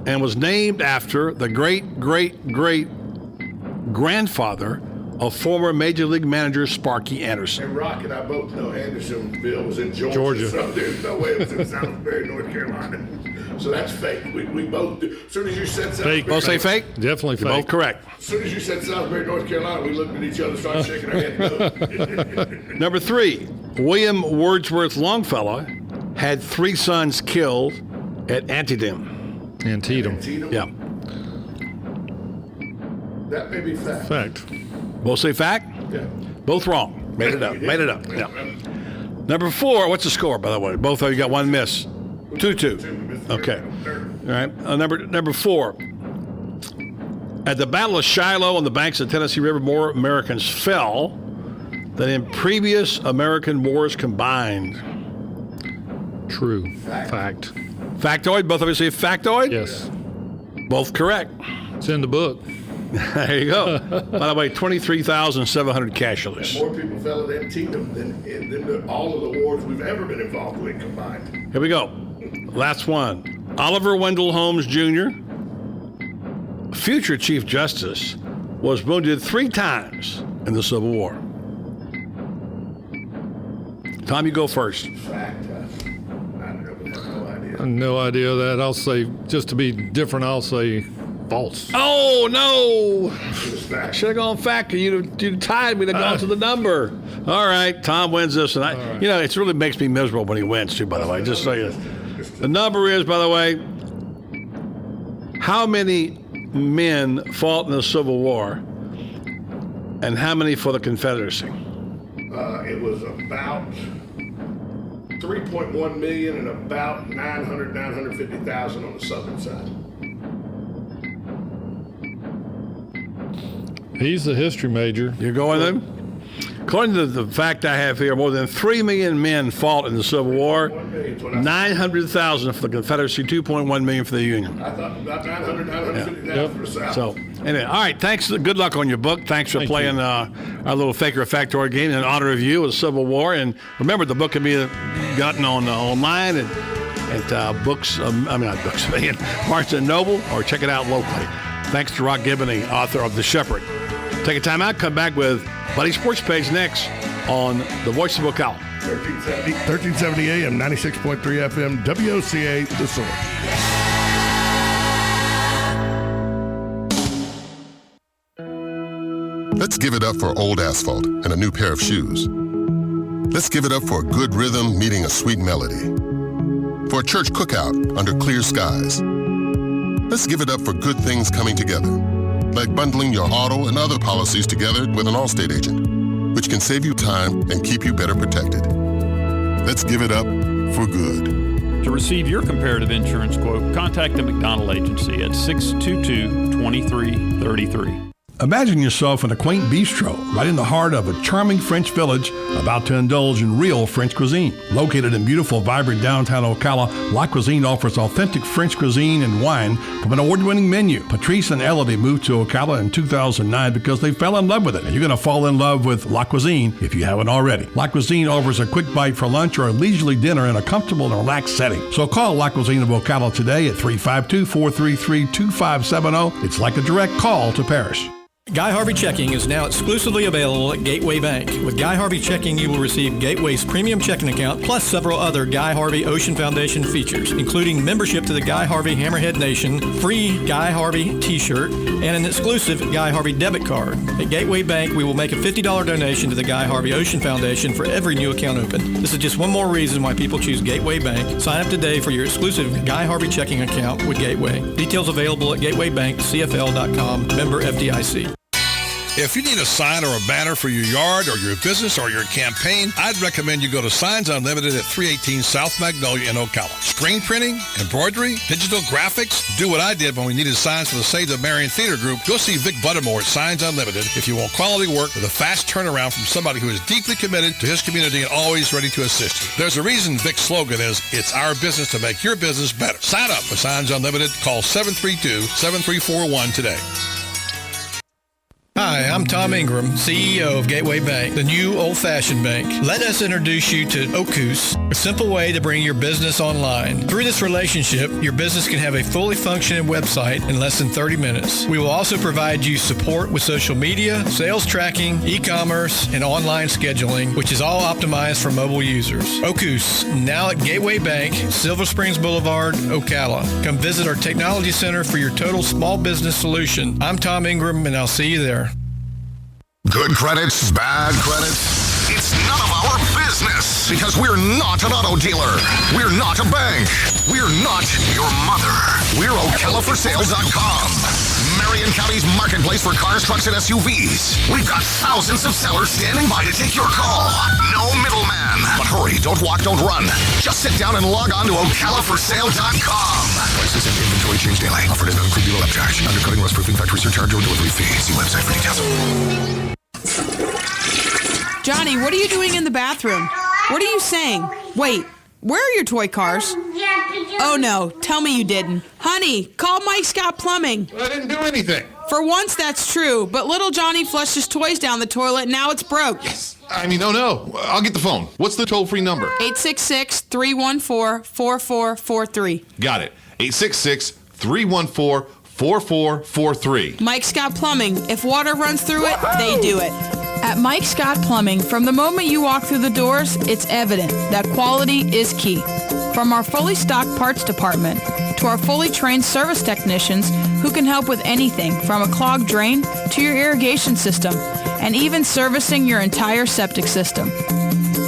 and was named after the great-great-great-grandfather of former Major League manager Sparky Anderson. And Rock and I both know Andersonville was in Georgia. So there's no way it was in Salisbury, North Carolina. So that's fake. We both do. As soon as you said Salisbury. Both say fake? Definitely fake. You're both correct. As soon as you said Salisbury, North Carolina, we looked at each other, started shaking our head. Number three, William Wordsworth Longfellow had 3 sons killed at Antietam. Antietam. Yeah. That may be fact. Fact. Both say fact? Yeah. Both wrong. Made it up. Yeah. Number four, what's the score, by the way? Both of you got one miss. 2-2. Okay. All right. Number four. At the Battle of Shiloh on the banks of the Tennessee River, more Americans fell than in previous American wars combined. True. Fact. Factoid? Both of you say factoid? Yes. Both correct. It's in the book. There you go. By the way, 23,700 casualties. More people fell at Antietam than all of the wars we've ever been involved with combined. Here we go. Last one. Oliver Wendell Holmes Jr., future Chief Justice, was wounded 3 times in the Civil War. Tom, you go first. Fact. I have no idea. No idea of that. I'll say, just to be different, I'll say false. Oh, no. Should have gone fact. You'd tied. We'd have gone to the number. All right. Tom wins this. And it really makes me miserable when he wins, too, by the way. Just so you know. The number is, by the way, how many men fought in the Civil War and how many for the Confederacy? It was about 3.1 million and about 950,000 on the southern side. He's the history major. You're going then? According to the fact I have here, more than 3 million men fought in the Civil War. 900,000 for the Confederacy, 2.1 million for the Union. I thought about 950,000 for the South. So, anyway, all right, thanks. Good luck on your book. Thanks for playing our little Fake or Factoid game in honor of you with the Civil War. And remember, the book can be gotten online at Barnes & Noble, or check it out locally. Thanks to Rock Gibney, author of The Shepherd. Take a time out, come back with Buddy Sports Page next on The Voice of Ocala. 1370 AM, 96.3 FM, WOCA, The Source. Let's give it up for old asphalt and a new pair of shoes. Let's give it up for a good rhythm meeting a sweet melody. For a church cookout under clear skies. Let's give it up for good things coming together, like bundling your auto and other policies together with an Allstate agent, which can save you time and keep you better protected. Let's give it up for good. To receive your comparative insurance quote, contact the McDonald Agency at 622-2333. Imagine yourself in a quaint bistro right in the heart of a charming French village about to indulge in real French cuisine. Located in beautiful, vibrant downtown Ocala, La Cuisine offers authentic French cuisine and wine from an award-winning menu. Patrice and Elodie moved to Ocala in 2009 because they fell in love with it. And you're going to fall in love with La Cuisine if you haven't already. La Cuisine offers a quick bite for lunch or a leisurely dinner in a comfortable and relaxed setting. So call La Cuisine of Ocala today at 352-433-2570. It's like a direct call to Paris. Guy Harvey Checking is now exclusively available at Gateway Bank. With Guy Harvey Checking, you will receive Gateway's premium checking account plus several other Guy Harvey Ocean Foundation features, including membership to the Guy Harvey Hammerhead Nation, free Guy Harvey t-shirt, and an exclusive Guy Harvey debit card. At Gateway Bank, we will make a $50 donation to the Guy Harvey Ocean Foundation for every new account open. This is just one more reason why people choose Gateway Bank. Sign up today for your exclusive Guy Harvey Checking account with Gateway. Details available at gatewaybankcfl.com, member FDIC. If you need a sign or a banner for your yard or your business or your campaign, I'd recommend you go to Signs Unlimited at 318 South Magnolia in Ocala. Screen printing, embroidery, digital graphics. Do what I did when we needed signs for the Save the Marion Theater Group. Go see Vic Buttermore at Signs Unlimited if you want quality work with a fast turnaround from somebody who is deeply committed to his community and always ready to assist you. There's a reason Vic's slogan is, it's our business to make your business better. Sign up for Signs Unlimited. Call 732-7341 today. Hi, I'm Tom Ingram, CEO of Gateway Bank, the new old-fashioned bank. Let us introduce you to Ocus, a simple way to bring your business online. Through this relationship, your business can have a fully functioning website in less than 30 minutes. We will also provide you support with social media, sales tracking, e-commerce, and online scheduling, which is all optimized for mobile users. Ocus, now at Gateway Bank, Silver Springs Boulevard, Ocala. Come visit our technology center for your total small business solution. I'm Tom Ingram, and I'll see you there. Good credits, bad credits. It's none of our business because we're not an auto dealer. We're not a bank. We're not your mother. We're OcalaForSale.com. Marion County's marketplace for cars, trucks, and SUVs. We've got thousands of sellers standing by to take your call. No middleman. But hurry, don't walk, don't run. Just sit down and log on to OcalaForSale.com. Prices and inventory change daily. Offer does not include dealer upcharge. Undercutting, rust-proofing, factory surcharge, or delivery fee. See website for details. Johnny, what are you doing in the bathroom? What are you saying? Wait, where are your toy cars? Oh no, tell me you didn't. Honey, call Mike Scott Plumbing. I didn't do anything. For once that's true, but little Johnny flushed his toys down the toilet and now it's broke. Yes. I mean, no. I'll get the phone. What's the toll-free number? 866-314-4443. Got it. 866-314-4443. Mike Scott Plumbing. If water runs through it, they do it. At Mike Scott Plumbing, from the moment you walk through the doors, it's evident that quality is key. From our fully stocked parts department to our fully trained service technicians who can help with anything from a clogged drain to your irrigation system and even servicing your entire septic system.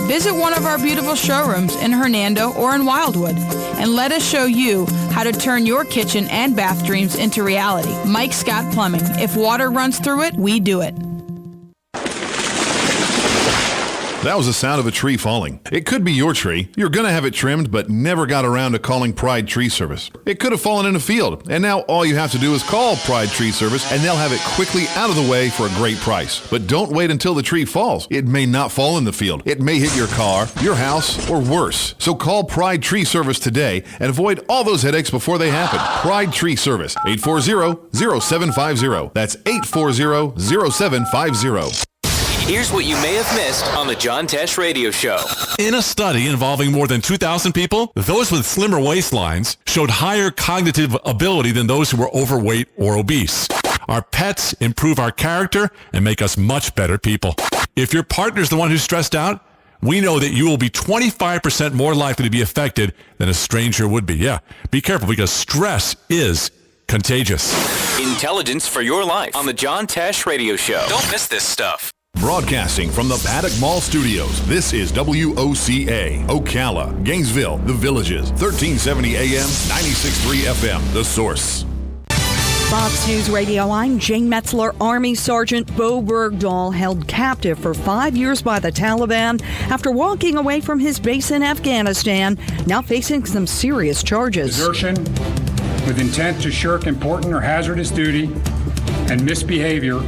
Visit one of our beautiful showrooms in Hernando or in Wildwood and let us show you how to turn your kitchen and bath dreams into reality. Mike Scott Plumbing. If water runs through it, we do it. That was the sound of a tree falling. It could be your tree. You're going to have it trimmed, but never got around to calling Pride Tree Service. It could have fallen in a field, and now all you have to do is call Pride Tree Service, and they'll have it quickly out of the way for a great price. But don't wait until the tree falls. It may not fall in the field. It may hit your car, your house, or worse. So call Pride Tree Service today and avoid all those headaches before they happen. Pride Tree Service, 840-0750. That's 840-0750. Here's what you may have missed on the John Tesh Radio Show. In a study involving more than 2,000 people, those with slimmer waistlines showed higher cognitive ability than those who were overweight or obese. Our pets improve our character and make us much better people. If your partner's the one who's stressed out, we know that you will be 25% more likely to be affected than a stranger would be. Yeah, be careful because stress is contagious. Intelligence for your life on the John Tesh Radio Show. Don't miss this stuff. Broadcasting from the Paddock Mall Studios, this is WOCA, Ocala, Gainesville, The Villages, 1370 AM, 96.3 FM, The Source. Fox News Radio, I'm Jane Metzler. Army Sergeant Bo Bergdahl held captive for 5 years by the Taliban after walking away from his base in Afghanistan, now facing some serious charges. Desertion with intent to shirk important or hazardous duty and misbehavior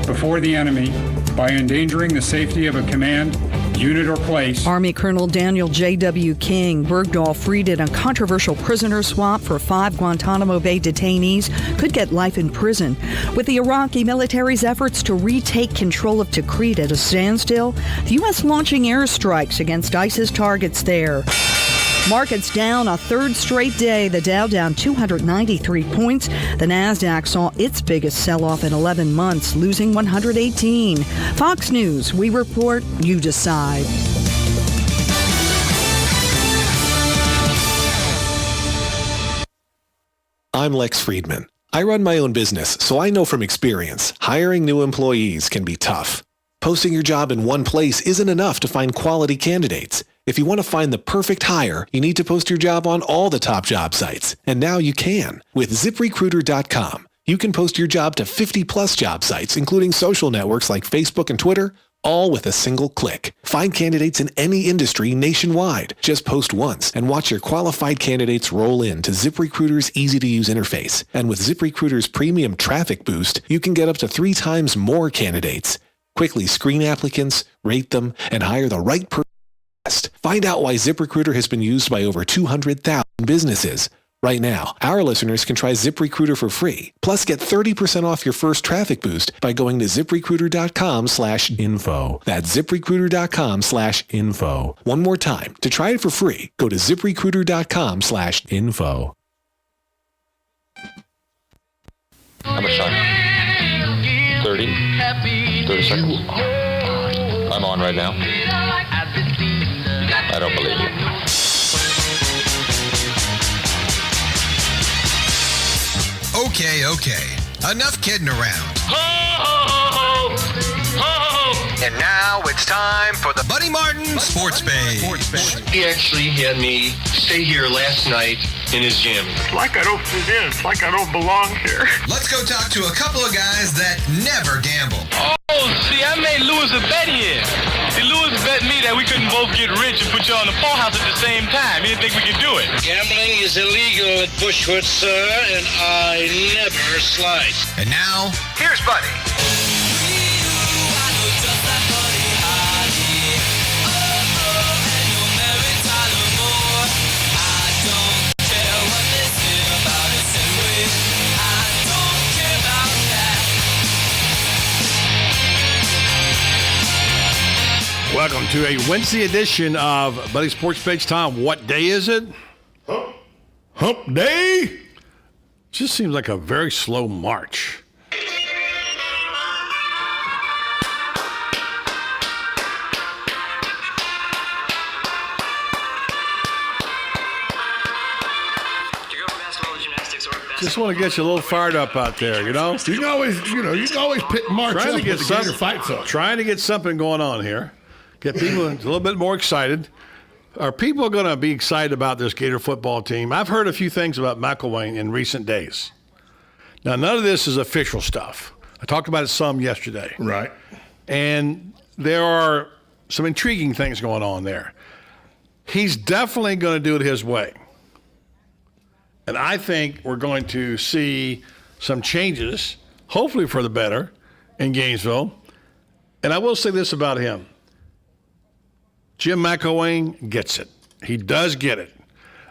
before the enemy by endangering the safety of a command, unit, or place. Army Colonel Daniel J.W. King. Bergdahl, freed in a controversial prisoner swap for 5 Guantanamo Bay detainees, could get life in prison. With the Iraqi military's efforts to retake control of Tikrit at a standstill, the U.S. launching airstrikes against ISIS targets there. Markets down a third straight day. The Dow down 293 points. The Nasdaq saw its biggest sell-off in 11 months, losing 118. Fox News, we report, you decide. I'm Lex Friedman. I run my own business, so I know from experience, hiring new employees can be tough. Posting your job in one place isn't enough to find quality candidates. If you want to find the perfect hire, you need to post your job on all the top job sites. And now you can. With ZipRecruiter.com, you can post your job to 50-plus job sites, including social networks like Facebook and Twitter, all with a single click. Find candidates in any industry nationwide. Just post once and watch your qualified candidates roll in to ZipRecruiter's easy-to-use interface. And with ZipRecruiter's premium traffic boost, you can get up to 3 times more candidates. Quickly screen applicants, rate them, and hire the right person. Find out why ZipRecruiter has been used by over 200,000 businesses. Right now, our listeners can try ZipRecruiter for free. Plus, get 30% off your first traffic boost by going to ZipRecruiter.com/info. That's ZipRecruiter.com/info. One more time. To try it for free, go to ZipRecruiter.com/info. How much time? 30 seconds. I'm on right now. I don't believe you. Okay. Enough kidding around. Ho, ho, ho, ho, ho. And now it's time for the Buddy Martin Sports Page. He actually had me stay here last night in his gym. It's like I don't fit in. It's like I don't belong here. Let's go talk to a couple of guys that never gamble. Oh, see, I made Lewis a bet here. See, Lewis bet me that we couldn't both get rich and put you on the poorhouse at the same time. He didn't think we could do it. Gambling is illegal at Bushwood, sir, and I never slide. And now, here's Buddy. Welcome to a Wednesday edition of Buddy Sports Page Time. What day is it? Hump Day? Just seems like a very slow march. Just want to get you a little fired up out there, you know. You can always pick March trying up to get with the Gator fights on. Trying to get something going on here. Get people a little bit more excited. Are people going to be excited about this Gator football team? I've heard a few things about McElwain in recent days. Now, none of this is official stuff. I talked about it some yesterday. Right. And there are some intriguing things going on there. He's definitely going to do it his way. And I think we're going to see some changes, hopefully for the better, in Gainesville. And I will say this about him. Jim McElwain gets it. He does get it.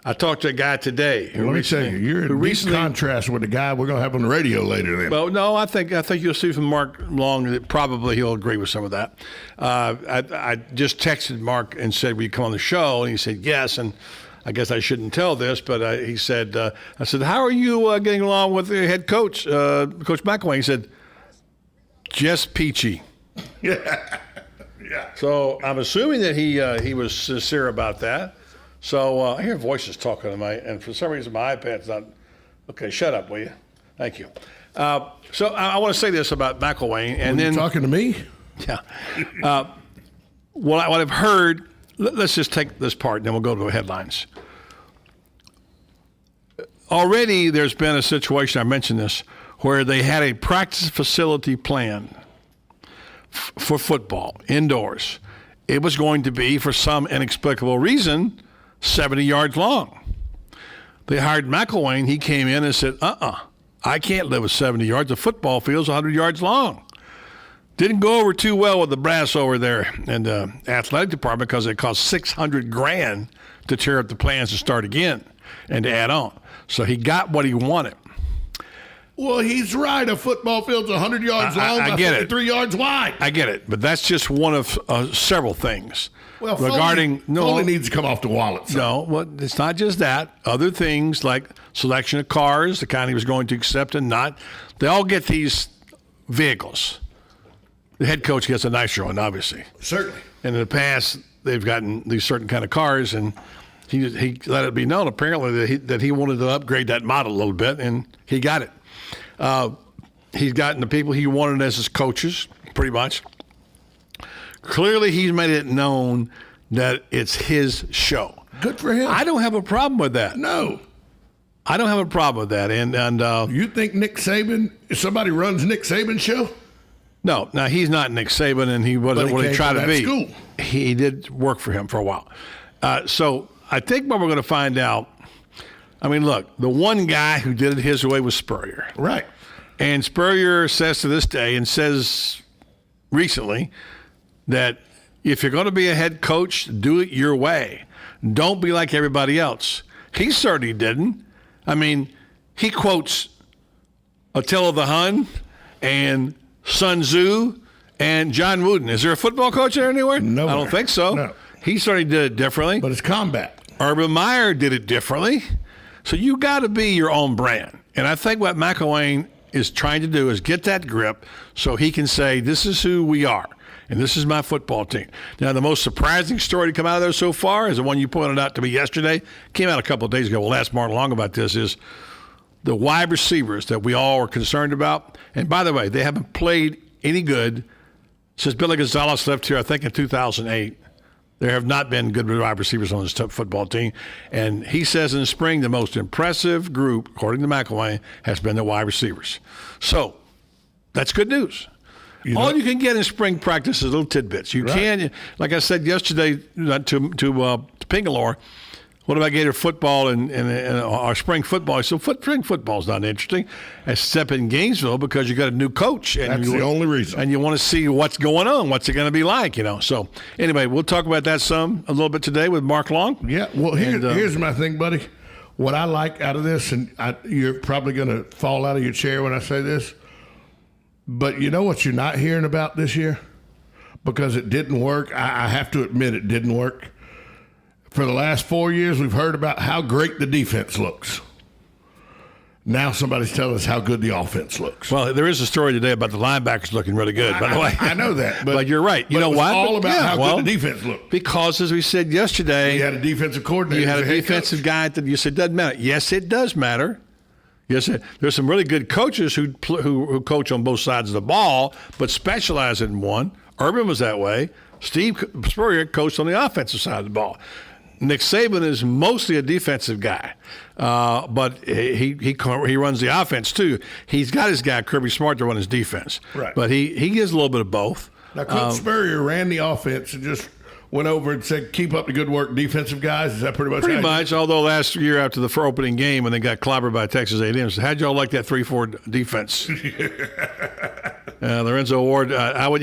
I talked to a guy today. Let me tell you, you're in deep contrast with the guy we're going to have on the radio later then. Well, no, I think you'll see from Mark Long that probably he'll agree with some of that. I just texted Mark and said, will you come on the show? And he said, yes. And I guess I shouldn't tell this, but he said, I said, how are you getting along with the head coach, Coach McElwain? He said, just peachy. Yeah. So I'm assuming that he was sincere about that. So I hear voices talking to me, and for some reason my iPad's not. Okay, shut up, will you? Thank you. So I want to say this about McElwain, and then you talking to me. Yeah. What I've heard. Let's just take this part, and then we'll go to the headlines. Already, there's been a situation. I mentioned this where they had a practice facility plan for football indoors. It was going to be, for some inexplicable reason, 70 yards long. They hired McElwain. He came in and said, I can't live with 70 yards. The football field's 100 yards long. Didn't go over too well with the brass over there in the athletic department because it cost $600,000 to tear up the plans to start again and to add on. So he got what he wanted. Well, he's right. A football field's 100 yards long by 53 yards wide. I get it, but that's just one of several things. Well, regarding Foley needs to come off the wallet. So. No, well, it's not just that. Other things like selection of cars, the kind he was going to accept and not, they all get these vehicles. The head coach gets a nicer one, obviously. Certainly. And in the past, they've gotten these certain kind of cars, and he let it be known apparently that he wanted to upgrade that model a little bit, and he got it. He's gotten the people he wanted as his coaches, pretty much. Clearly, he's made it known that it's his show. Good for him. I don't have a problem with that. No. I don't have a problem with that. And you think Nick Saban, if somebody runs Nick Saban's show? No. Now, he's not Nick Saban, and he wasn't what he tried to be. School. He did work for him for a while. So I think what we're going to find out, I mean, look, the one guy who did it his way was Spurrier. Right. And Spurrier says to this day and says recently that if you're going to be a head coach, do it your way. Don't be like everybody else. He certainly didn't. I mean, he quotes Attila the Hun and Sun Tzu and John Wooden. Is there a football coach there anywhere? No. I don't think so. No. He certainly did it differently. But it's combat. Urban Meyer did it differently. So you got to be your own brand. And I think what McElwain is trying to do is get that grip so he can say, this is who we are, and this is my football team. Now, the most surprising story to come out of there so far is the one you pointed out to me yesterday. Came out a couple of days ago. We'll ask Martin Long about this, is the wide receivers that we all are concerned about. And by the way, they haven't played any good since Billy Gonzalez left here, I think, in 2008. There have not been good wide receivers on this football team. And he says in the spring, the most impressive group, according to McElwain, has been the wide receivers. So that's good news. All you can get in spring practice is little tidbits. You can, like I said yesterday to Pingalore, what about Gator football and our spring football? So spring football is not interesting, except in Gainesville because you got a new coach. And that's the only reason. And you want to see what's going on, what's it going to be like, So anyway, we'll talk about that a little bit today with Mark Long. Yeah, well, here's my thing, buddy. What I like out of this, and you're probably going to fall out of your chair when I say this, but you know what you're not hearing about this year? Because it didn't work. I have to admit it didn't work. For the last 4 years, we've heard about how great the defense looks. Now somebody's telling us how good the offense looks. Well, there is a story today about the linebackers looking really good, by the way. I know that. But you're right. You know why? It's all about how good the defense looked. Because, as we said yesterday, you had a defensive coordinator. You had a defensive guy that you said doesn't matter. Yes, it does matter. Yes, there's some really good coaches who coach on both sides of the ball, but specialize in one. Urban was that way. Steve Spurrier coached on the offensive side of the ball. Nick Saban is mostly a defensive guy, but he runs the offense too. He's got his guy Kirby Smart to run his defense, right? But he gives a little bit of both. Now, Coach Spurrier ran the offense and just went over and said, "Keep up the good work, defensive guys." Is that pretty much? Pretty much. Although last year after the opening game when they got clobbered by Texas A&M, so how'd y'all like that 3-4 defense? Lorenzo Ward, he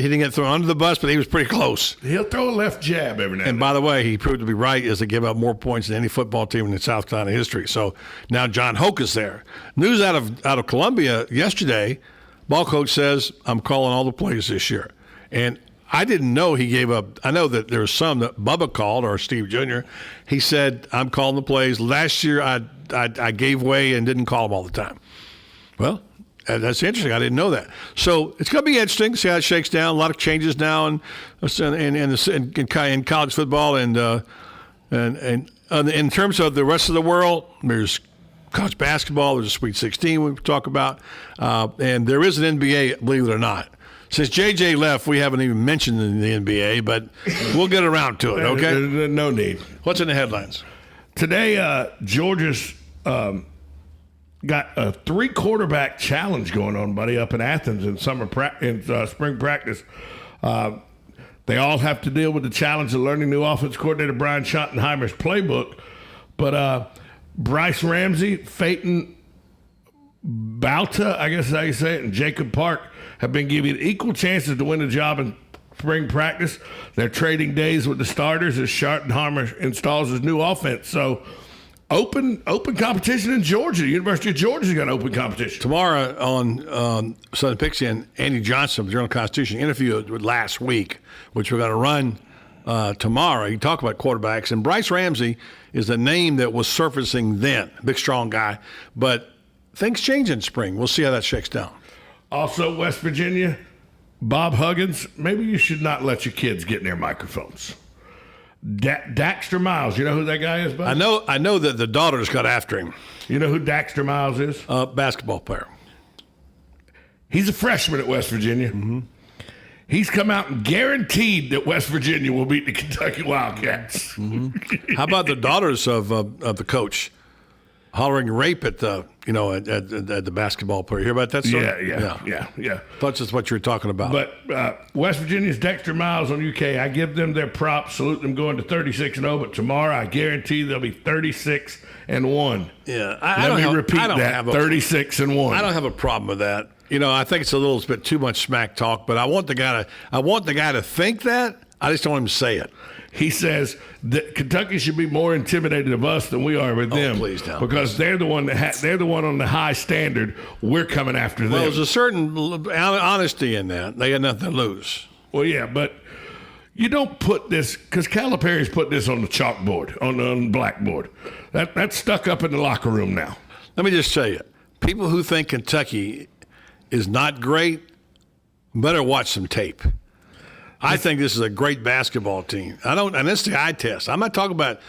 didn't get thrown under the bus, but he was pretty close. He'll throw a left jab every now and then. And by the way, he proved to be right as they give up more points than any football team in South Carolina history. So now John Hoke is there. News out of Columbia yesterday, ball coach says, I'm calling all the plays this year. And I didn't know he gave up. I know that there's some that Bubba called, or Steve Jr. He said, I'm calling the plays. Last year I gave way and didn't call them all the time. Well, that's interesting. I didn't know that. So it's going to be interesting to see how it shakes down. A lot of changes now in college football, and in terms of the rest of the world, there's college basketball. There's a Sweet 16 we talk about, and there is an NBA. Believe it or not. Since JJ left, we haven't even mentioned the NBA, but we'll get around to it. Okay? No need. What's in the headlines today? Georgia's got a 3-quarterback challenge going on, buddy, up in Athens in spring practice. They all have to deal with the challenge of learning new offense coordinator Brian Schottenheimer's playbook. But Bryce Ramsey, Peyton Bauta, I guess is how you say it, and Jacob Park have been given equal chances to win a job in spring practice. They're trading days with the starters as Schottenheimer installs his new offense. So open competition in Georgia. University of Georgia's got open competition. Tomorrow on Southern Pixie, and Andy Johnson of the Journal-Constitution interviewed with last week, which we're going to run tomorrow. He talked about quarterbacks, and Bryce Ramsey is a name that was surfacing then, big, strong guy. But things change in spring. We'll see how that shakes down. Also, West Virginia, Bob Huggins, maybe you should not let your kids get near microphones. Daxter Miles, you know who that guy is, buddy? I know that the daughters got after him. You know who Daxter Miles is? Basketball player. He's a freshman at West Virginia. Mm-hmm. He's come out and guaranteed that West Virginia will beat the Kentucky Wildcats. Mm-hmm. How about the daughters of the coach hollering rape at the at the basketball player? You hear about that story? Yeah. Thought that's what you were talking about. But West Virginia's Dexter Miles on UK. I give them their props. Salute them going to 36-0. But tomorrow, I guarantee they'll be 36-1. Yeah, Let me repeat that: 36-1. I don't have a problem with that. I think it's a little bit too much smack talk, but I want the guy to think that. I just don't want him to say it. He says that Kentucky should be more intimidated of us than we are with them. Please don't. Because they're the one they're the one on the high standard. We're coming after them. Well, there's a certain honesty in that. They got nothing to lose. Well, yeah, but you don't put this, because Calipari's put this on the chalkboard, on the blackboard. That's stuck up in the locker room now. Let me just tell you, people who think Kentucky is not great better watch some tape. I think this is a great basketball team. And it's the eye test. I'm not talking about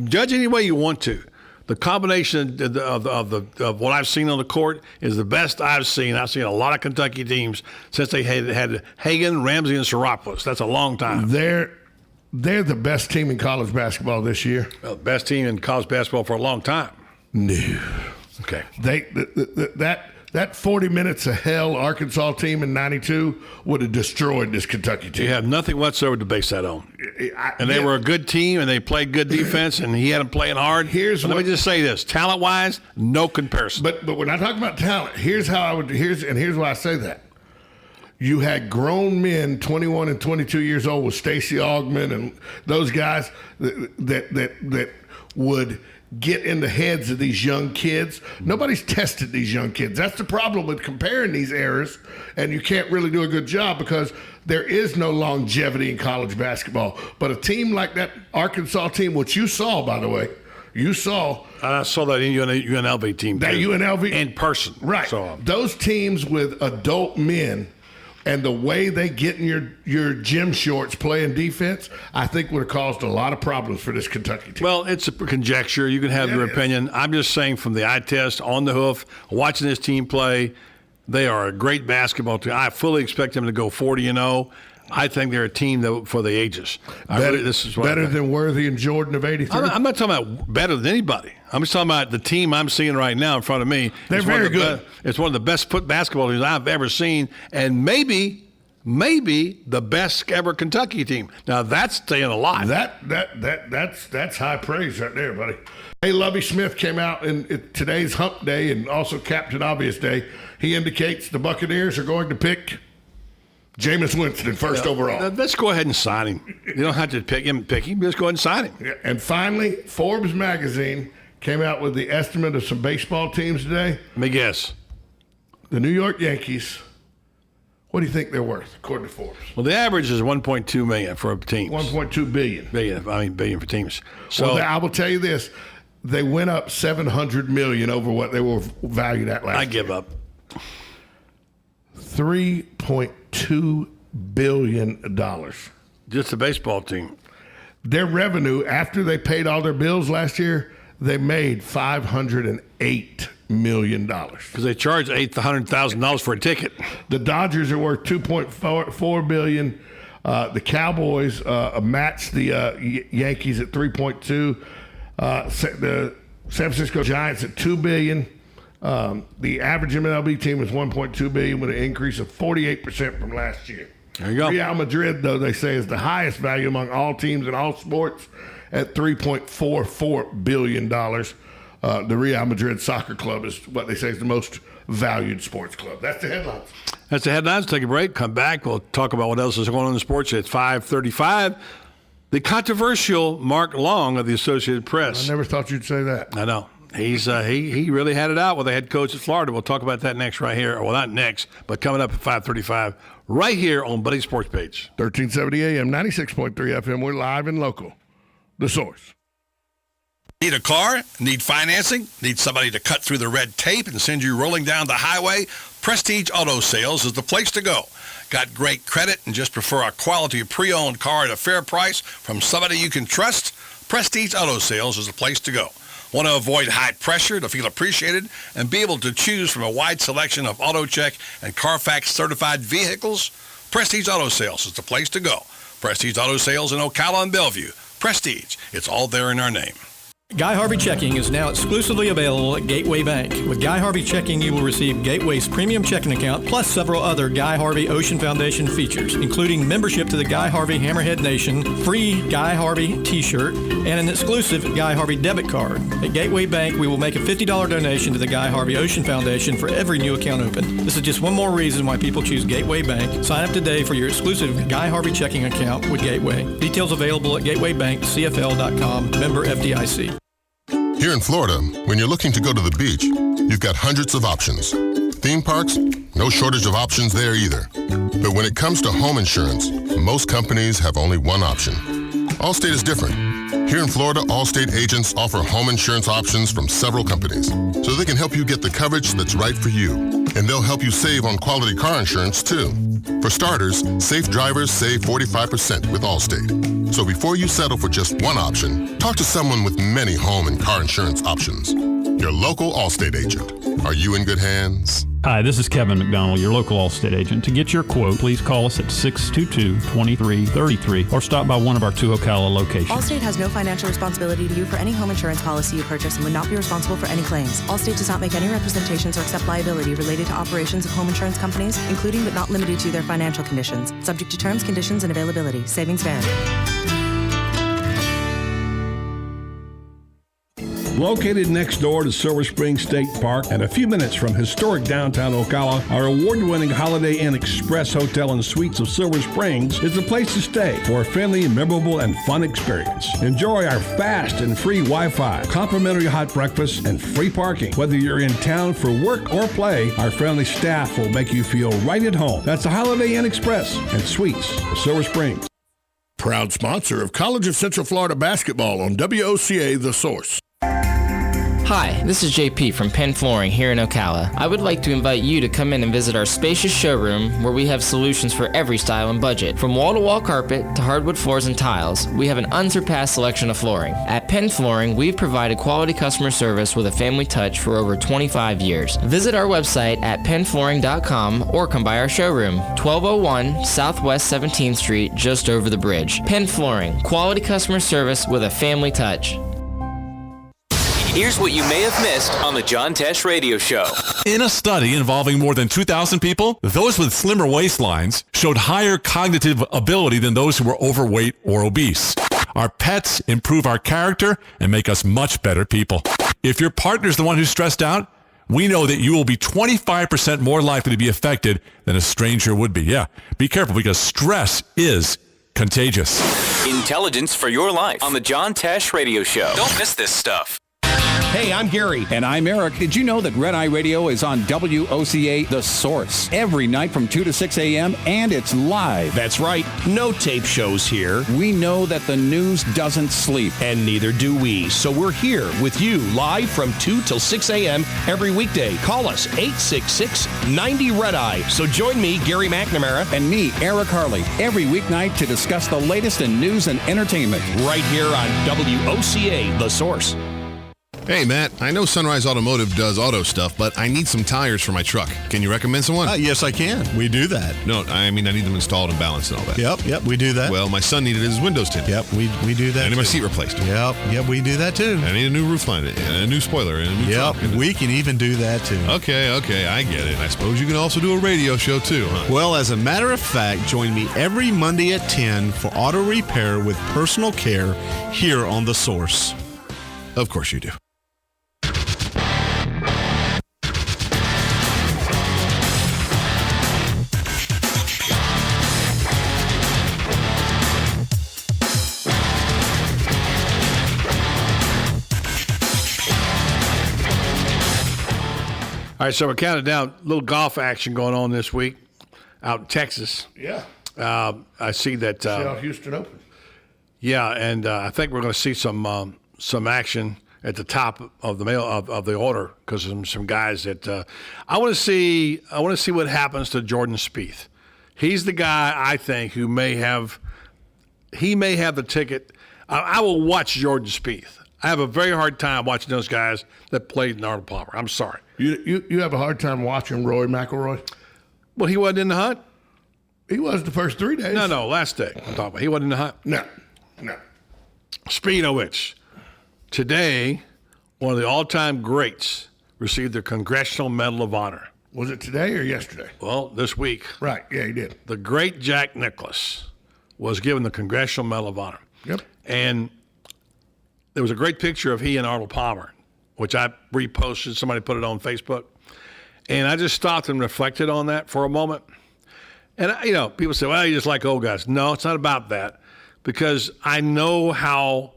judge any way you want to. The combination of what I've seen on the court is the best I've seen. I've seen a lot of Kentucky teams since they had Hagan, Ramsey, and Seropoulos. That's a long time. They're the best team in college basketball this year. Well, best team in college basketball for a long time. No. Okay. That 40 minutes of hell Arkansas team in 92 would have destroyed this Kentucky team. You have nothing whatsoever to base that on. They were a good team, and they played good defense, and he had them playing hard. Let me just say this. Talent-wise, no comparison. But we're not talking about talent. Here's why I say that. You had grown men, 21 and 22 years old, with Stacey Augmon and those guys that would get in the heads of these young kids. Nobody's tested these young kids. That's the problem with comparing these eras, and you can't really do a good job because there is no longevity in college basketball. But a team like that Arkansas team, which you saw, by the way, I saw that in UNLV team. That UNLV in person. Right. Those teams with adult men and the way they get in your gym shorts playing defense, I think would have caused a lot of problems for this Kentucky team. Well, it's a conjecture. You can have your opinion. I'm just saying from the eye test, on the hoof, watching this team play, they are a great basketball team. I fully expect them to go 40-0. I think they're a team for the ages. Better than Worthy and Jordan of 83? I'm not talking about better than anybody. I'm just talking about the team I'm seeing right now in front of me. They're very good. It's one of the best basketball teams I've ever seen, and maybe the best ever Kentucky team. Now, that's saying a lot. That's high praise right there, buddy. Hey, Lovie Smith came out in today's Hump Day and also Captain Obvious Day. He indicates the Buccaneers are going to pick Jameis Winston first overall. Let's go ahead and sign him. You don't have to pick him. Just go ahead and sign him. Yeah, and finally, Forbes magazine came out with the estimate of some baseball teams today. Let me guess. The New York Yankees. What do you think they're worth, according to Forbes? Well, the average is $1.2 million for teams. $1.2 billion. Billion for teams. So well, I will tell you this: they went up $700 million over what they were valued at last year. I give up. $3.2 billion. Just a baseball team. Their revenue, after they paid all their bills last year, they made $508 million. Because they charged $800,000 for a ticket. The Dodgers are worth $2.4 billion. The Cowboys matched the Yankees at 3.2. The San Francisco Giants at $2 billion. The average MLB team is $1.2 billion with an increase of 48% from last year. There you go. Real Madrid, though, they say is the highest value among all teams in all sports at $3.44 billion. The Real Madrid Soccer Club is what they say is the most valued sports club. That's the headlines. That's the headlines. Take a break. Come back. We'll talk about what else is going on in the sports at 5:35. The controversial Mark Long of the Associated Press. I never thought you'd say that. I know. He's he really had it out with the head coach at Florida. We'll talk about that next right here. Well, not next, but coming up at 5:35 right here on Buddy Sports Page. 1370 AM, 96.3 FM. We're live and local. The Source. Need a car? Need financing? Need somebody to cut through the red tape and send you rolling down the highway? Prestige Auto Sales is the place to go. Got great credit and just prefer a quality pre-owned car at a fair price from somebody you can trust? Prestige Auto Sales is the place to go. Want to avoid high pressure to feel appreciated and be able to choose from a wide selection of AutoCheck and Carfax certified vehicles? Prestige Auto Sales is the place to go. Prestige Auto Sales in Ocala and Bellevue. Prestige, it's all there in our name. Guy Harvey Checking is now exclusively available at Gateway Bank. With Guy Harvey Checking, you will receive Gateway's premium checking account plus several other Guy Harvey Ocean Foundation features, including membership to the Guy Harvey Hammerhead Nation, free Guy Harvey t-shirt, and an exclusive Guy Harvey debit card. At Gateway Bank, we will make a $50 donation to the Guy Harvey Ocean Foundation for every new account open. This is just one more reason why people choose Gateway Bank. Sign up today for your exclusive Guy Harvey checking account with Gateway. Details available at gatewaybankcfl.com, member FDIC. Here in Florida, when you're looking to go to the beach, you've got hundreds of options. Theme parks, no shortage of options there either. But when it comes to home insurance, most companies have only one option. Allstate is different. Here in Florida, Allstate agents offer home insurance options from several companies, so they can help you get the coverage that's right for you. And they'll help you save on quality car insurance, too. For starters, safe drivers save 45% with Allstate. So before you settle for just one option, talk to someone with many home and car insurance options. Your local Allstate agent. Are you in good hands? Hi, this is Kevin McDonald, your local Allstate agent. To get your quote, please call us at 622-2333 or stop by one of our two Ocala locations. Allstate has no financial responsibility to you for any home insurance policy you purchase and would not be responsible for any claims. Allstate does not make any representations or accept liability related to operations of home insurance companies, including but not limited to their financial conditions. Subject to terms, conditions, and availability. Savings vary. Located next door to Silver Spring State Park and a few minutes from historic downtown Ocala, our award-winning Holiday Inn Express Hotel and Suites of Silver Springs is the place to stay for a friendly, memorable, and fun experience. Enjoy our fast and free Wi-Fi, complimentary hot breakfast, and free parking. Whether you're in town for work or play, our friendly staff will make you feel right at home. That's the Holiday Inn Express and Suites of Silver Springs. Proud sponsor of College of Central Florida basketball on WOCA The Source. Hi, this is JP from Penn Flooring here in Ocala. I would like to invite you to come in and visit our spacious showroom where we have solutions for every style and budget. From wall-to-wall carpet to hardwood floors and tiles, we have an unsurpassed selection of flooring. At Penn Flooring, we've provided quality customer service with a family touch for over 25 years. Visit our website at pennflooring.com or come by our showroom, 1201 Southwest 17th Street, just over the bridge. Penn Flooring, quality customer service with a family touch. Here's what you may have missed on the John Tesh Radio Show. In a study involving more than 2,000 people, those with slimmer waistlines showed higher cognitive ability than those who were overweight or obese. Our pets improve our character and make us much better people. If your partner's the one who's stressed out, we know that you will be 25% more likely to be affected than a stranger would be. Yeah, be careful because stress is contagious. Intelligence for your life on the John Tesh Radio Show. Don't miss this stuff. Hey, I'm Gary. And I'm Eric. Did you know that Red Eye Radio is on WOCA The Source every night from 2 to 6 a.m. and it's live? That's right. No tape shows here. We know that the news doesn't sleep. And neither do we. So we're here with you live from 2 till 6 a.m. every weekday. Call us 866-90-RED-EYE. So join me, Gary McNamara. And me, Eric Harley, every weeknight to discuss the latest in news and entertainment. Right here on WOCA The Source. Hey, Matt, I know Sunrise Automotive does auto stuff, but I need some tires for my truck. Can you recommend someone? Yes, I can. We do that. No, I mean I need them installed and balanced and all that. Yep, we do that. Well, my son needed his windows tinted. Yep, we do that. I need my seat replaced. Yep, we do that too. I need a new roof line, and a new spoiler, and a new truck. We can even do that too. Okay, I get it. I suppose you can also do a radio show too, huh? Well, as a matter of fact, join me every Monday at 10 for auto repair with personal care here on The Source. Of course you do. All right, so we're counting down. A little golf action going on this week out in Texas. Yeah. I see that. Houston Open. Yeah, and I think we're going to see some action at the top of the order because of some guys that I want to see. I want to see what happens to Jordan Spieth. He's the guy I think who may have the ticket. I will watch Jordan Spieth. I have a very hard time watching those guys that played in Arnold Palmer. I'm sorry. You have a hard time watching Rory McIlroy? Well, he wasn't in the hunt. He was the first 3 days. No, last day. I'm talking about. He wasn't in the hunt. No. Speaking of which, today, one of the all-time greats received the Congressional Medal of Honor. Was it today or yesterday? Well, this week. Right, yeah, he did. The great Jack Nicklaus was given the Congressional Medal of Honor. Yep. And there was a great picture of he and Arnold Palmer, which I reposted. Somebody put it on Facebook. And I just stopped and reflected on that for a moment. And, people say, well, you just like old guys. No, it's not about that. Because I know how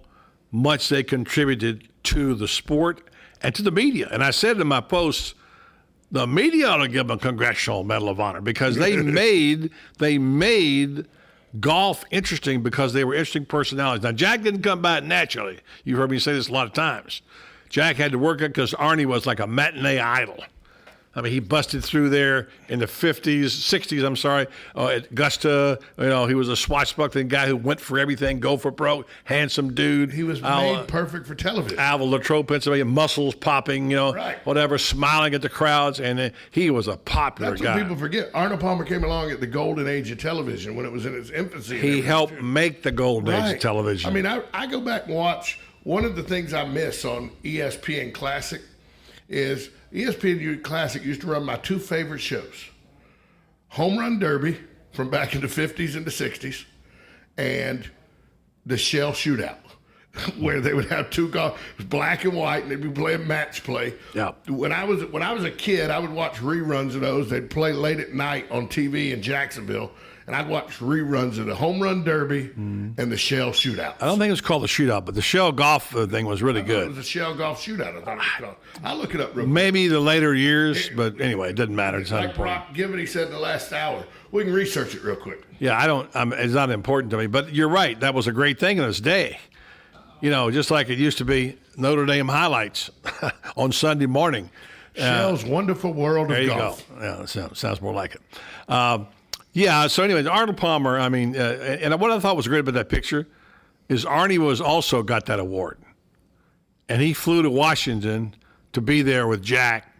much they contributed to the sport and to the media. And I said in my posts, the media ought to give them a Congressional Medal of Honor because they made golf interesting because they were interesting personalities. Now, Jack didn't come by it naturally. You've heard me say this a lot of times. Jack had to work it because Arnie was like a matinee idol. I mean, he busted through there in the 60s, at Augusta. He was a swashbuckling guy who went for everything, go for broke, handsome dude. He was made perfect for television. Alva Latrobe, Pennsylvania, muscles popping, right. Whatever, smiling at the crowds, and he was a popular guy. That's what people forget. Arnold Palmer came along at the golden age of television when it was in its infancy. He helped make the golden age of television. I mean, I go back and watch. One of the things I miss on ESPN Classic is ESPN Classic used to run my two favorite shows. Home Run Derby from back in the 50s and the 60s and the Shell Shootout where they would have two golf, black and white, and they'd be playing match play. Yeah. When I was a kid, I would watch reruns of those. They'd play late at night on TV in Jacksonville, and I'd watch reruns of the Home Run Derby and the Shell Shootout. I don't think it was called the Shootout, but the Shell Golf thing was really good. It was the Shell Golf Shootout, I thought it was called. I'll look it up real quick. Maybe the later years, but anyway, it doesn't matter. It's not like important. Brock Givney said in the last hour. We can research it real quick. Yeah, it's not important to me, but you're right. That was a great thing in its day. Just like it used to be Notre Dame highlights on Sunday morning. Shell's Wonderful World of Golf. There you go. Yeah, sounds more like it. So anyway, Arnold Palmer, and what I thought was great about that picture is Arnie was also got that award. And he flew to Washington to be there with Jack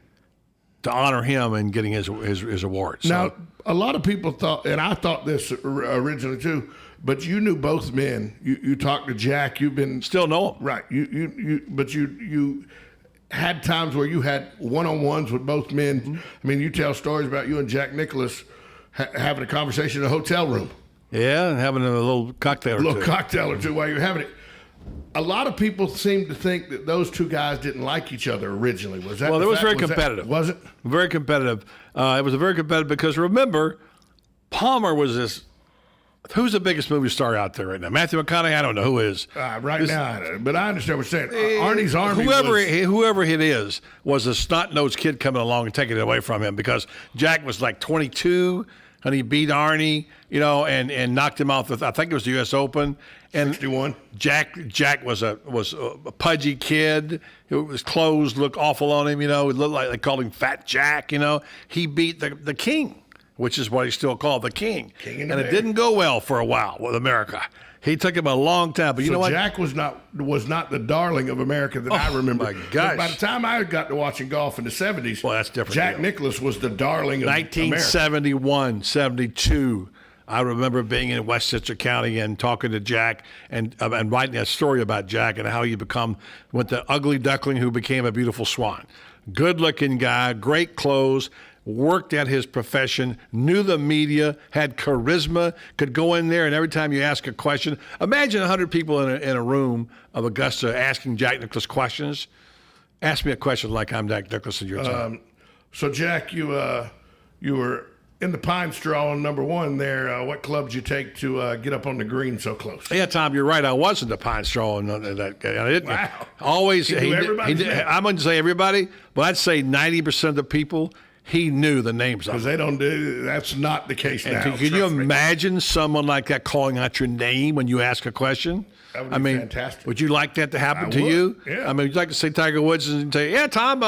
to honor him and getting his award. So, now, a lot of people thought, and I thought this originally too, but you knew both men. You talked to Jack. You've been still know him, right? But you had times where you had one-on-ones with both men. Mm-hmm. I mean, you tell stories about you and Jack Nicklaus having a conversation in a hotel room. Yeah, and having a little cocktail or two while you're having it. A lot of people seem to think that those two guys didn't like each other originally. Was that? Well, it was very competitive. Was it? Very competitive. It was very competitive because remember, Palmer was this. Who's the biggest movie star out there right now? Matthew McConaughey? I don't know who is. Now, but I understand what you're saying. Arnie's Army whoever it is was a snot-nosed kid coming along and taking it away from him because Jack was like 22 and he beat Arnie, and knocked him off. I think it was the U.S. Open. And 61. Jack was a pudgy kid. His clothes looked awful on him. It looked like they called him Fat Jack. He beat the king, which is what he's still called, the king. King and it didn't go well for a while with America. He took him a long time, but you know what? Jack was not the darling of America that I remember. My gosh. By the time I got to watching golf in the 70s, well, that's different. Jack Nicklaus was the darling of 1971, 72. I remember being in Westchester County and talking to Jack and writing a story about Jack and how he went the ugly duckling who became a beautiful swan. Good-looking guy, great clothes, worked at his profession, knew the media, had charisma, could go in there, and every time you ask a question, imagine 100 people in a room of Augusta asking Jack Nicklaus questions. Ask me a question like I'm Jack Nicklaus in your time. So, Jack, you were in the Pine Straw on number 1 there. What club did you take to get up on the green so close? Yeah, Tom, you're right. I was in the Pine Straw. Wow. Always. I wouldn't say everybody, but I'd say 90% of the people, he knew the names of them. Because that's not the case now. Can you imagine someone like that calling out your name when you ask a question? That would be fantastic. Would you like that to happen to would. you? Yeah. I mean, would you like to say Tiger Woods and say, yeah, Tom,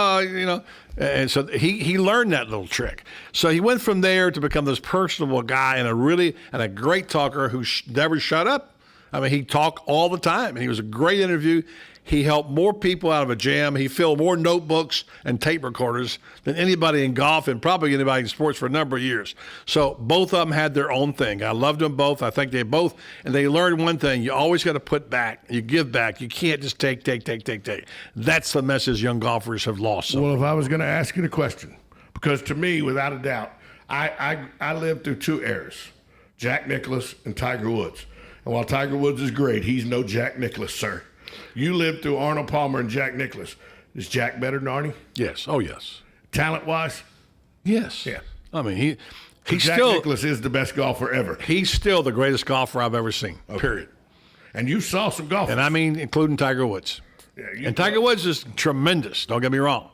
And so he learned that little trick. So he went from there to become this personable guy and a great talker who never shut up. I mean, he talked all the time, and he was a great interview. He helped more people out of a jam. He filled more notebooks and tape recorders than anybody in golf and probably anybody in sports for a number of years. So both of them had their own thing. I loved them both. I think they learned one thing. You always got to put back. You give back. You can't just take. That's the message young golfers have lost. Well, if I was going to ask you the question, because to me, without a doubt, I lived through 2 eras, Jack Nicklaus and Tiger Woods. And while Tiger Woods is great, he's no Jack Nicklaus, sir. You lived through Arnold Palmer and Jack Nicklaus. Is Jack better than Arnie? Yes. Oh, yes. Talent-wise? Yes. Yeah. I mean, Jack Nicklaus is the best golfer ever. He's still the greatest golfer I've ever seen, period. And you saw some golfers. And I mean, including Tiger Woods. Yeah, Tiger Woods is tremendous, don't get me wrong.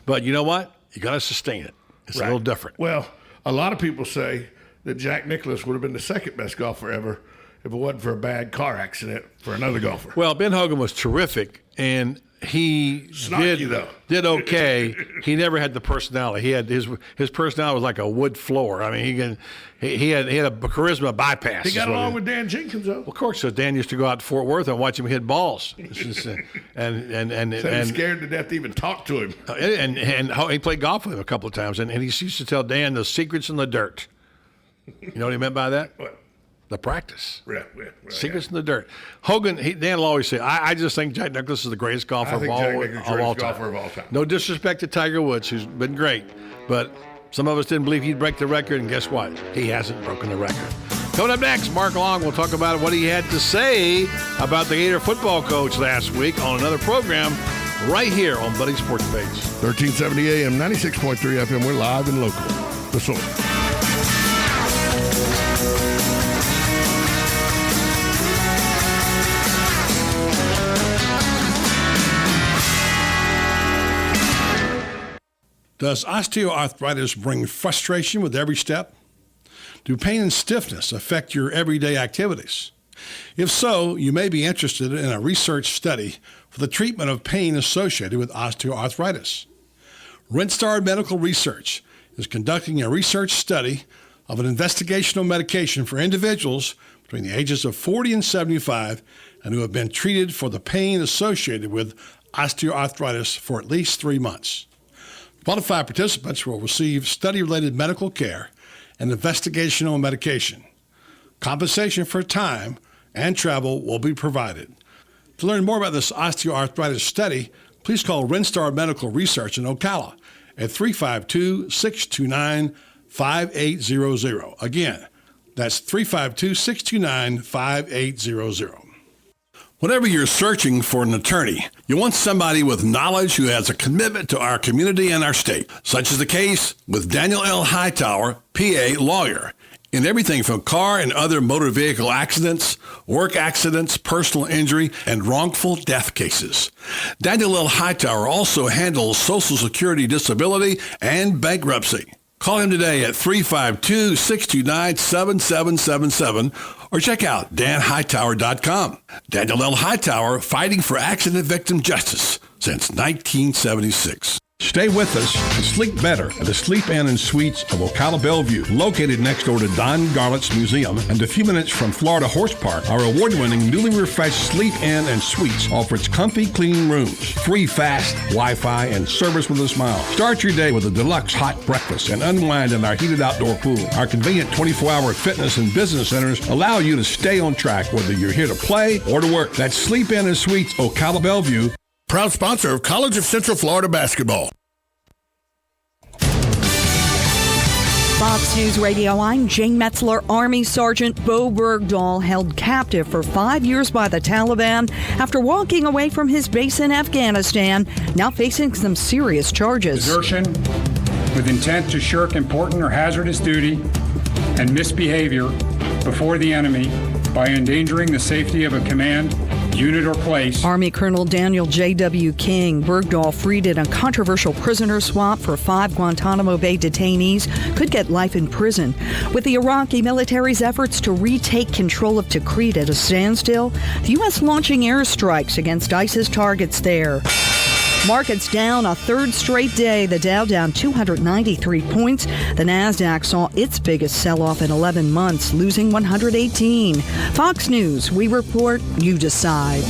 But you know what? You got to sustain it. It's a little different. Well, a lot of people say that Jack Nicklaus would have been the second best golfer ever if it wasn't for a bad car accident for another golfer. Well, Ben Hogan was terrific, and he did okay. He never had the personality. He had his personality was like a wood floor. I mean, he had a charisma bypass. He got along with Dan Jenkins, though. Of course, so Dan used to go out to Fort Worth and watch him hit balls, and scared to death to even talk to him. And he played golf with him a couple of times, and he used to tell Dan the secrets in the dirt. You know what he meant by that? What? The practice. Yeah, Secrets in the dirt. Hogan, Dan will always say, I just think Jack Nicklaus is the greatest golfer of all time. No disrespect to Tiger Woods, who's been great, but some of us didn't believe he'd break the record, and guess what? He hasn't broken the record. Coming up next, Mark Long will talk about what he had to say about the Gator football coach last week on another program right here on Buddy Sports Page. 1370 AM, 96.3 FM. We're live and local. The Source. Does osteoarthritis bring frustration with every step? Do pain and stiffness affect your everyday activities? If so, you may be interested in a research study for the treatment of pain associated with osteoarthritis. Renstar Medical Research is conducting a research study of an investigational medication for individuals between the ages of 40 and 75 and who have been treated for the pain associated with osteoarthritis for at least 3 months. Qualified participants will receive study-related medical care and investigational medication. Compensation for time and travel will be provided. To learn more about this osteoarthritis study, please call Renstar Medical Research in Ocala at 352-629-5800. Again, that's 352-629-5800. Whenever you're searching for an attorney, you want somebody with knowledge who has a commitment to our community and our state. Such is the case with Daniel L. Hightower, PA lawyer. In everything from car and other motor vehicle accidents, work accidents, personal injury, and wrongful death cases. Daniel L. Hightower also handles Social Security disability and bankruptcy. Call him today at 352-629-7777 or check out danhightower.com. Daniel L. Hightower, fighting for accident victim justice since 1976. Stay with us and sleep better at the Sleep Inn and Suites of Ocala Bellevue, located next door to Don Garlett's Museum and a few minutes from Florida Horse Park. Our award-winning, newly refreshed Sleep Inn and Suites offers comfy, clean rooms, free fast Wi-Fi, and service with a smile. Start your day with a deluxe hot breakfast and unwind in our heated outdoor pool. Our convenient 24-hour fitness and business centers allow you to stay on track whether you're here to play or to work. That's Sleep Inn and Suites, Ocala Bellevue. Proud sponsor of College of Central Florida basketball. Fox News Radio, I'm Jane Metzler. Army Sergeant Bo Bergdahl held captive for 5 years by the Taliban after walking away from his base in Afghanistan, now facing some serious charges. Desertion with intent to shirk important or hazardous duty and misbehavior before the enemy by endangering the safety of a command, unit, or place. Army Colonel Daniel J.W. King. Bergdahl, freed in a controversial prisoner swap for 5 Guantanamo Bay detainees, could get life in prison. With the Iraqi military's efforts to retake control of Tikrit at a standstill, the U.S. launching airstrikes against ISIS targets there. Markets down a third straight day. The Dow down 293 points. The Nasdaq saw its biggest sell-off in 11 months, losing 118. Fox News, we report, you decide.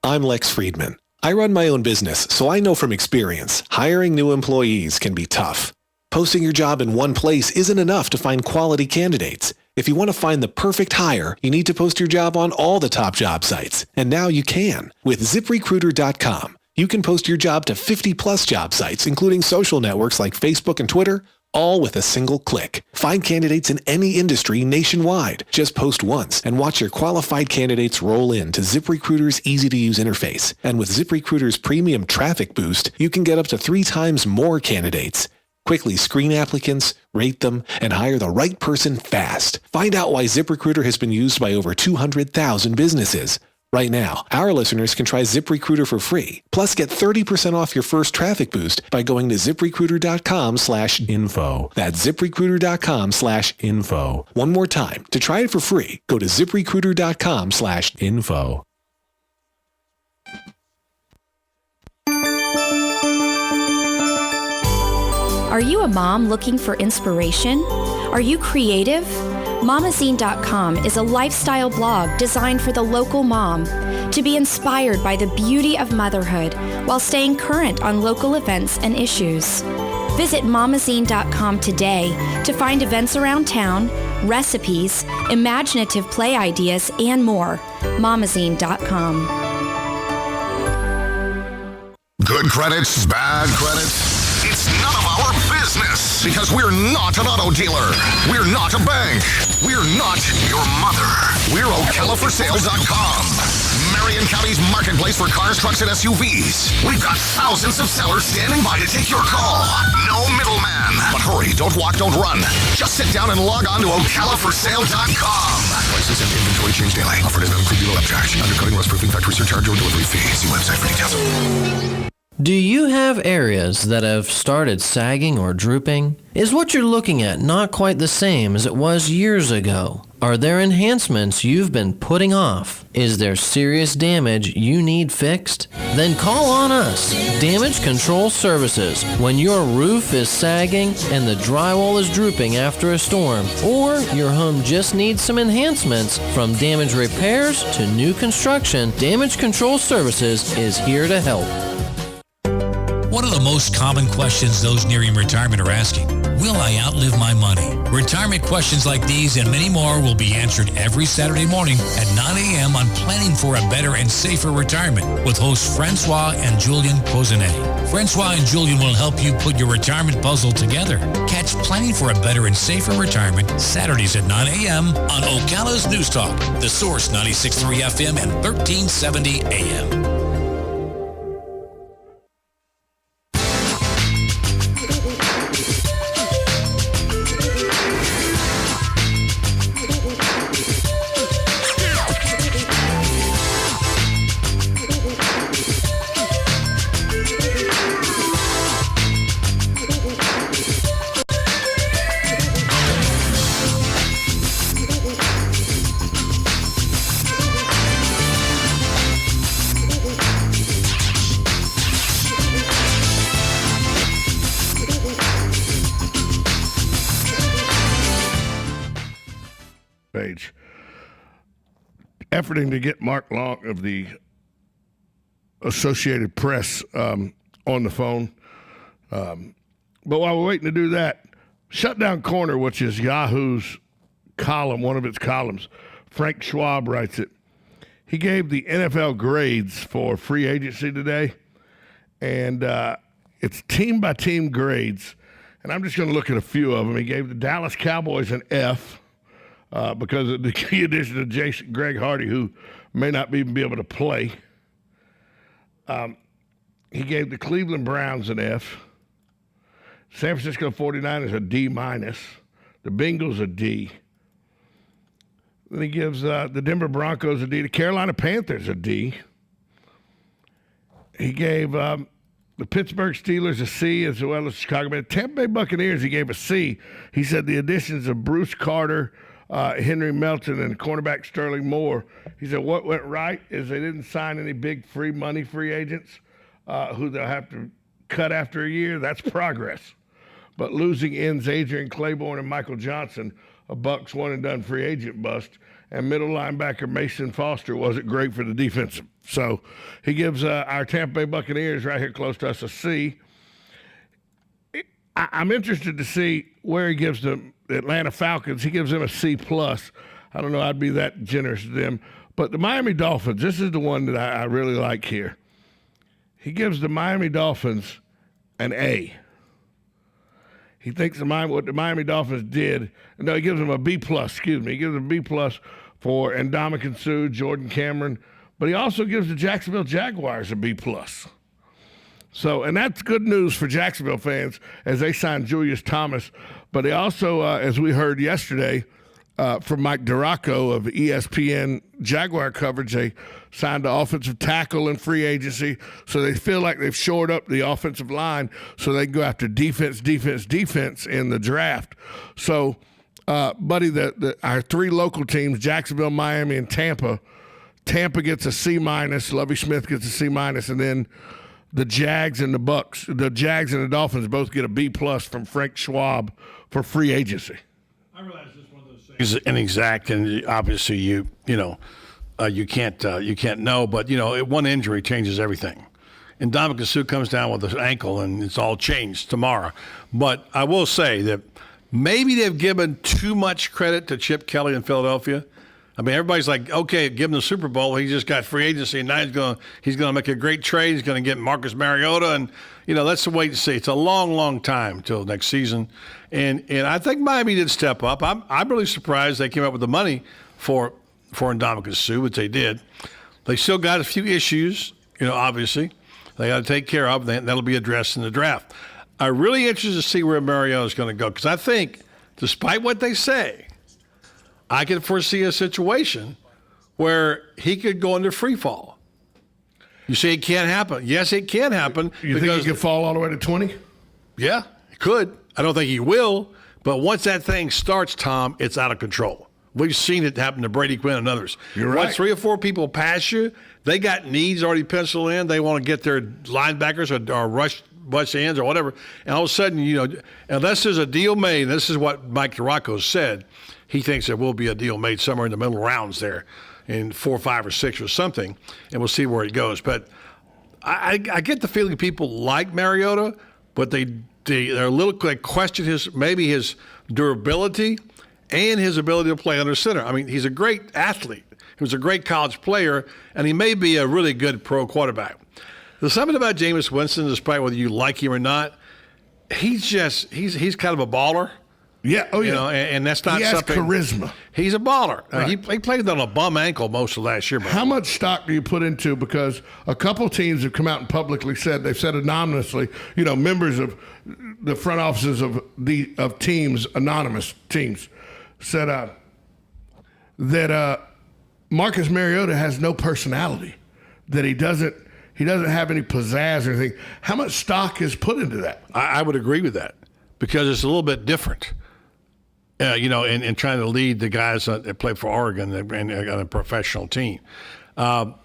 I'm Lex Friedman. I run my own business, so I know from experience, hiring new employees can be tough. Posting your job in one place isn't enough to find quality candidates. If you want to find the perfect hire, you need to post your job on all the top job sites. And now you can. With ZipRecruiter.com, you can post your job to 50-plus job sites, including social networks like Facebook and Twitter, all with a single click. Find candidates in any industry nationwide. Just post once and watch your qualified candidates roll in to ZipRecruiter's easy-to-use interface. And with ZipRecruiter's premium traffic boost, you can get up to 3 times more candidates. Quickly screen applicants, rate them, and hire the right person fast. Find out why ZipRecruiter has been used by over 200,000 businesses. Right now, our listeners can try ZipRecruiter for free. Plus, get 30% off your first traffic boost by going to ZipRecruiter.com/info. That's ZipRecruiter.com/info. One more time. To try it for free, go to ZipRecruiter.com/info. Are you a mom looking for inspiration? Are you creative? Mamazine.com is a lifestyle blog designed for the local mom to be inspired by the beauty of motherhood while staying current on local events and issues. Visit Mamazine.com today to find events around town, recipes, imaginative play ideas, and more. Mamazine.com. Good credits, bad credits. It's none of our business because we're not an auto dealer. We're not a bank. We're not your mother. We're OcalaForSale.com. Marion County's marketplace for cars, trucks, and SUVs. We've got thousands of sellers standing by to take your call. No middleman. But hurry, don't walk, don't run. Just sit down and log on to OcalaForSale.com. Prices and inventory change daily. Offer does not include dealer upcharge. Undercutting, rust-proofing, factory surcharge, or delivery fee. See website for details. Do you have areas that have started sagging or drooping? Is what you're looking at not quite the same as it was years ago? Are there enhancements you've been putting off? Is there serious damage you need fixed? Then call on us, Damage Control Services, when your roof is sagging and the drywall is drooping after a storm, or your home just needs some enhancements. From damage repairs to new construction, Damage Control Services is here to help. One of the most common questions those nearing retirement are asking, will I outlive my money? Retirement questions like these and many more will be answered every Saturday morning at 9 a.m. on Planning for a Better and Safer Retirement with hosts Francois and Julian Pozenet. Francois and Julian will help you put your retirement puzzle together. Catch Planning for a Better and Safer Retirement Saturdays at 9 a.m. on Ocala's News Talk, The Source 96.3 FM and 1370 AM. efforting to get Mark Long of the Associated Press on the phone. But while we're waiting to do that, Shutdown Corner, which is Yahoo's column, one of its columns, Frank Schwab writes it. He gave the NFL grades for free agency today, and it's team-by-team grades. And I'm just going to look at a few of them. He gave the Dallas Cowboys an F because of the key addition of Greg Hardy, who may not even be able to play. He gave the Cleveland Browns an F. San Francisco 49ers a D-. The Bengals a D. Then he gives the Denver Broncos a D. The Carolina Panthers a D. He gave the Pittsburgh Steelers a C, as well as Chicago Bears. Tampa Bay Buccaneers he gave a C. He said the additions of Bruce Carter, Henry Melton, and cornerback Sterling Moore. He said what went right is they didn't sign any big free agents who they'll have to cut after a year. That's progress. But losing ends Adrian Claiborne and Michael Johnson, a Bucs one-and-done free agent bust, and middle linebacker Mason Foster wasn't great for the defensive. So he gives our Tampa Bay Buccaneers right here close to us a C. I'm interested to see where he gives the Atlanta Falcons. He gives them a C+. I don't know I'd be that generous to them. But the Miami Dolphins, this is the one that I really like here. He gives the Miami Dolphins an A. He thinks what the Miami Dolphins did. No, he gives them a B+, He gives them a B+ for Ndamukong Suh, Jordan Cameron. But he also gives the Jacksonville Jaguars a B+. So, and that's good news for Jacksonville fans as they sign Julius Thomas. But they also, as we heard yesterday from Mike Duraco of ESPN Jaguar coverage, they signed the offensive tackle in free agency. So they feel like they've shored up the offensive line so they can go after defense in the draft. So, buddy, our three local teams, Jacksonville, Miami, and Tampa gets a C-. Lovie Smith gets a C-, and then the Jags and the Dolphins both get a B+ from Frank Schwab for free agency. I realize this one of those things is inexact, and obviously you can't know, but one injury changes everything. And Ndamukong Suh comes down with his ankle, and it's all changed tomorrow. But I will say that maybe they've given too much credit to Chip Kelly in Philadelphia. I mean, everybody's like, okay, give him the Super Bowl. He just got free agency, and now he's going to make a great trade. He's going to get Marcus Mariota, and let's wait and see. It's a long, long time till next season, and I think Miami did step up. I'm really surprised they came up with the money for Ndamukong Suh, which they did. They still got a few issues, obviously they got to take care of. That'll be addressed in the draft. I'm really interested to see where Mariota is going to go because I think, despite what they say, I can foresee a situation where he could go into free fall. You say it can't happen. Yes, it can happen. You think he could fall all the way to 20? Yeah, he could. I don't think he will. But once that thing starts, Tom, it's out of control. We've seen it happen to Brady Quinn and others. You're right. Once 3 or 4 people pass you, they got needs already penciled in. They want to get their linebackers or rush ends or whatever. And all of a sudden, unless there's a deal made, this is what Mike Duraco said, he thinks there will be a deal made somewhere in the middle rounds there in 4, 5, or 6 or something, and we'll see where it goes. But I get the feeling people like Mariota, but they're a little, they question his durability and his ability to play under center. I mean, he's a great athlete. He was a great college player, and he may be a really good pro quarterback. There's something about Jameis Winston, despite whether you like him or not, he's kind of a baller. Yeah, oh yeah. And that's not something. He has charisma. He's a baller. Right. He played on a bum ankle most of last year. How much stock do you put into, because a couple teams have come out and publicly said, they've said anonymously, members of the front offices of teams, anonymous teams, said that Marcus Mariota has no personality, that he doesn't have any pizzazz or anything. How much stock is put into that? I would agree with that because it's a little bit different. In trying to lead the guys that play for Oregon and on a professional team. I'm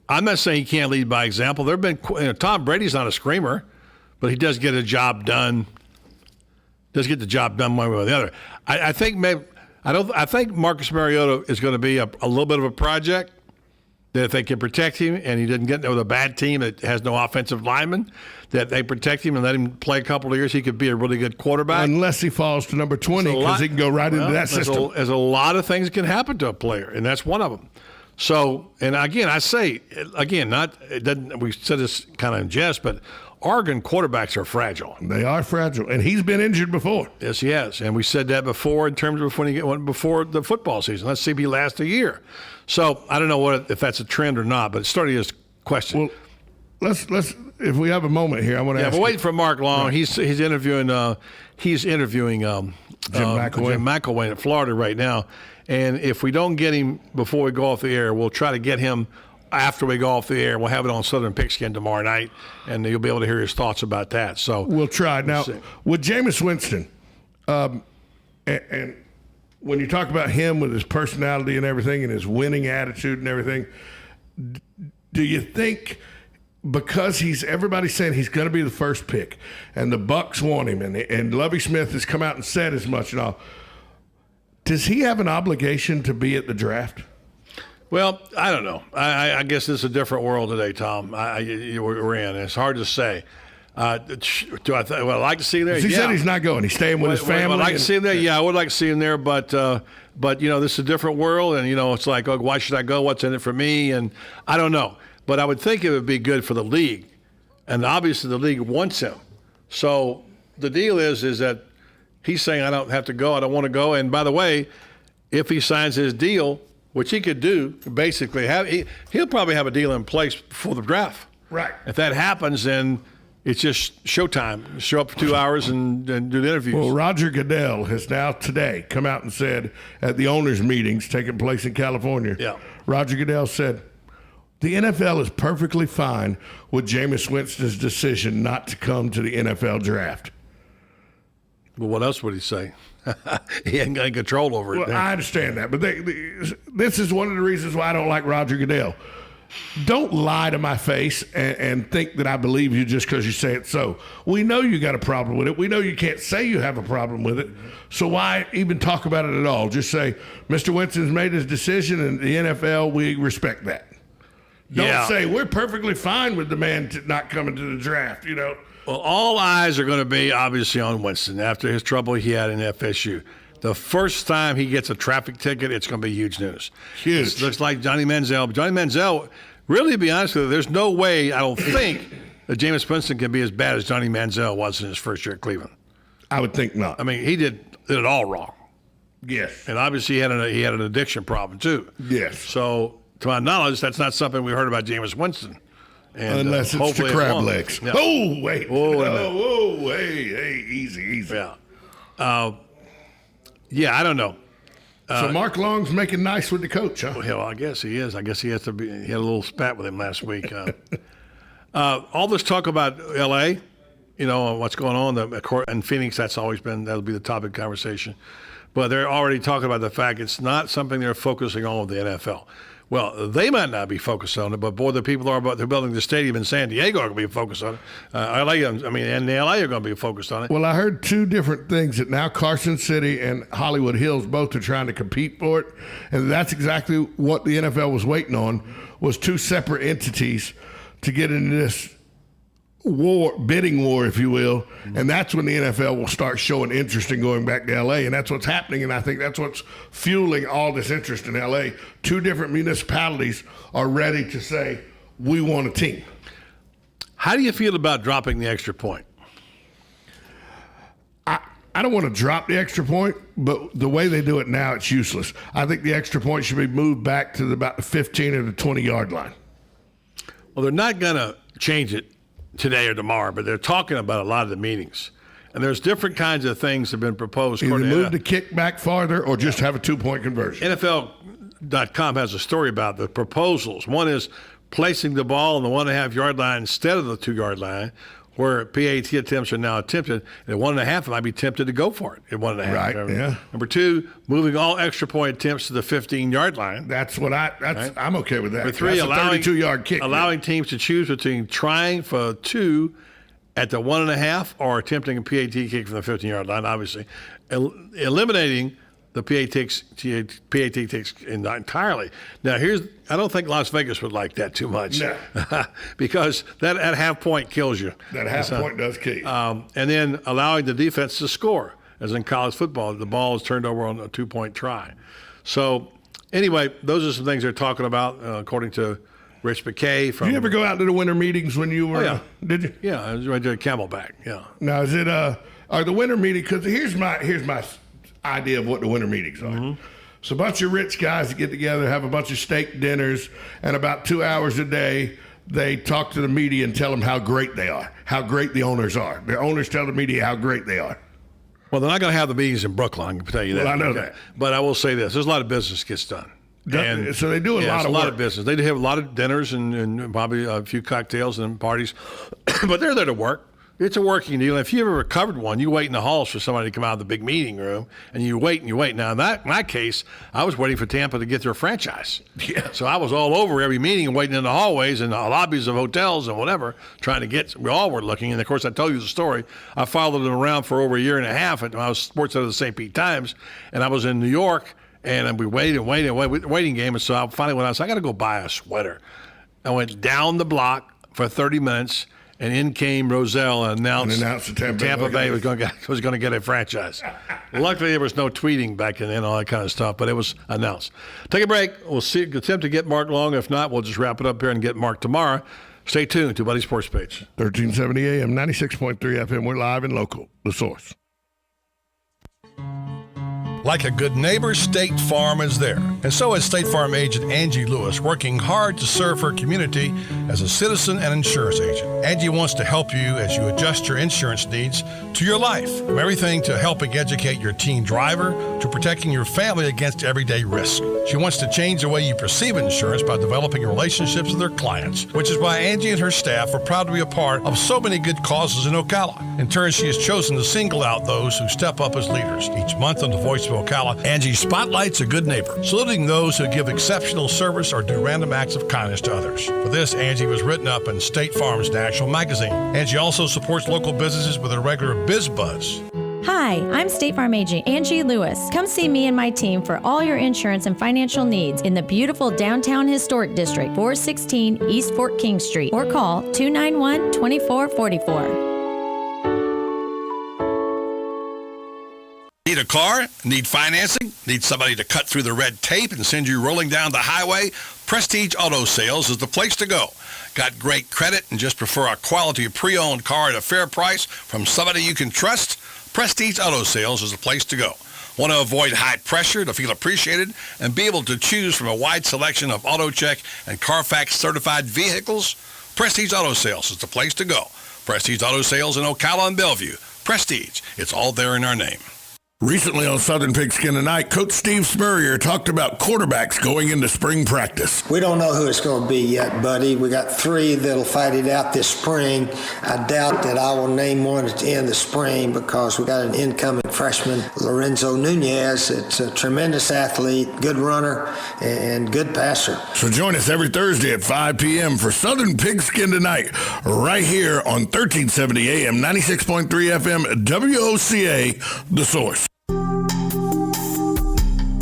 not saying he can't lead by example. There have been Tom Brady's not a screamer, but he does get a job done. Does get the job done one way or the other. I think Marcus Mariota is going to be a little bit of a project, that if they can protect him and he doesn't get with a bad team that has no offensive lineman, that they protect him and let him play a couple of years, he could be a really good quarterback. Unless he falls to number 20, because he can go right into that system. There's a lot of things that can happen to a player, and that's one of them. So, and again, I say, we said this kind of in jest, but Oregon quarterbacks are fragile. They are fragile, and he's been injured before. Yes, he has, and we said that before in terms of when he went before the football season. Let's see if he lasts a year. So I don't know if that's a trend or not, but it's starting his question. Well, let's if we have a moment here, I want to ask. Yeah, we're waiting for Mark Long. Right. He's interviewing Jim McElwain at Florida right now, and if we don't get him before we go off the air, we'll try to get him after we go off the air. We'll have it on Southern Pigskin tomorrow night, and you'll be able to hear his thoughts about that. So we'll try. Now, with Jameis Winston, and when you talk about him with his personality and everything and his winning attitude and everything, do you think because everybody's saying he's going to be the first pick and the Bucs want him and Lovie Smith has come out and said as much and all, does he have an obligation to be at the draft? Well, I don't know. I guess it's a different world today, Tom. We're in. It's hard to say. Would I like to see him there? He said he's not going. He's staying with his family. Would I like to see him there? Yeah, I would like to see him there. But this is a different world, and it's like, oh, why should I go? What's in it for me? And I don't know. But I would think it would be good for the league, and obviously the league wants him. So the deal is that he's saying I don't have to go. I don't want to go. And by the way, if he signs his deal, which he could do, basically he'll probably have a deal in place before the draft. Right. If that happens, then it's just showtime. Show up for 2 hours and do the interviews. Well, Roger Goodell has now today come out and said at the owners' meetings taking place in California, Roger Goodell said, the NFL is perfectly fine with Jameis Winston's decision not to come to the NFL draft. Well, what else would he say? He ain't got control over it. Well, I understand that, but this is one of the reasons why I don't like Roger Goodell. Don't lie to my face and think that I believe you just because you say it so. We know you got a problem with it. We know you can't say you have a problem with it. So why even talk about it at all? Just say, Mr. Winston's made his decision, and the NFL, we respect that. Don't say, we're perfectly fine with the man not coming to the draft, Well, all eyes are going to be obviously on Winston after his trouble he had in FSU. The first time he gets a traffic ticket, it's going to be huge news. Huge. It looks like Johnny Manziel. Johnny Manziel, really, to be honest with you, there's no way, I don't think, that Jameis Winston can be as bad as Johnny Manziel was in his first year at Cleveland. I would think not. I mean, he did it all wrong. Yes. And obviously he had an addiction problem, too. Yes. So, to my knowledge, that's not something we heard about Jameis Winston. And, unless it's the crab legs. Yeah. Oh, wait. Oh, hey, easy. Yeah. I don't know. So Mark Long's making nice with the coach, huh? Well, I guess he is. I guess he has to be. He had a little spat with him last week. All this talk about L.A., what's going on in Phoenix, that'll be the topic of conversation. But they're already talking about the fact it's not something they're focusing on with the NFL. Well, they might not be focused on it, but boy, the people they're building the stadium in San Diego are going to be focused on it. And the LA are going to be focused on it. Well, I heard two different things that now Carson City and Hollywood Hills both are trying to compete for it, and that's exactly what the NFL was waiting on, was two separate entities to get into this bidding war, if you will, and that's when the NFL will start showing interest in going back to L.A., and that's what's happening, and I think that's what's fueling all this interest in L.A. Two different municipalities are ready to say, we want a team. How do you feel about dropping the extra point? I don't want to drop the extra point, but the way they do it now, it's useless. I think the extra point should be moved back to about the 15 or the 20-yard line. Well, they're not going to change it today or tomorrow, but they're talking about a lot of the meetings. And there's different kinds of things that have been proposed. Either move the kick back farther or just have a 2-point conversion. NFL.com has a story about the proposals. One is placing the ball on the 1.5-yard line instead of the 2-yard line, where PAT attempts are now attempted. At 1.5, it might be tempted to go for it at 1.5. Right, yeah. Number two, moving all extra point attempts to the 15-yard line. That's what I'm okay with that. Number three, allowing 32-yard kick. Allowing teams to choose between trying for 2 at the 1.5 or attempting a PAT kick from the 15-yard line, obviously. Eliminating The PAT takes entirely. Now, I don't think Las Vegas would like that too much. No. Because that at half point kills you. That half point does kill you. And then allowing the defense to score, as in college football, the ball is turned over on a 2-point try. So, anyway, those are some things they're talking about, according to Rich McKay. Did you ever go out to the winter meetings when you were? Oh, yeah. Did you? Yeah, I was right there at Camelback. Yeah. Now, is it are the winter meetings? Because here's my idea of what the winter meetings are. Mm-hmm. It's a bunch of rich guys that get together, have a bunch of steak dinners, and about 2 hours a day, they talk to the media and tell them how great they are, how great the owners are. The owners tell the media how great they are. Well, they're not going to have the meetings in Brooklyn, I can tell you that. Well, I know that. But I will say this. There's a lot of business gets done. And so they do a lot of work. Lot of business. They do have a lot of dinners and probably a few cocktails and parties. But they're there to work. It's a working deal. If you ever recovered one, you wait in the halls for somebody to come out of the big meeting room, and you wait and you wait. Now, in my case, I was waiting for Tampa to get their franchise. Yeah. So I was all over every meeting and waiting in the hallways and the lobbies of hotels and whatever, trying to get. We all were looking. And, of course, I told you the story. I followed them around for over a year and a half. I was sports editor of the St. Pete Times, and I was in New York, and we waiting game. And so I finally went out and said, I got to go buy a sweater. I went down the block for 30 minutes. And in came Roselle and announced that Tampa Bay was going to get a franchise. Luckily, there was no tweeting back then and all that kind of stuff, but it was announced. Take a break. We'll attempt to get Mark Long. If not, we'll just wrap it up here and get Mark tomorrow. Stay tuned to Buddy Sports Page. 1370 AM, 96.3 FM. We're live and local. The Source. Like a good neighbor, State Farm is there. And so is State Farm agent Angie Lewis, working hard to serve her community as a citizen and insurance agent. Angie wants to help you as you adjust your insurance needs to your life. From everything to helping educate your teen driver to protecting your family against everyday risk. She wants to change the way you perceive insurance by developing relationships with her clients, which is why Angie and her staff are proud to be a part of so many good causes in Ocala. In turn, she has chosen to single out those who step up as leaders. Each month on the Voice of Ocala, Angie spotlights a good neighbor, saluting those who give exceptional service or do random acts of kindness to others. For this, Angie was written up in State Farm's National Magazine. Angie also supports local businesses with a regular Biz Buzz. Hi, I'm State Farm agent Angie Lewis. Come see me and my team for all your insurance and financial needs in the beautiful downtown historic district, 416 East Fort King Street, or call 291-2444. Need a car? Need financing? Need somebody to cut through the red tape and send you rolling down the highway? Prestige Auto Sales is the place to go. Got great credit and just prefer a quality pre-owned car at a fair price from somebody you can trust? Prestige Auto Sales is the place to go. Want to avoid high pressure to feel appreciated and be able to choose from a wide selection of AutoCheck and Carfax certified vehicles? Prestige Auto Sales is the place to go. Prestige Auto Sales in Ocala and Bellevue. Prestige. It's all there in our name. Recently on Southern Pigskin Tonight, Coach Steve Spurrier talked about quarterbacks going into spring practice. We don't know who it's going to be yet, buddy. We got 3 that'll fight it out this spring. I doubt that I will name one at the end of the spring because we got an incoming freshman, Lorenzo Nunez. It's a tremendous athlete, good runner, and good passer. So join us every Thursday at 5 p.m. for Southern Pigskin Tonight, right here on 1370 AM, 96.3 FM, WOCA, The Source.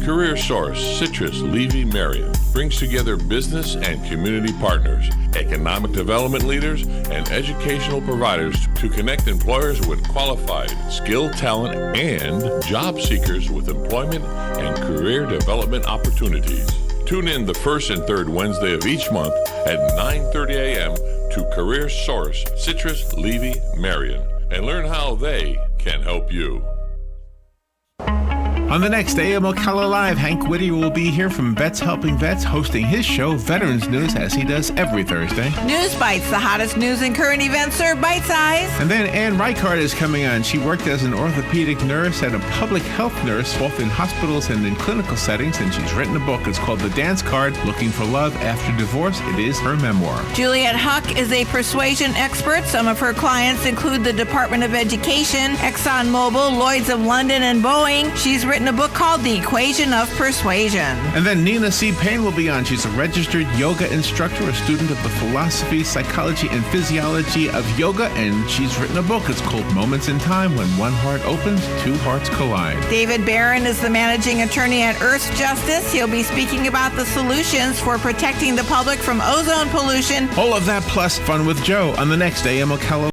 Career Source Citrus Levy Marion brings together business and community partners, economic development leaders, and educational providers to connect employers with qualified, skilled talent and job seekers with employment and career development opportunities. Tune in the first and third Wednesday of each month at 9:30 a.m. to Career Source Citrus Levy Marion and learn how they can help you. On the next AM Ocala Live, Hank Whittier will be here from Vets Helping Vets, hosting his show, Veterans News, as he does every Thursday. News Bites, the hottest news and current events served bite-size. And then Ann Reichard is coming on. She worked as an orthopedic nurse and a public health nurse, both in hospitals and in clinical settings, and she's written a book. It's called The Dance Card, Looking for Love After Divorce. It is her memoir. Juliette Huck is a persuasion expert. Some of her clients include the Department of Education, ExxonMobil, Lloyds of London, and Boeing. She's written written a book called The Equation of Persuasion. And then Nina C. Payne will be on. She's a registered yoga instructor, a student of the philosophy, psychology, and physiology of yoga, and she's written a book. It's called Moments in Time. When one heart opens, two hearts collide. David Barron is the managing attorney at Earth Justice. He'll be speaking about the solutions for protecting the public from ozone pollution. All of that plus Fun with Joe on the next AM Ocala.